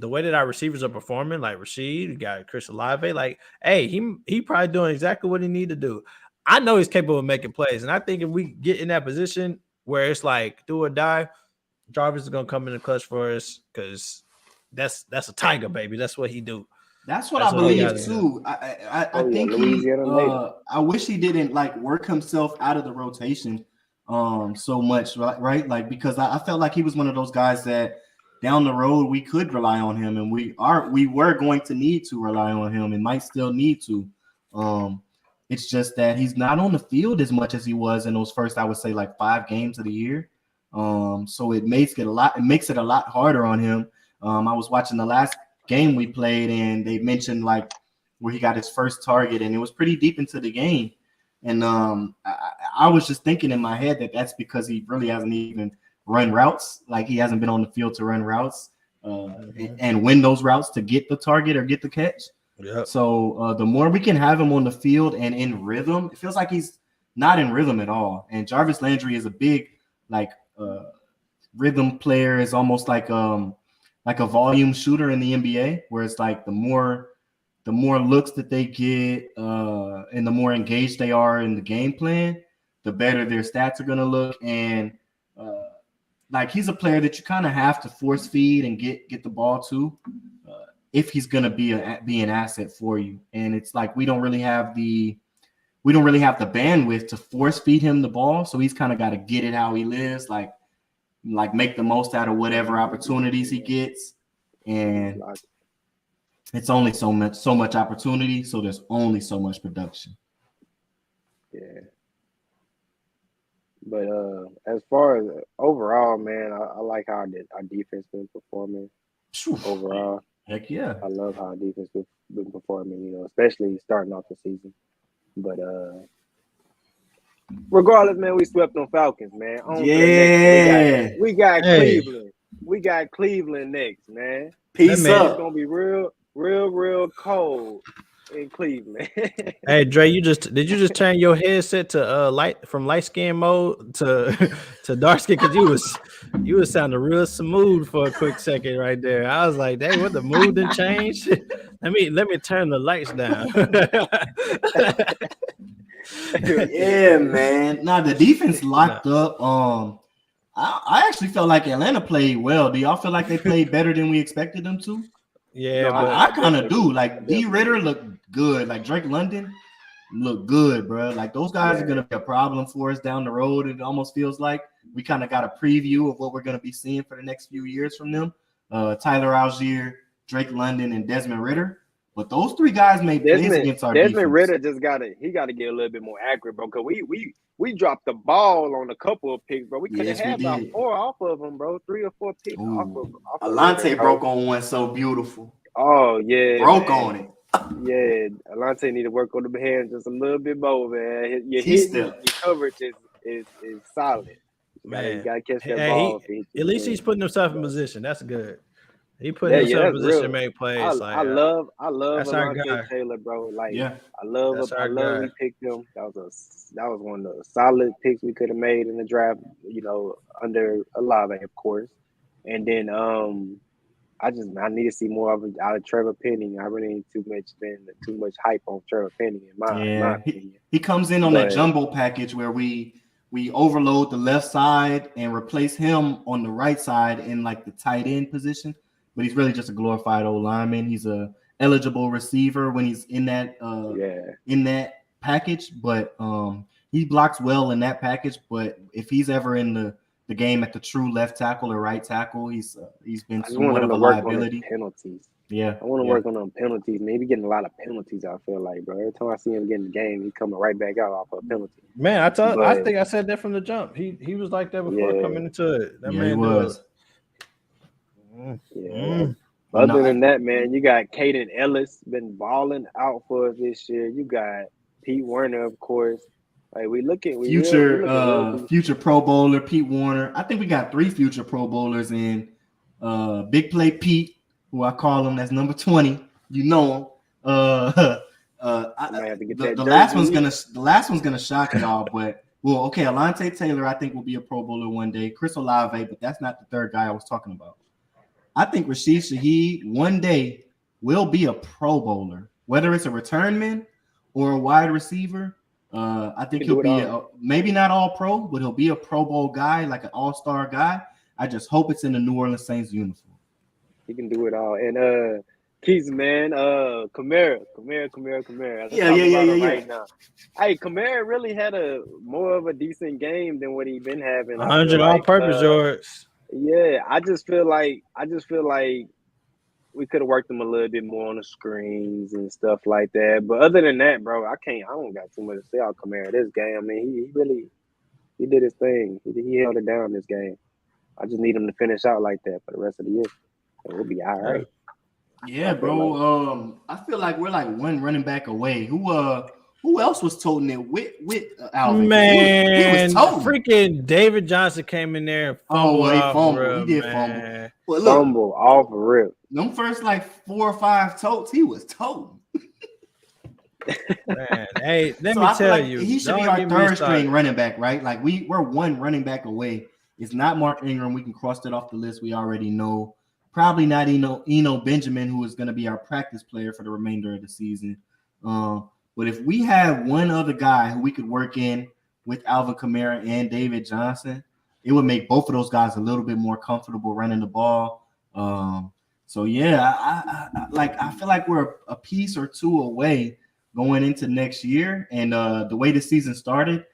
our receivers are performing, like Rasheed, you got Chris Olave, like, hey, he probably doing exactly what he need to do. I know he's capable of making plays, and I think if we get in that position where it's like do or die, Jarvis is gonna come in the clutch for us because that's a tiger, baby. That's what he do. That's what I believe too. I think I wish he didn't like work himself out of the rotation so much, right? Like, because I felt like he was one of those guys that down the road we could rely on him, and we were going to need to rely on him and might still need to. It's just that he's not on the field as much as he was in those first, I would say, like 5 games of the year. So it makes it a lot harder on him. I was watching the last game we played, and they mentioned like where he got his first target, and it was pretty deep into the game. And I was just thinking in my head that that's because he really hasn't even run routes. Like, he hasn't been on the field to run routes and win those routes to get the target or get the catch. Yep. So the more we can have him on the field and in rhythm, it feels like he's not in rhythm at all. And Jarvis Landry is a big rhythm player, is almost like a volume shooter in the NBA, where it's like the more looks that they get and the more engaged they are in the game plan, the better their stats are going to look. And like, he's a player that you kind of have to force feed and get the ball to if he's going to be an asset for you. And it's like we don't really have the bandwidth to force feed him the ball, so he's kind of got to get it how he lives, like make the most out of whatever opportunities he gets. And it's only so much opportunity, so there's only so much production. Yeah. But as far as overall, man, I like how our defense been performing overall. Heck yeah. I love how our defense been performing, especially starting off the season. But regardless, man, we swept on Falcons, man. We got Cleveland. We got Cleveland next, man. Peace up. It's gonna be real cold in Cleveland. Hey, Dre, did you just turn your headset to from light skin mode to dark skin? Because you was sounding real smooth for a quick second right there. I was like, dang, what, the mood didn't change? Let me turn the lights down. Yeah, man. Nah, the defense locked up. I actually felt like Atlanta played well. Do y'all feel like they played better than we expected them to? Yeah, no, I kind of do. Like, D. Ritter looked good. Like, Drake London looked good, bro. Like, those guys are gonna be a problem for us down the road. It almost feels like we kind of got a preview of what we're gonna be seeing for the next few years from them. Tyler Algier, Drake London, and Desmond Ritter. But those 3 guys made plays against our defense. Desmond Ritter just gotta get a little bit more accurate, bro. Because we dropped the ball on a couple of picks, bro. We could have had about 4 off of them, bro. 3 or 4 picks off of Alante broke on one so beautiful. Oh yeah, broke on it. Yeah, Alante need to work on the hands just a little bit more, man. Your coverage is solid. You gotta catch that ball. At least he's putting himself in position. That's good. He put himself in position to make plays. I love Alante Taylor, bro. Like, I love we picked him. That was one of the solid picks we could have made in the draft. Under Olave, of course. And then I need to see more out of Trevor Penning. I really ain't too much hype on Trevor Penning in my opinion. He comes in on that jumbo package where we overload the left side and replace him on the right side in like the tight end position. But he's really just a glorified old lineman. He's a eligible receiver when he's in that package. But he blocks well in that package. But if he's ever in the game at the true left tackle or right tackle, he's been somewhat of a liability. Penalties. Yeah, I want to work on them penalties. Man, he getting a lot of penalties. I feel like, bro. Every time I see him get in the game, he's coming right back out off a penalty. Man, I think I said that from the jump. He was like that before coming into it. That man he was. Other than that, man, you got Caden Ellis been balling out for us this year. You got Pete Werner, of course. Like, future Pro Bowler Pete Werner. I think we got 3 future Pro Bowlers in Big Play Pete, who I call him. That's number 20. You know him. The last one's gonna shock y'all, but Alante Taylor I think will be a Pro Bowler one day. Chris Olave, but that's not the third guy I was talking about. I think Rashid Shaheed one day will be a Pro Bowler, whether it's a return man or a wide receiver. I think he'll be maybe not all pro, but he'll be a Pro Bowl guy, like an all-star guy. I just hope it's in the New Orleans Saints uniform. He can do it all. And Keys, man. Kamara. Let's Yeah, talk yeah, yeah, about yeah, him yeah. right now. Hey, Kamara really had a more of a decent game than what he been having. I feel 100 like. all-purpose yards. Yeah, I just feel like we could have worked him a little bit more on the screens and stuff like that. But other than that, bro, I don't got too much to say about Kamara this game. I mean, he really did his thing. He held it down this game. I just need him to finish out like that for the rest of the year, and we'll be all right. Yeah, bro. I feel like we're like one running back away. Who else was toting it with Alvin? Man, he was toting. Freaking David Johnson came in there and fumbled. He fumbled. Real, he did man. fumble. Well, look, fumble off rip. Them first like 4 or 5 totes, he was toting. Man, hey, let me tell you, he should be our third string running back, right? Like we're one running back away. It's not Mark Ingram. We can cross that off the list. We already know. Probably not Eno Benjamin, who is going to be our practice player for the remainder of the season. But if we have one other guy who we could work in with Alvin Kamara and David Johnson, it would make both of those guys a little bit more comfortable running the ball. So yeah, I feel like we're a piece or two away going into next year. And the way the season started,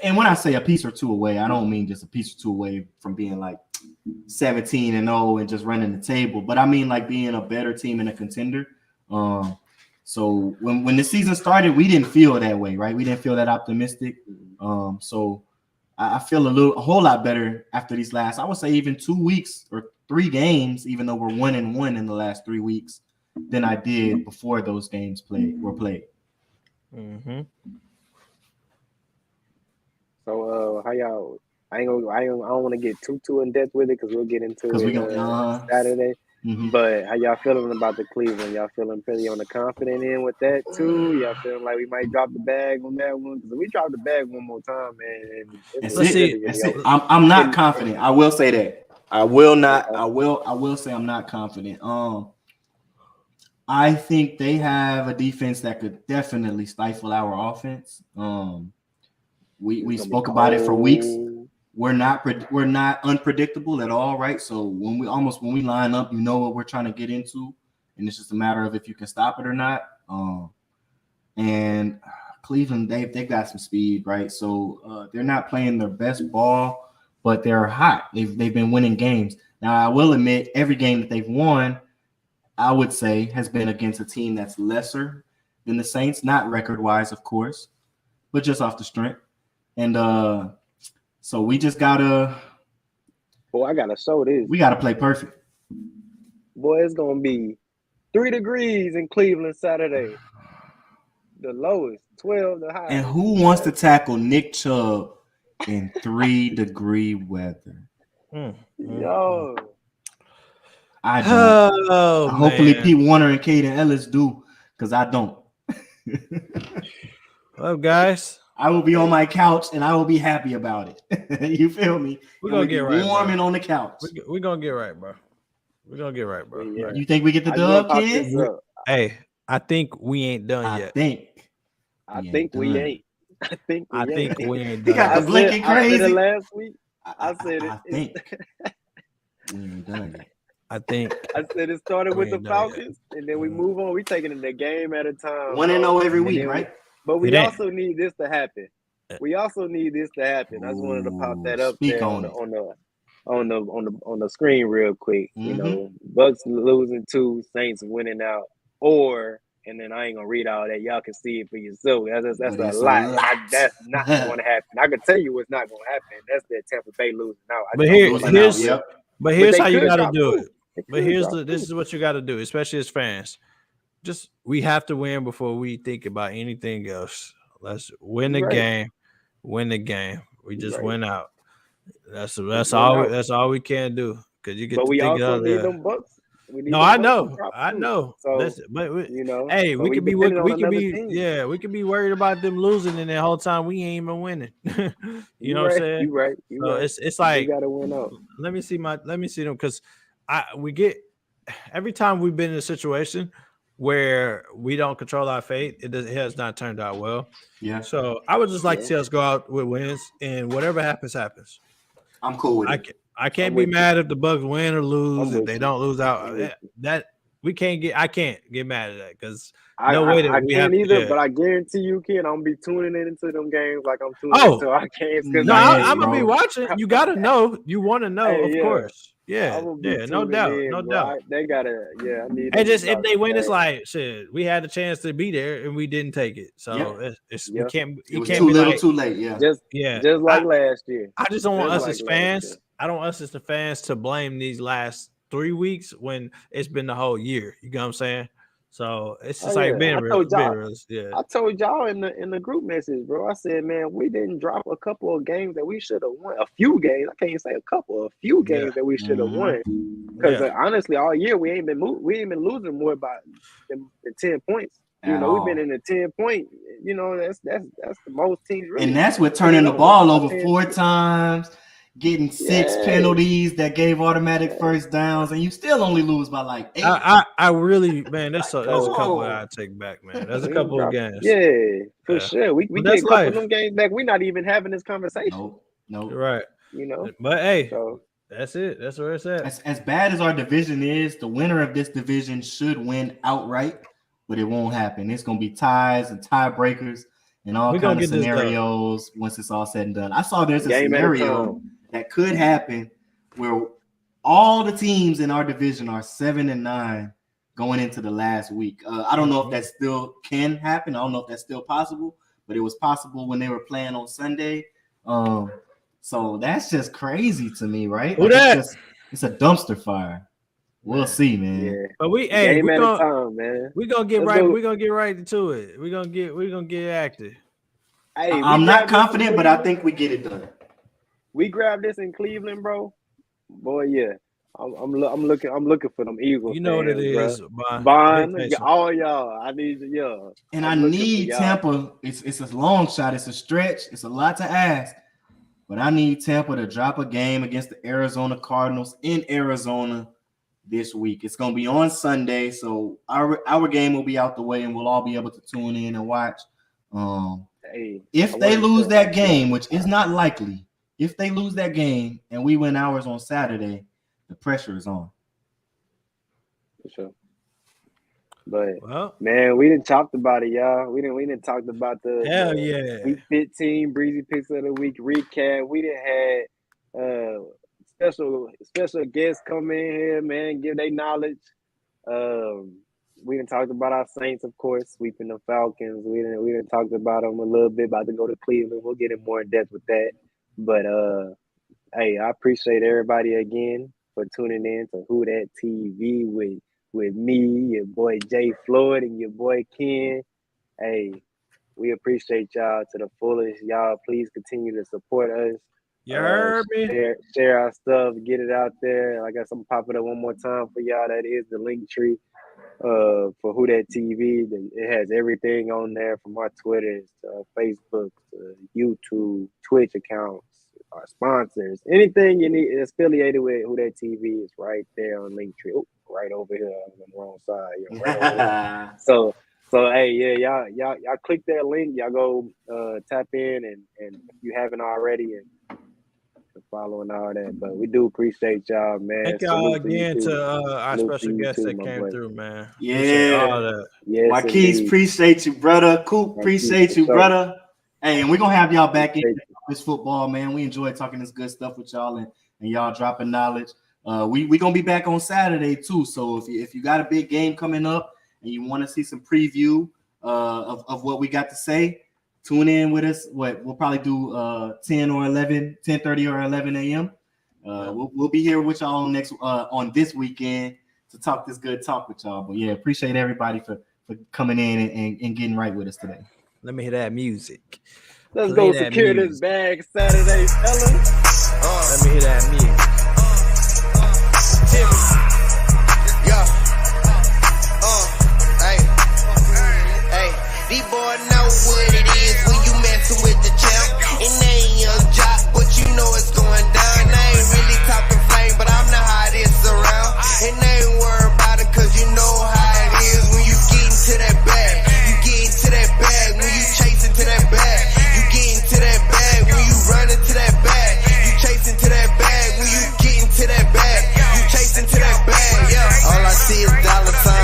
and when I say a piece or two away, I don't mean just a piece or two away from being like 17-0 and just running the table, but I mean like being a better team and a contender. So when the season started, we didn't feel that way, right? We didn't feel that optimistic. So I feel a whole lot better after these last, I would say even 2 weeks or 3 games, even though we're 1-1 in the last 3 weeks, than I did before those games were played. Mm-hmm. So how y'all? I don't want to get too in depth with it because we'll get into it Saturday. Mm-hmm. But how y'all feeling about the Cleveland? Y'all feeling pretty on the confident end with that too? Y'all feeling like we might drop the bag on that one? Because if we drop the bag one more time, man. That's it. I'm not confident. I will say that. I will not. I will say I'm not confident. I think they have a defense that could definitely stifle our offense. We spoke about it for weeks. We're not unpredictable at all, right? So when we line up, you know what we're trying to get into, and it's just a matter of if you can stop it or not. And Cleveland, they've got some speed, right? So they're not playing their best ball, but they're hot. They've been winning games. Now I will admit, every game that they've won, I would say, has been against a team that's lesser than the Saints, not record-wise, of course, but just off the strength. And so we just gotta. Boy, I gotta show this. We gotta play perfect. Boy, it's gonna be 3 degrees in Cleveland Saturday. The lowest, 12 the highest. And who wants to tackle Nick Chubb in 3-degree weather? Yo. I don't. Hopefully man. Pete Warner and Caden Ellis do, because I don't. Well, guys, I will be on my couch and I will be happy about it. You feel me? We're gonna get right, warming on the couch. We're gonna get right, bro. We're gonna get right, bro. Yeah. You think we get the dub, kid? Hey, I think we ain't done yet. I think we ain't. I think we ain't He done. got the blinking crazy. I said it last week. I said it. I think we ain't done yet. I think I said it started with the Falcons, and then we move on. We taking it a game at a time. 1-0 every week, right? But we also need this to happen. I just wanted to pop that up there on the screen real quick. Mm-hmm. You know, Bucks losing 2, Saints winning out, and then I ain't gonna read all that. Y'all can see it for yourself. That's a lot. That's not going to happen. I can tell you what's not going to happen. That's that Tampa Bay losing out. Here's how you got to do it. But this is what you got to do, especially as fans. We have to win before we think about anything else. Let's win the game. Win the game. We just went out. That's all we can do. Because you get. But we also need them Bucks. I know. So, hey, we could be worried about them losing, and the whole time we ain't even winning. You know what I'm saying? You're right. It's like you gotta win out. Let me see them, because we get every time we've been in a situation where we don't control our fate, it has not turned out well. Yeah. So I would just like to see us go out with wins, and whatever happens. I'm cool with it. I can't be mad if the Bucks win or lose. If they don't lose out, we can't get. I can't get mad at that because I way that we can't have either. yeah. But I guarantee you, kid, I'm gonna be tuning into them games like I'm tuning into our games. No, I'm gonna be watching. You gotta know. You want to know, Hey, of course. Yeah, no doubt, no doubt. They gotta, I need. And just if they win, it's like shit. We had the chance to be there and we didn't take it. So we can't. It was too little, too late. Yeah, just like last year. I just don't want us as fans. I don't want us as the fans to blame these last 3 weeks when it's been the whole year. You know what I'm saying? So it's just being real. I told y'all in the group message, bro. I said, man, we didn't drop a couple of games that we should have won. A few games. I can't say a couple. A few games that we should have won. Because honestly, all year we ain't been losing more by than 10 points. You know, we've been in the 10-point. You know, that's the most teams. Really. And that's with turning the ball over 4 times. Getting 6 penalties that gave automatic first downs, and you still only lose by like 8. I really, man, that's a couple I take back, man. That's a couple of games. Yeah, for sure. We get a couple of them games back. We're not even having this conversation. No. Right. You know. But hey, that's it. That's where it's at. As bad as our division is, the winner of this division should win outright, but it won't happen. It's gonna be ties and tiebreakers and all kinds of scenarios once it's all said and done. I saw there's a scenario that could happen where all the teams in our division are 7-9 going into the last week. I don't know if that still can happen. I don't know if that's still possible, but it was possible when they were playing on Sunday. So that's just crazy to me, right? Like it's a dumpster fire. We'll see, man. Yeah. But we're gonna get right. We're gonna get right into it. We're gonna get active. Hey, I'm not confident, but I think we get it done. We grabbed this in Cleveland, bro. Boy, yeah. I'm looking for them Eagles. You know what it is, Bond. All y'all. I need y'all. And I need Tampa. It's a long shot. It's a stretch. It's a lot to ask. But I need Tampa to drop a game against the Arizona Cardinals in Arizona this week. It's gonna be on Sunday, so our game will be out the way, and we'll all be able to tune in and watch. If they lose that game, which is not likely. If they lose that game and we win ours on Saturday, the pressure is on. For sure. But man, we didn't talk about it, y'all. We didn't talk about the Week 15 Breezy Picks of the Week recap. We didn't had special guests come in here, man, give their knowledge. We didn't talk about our Saints, of course, sweeping the Falcons. We didn't talk about them a little bit, about to go to Cleveland. We'll get in more in depth with that. But hey, I appreciate everybody again for tuning in to WhoDatTV with me, your boy J.Floyd, and your boy Ken. Hey, we appreciate y'all to the fullest. Y'all, please continue to support us. You heard me? Share our stuff, get it out there. I guess I'm popping up one more time for y'all. That is the link tree for WhoDatTV. It has everything on there from our Twitter to Facebook to YouTube, Twitch accounts, our sponsors. Anything you need affiliated with WhoDatTV is right there on link tree. Oh, right over here on the wrong side. Right so hey, yeah, y'all click that link. Y'all go tap in and if you haven't already and following all that. But we do appreciate y'all, man. Thank y'all again to our special guests that came through, man. Yeah. Yes, Marquise, appreciate you, brother. Coop, appreciate you, brother. Hey, and we're gonna have y'all back in this football, man. We enjoy talking this good stuff with y'all and y'all dropping knowledge. We gonna be back on Saturday too. So if you got a big game coming up and you want to see some preview of what we got to say, tune in with us. We'll probably do 10:30 or 11 a.m. We'll be here with y'all on this weekend to talk this good talk with y'all. But yeah, appreciate everybody for coming in and getting right with us today. Let me hear that music. Let's go secure this bag Saturday, fellas. Let me hear that music. These boys know what it is when you messing with the champ. And they ain't young jock, but you know it's going down. I ain't really talking flame, but I'm the hottest around. And they ain't worried about it, cause you know how it is when you get into that bag. You get into that bag when you chasing to that bag. You get into that bag when you run into that bag. You chasing to that bag when you get into that bag. You chasing to that bag, yeah. All I see is dollar signs.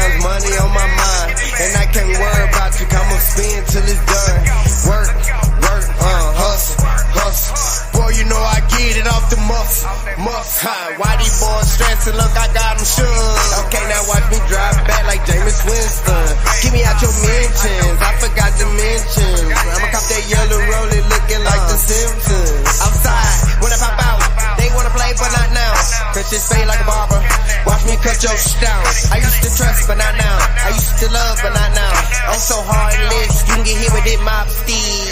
off the muscle. Why these boys stressing? Look, I got them shook. Okay, now watch me drive back like Jameis Winston. Give me out your mentions, I forgot to mention. I'ma cop that yellow rollie looking like the Simpsons. Outside, when I pop out, they wanna play but not now. Cut this fade like a barber, watch me cut your shit down. I used to trust but not now, I used to love but not now. I'm so heartless, you can get hit with it, my Steve.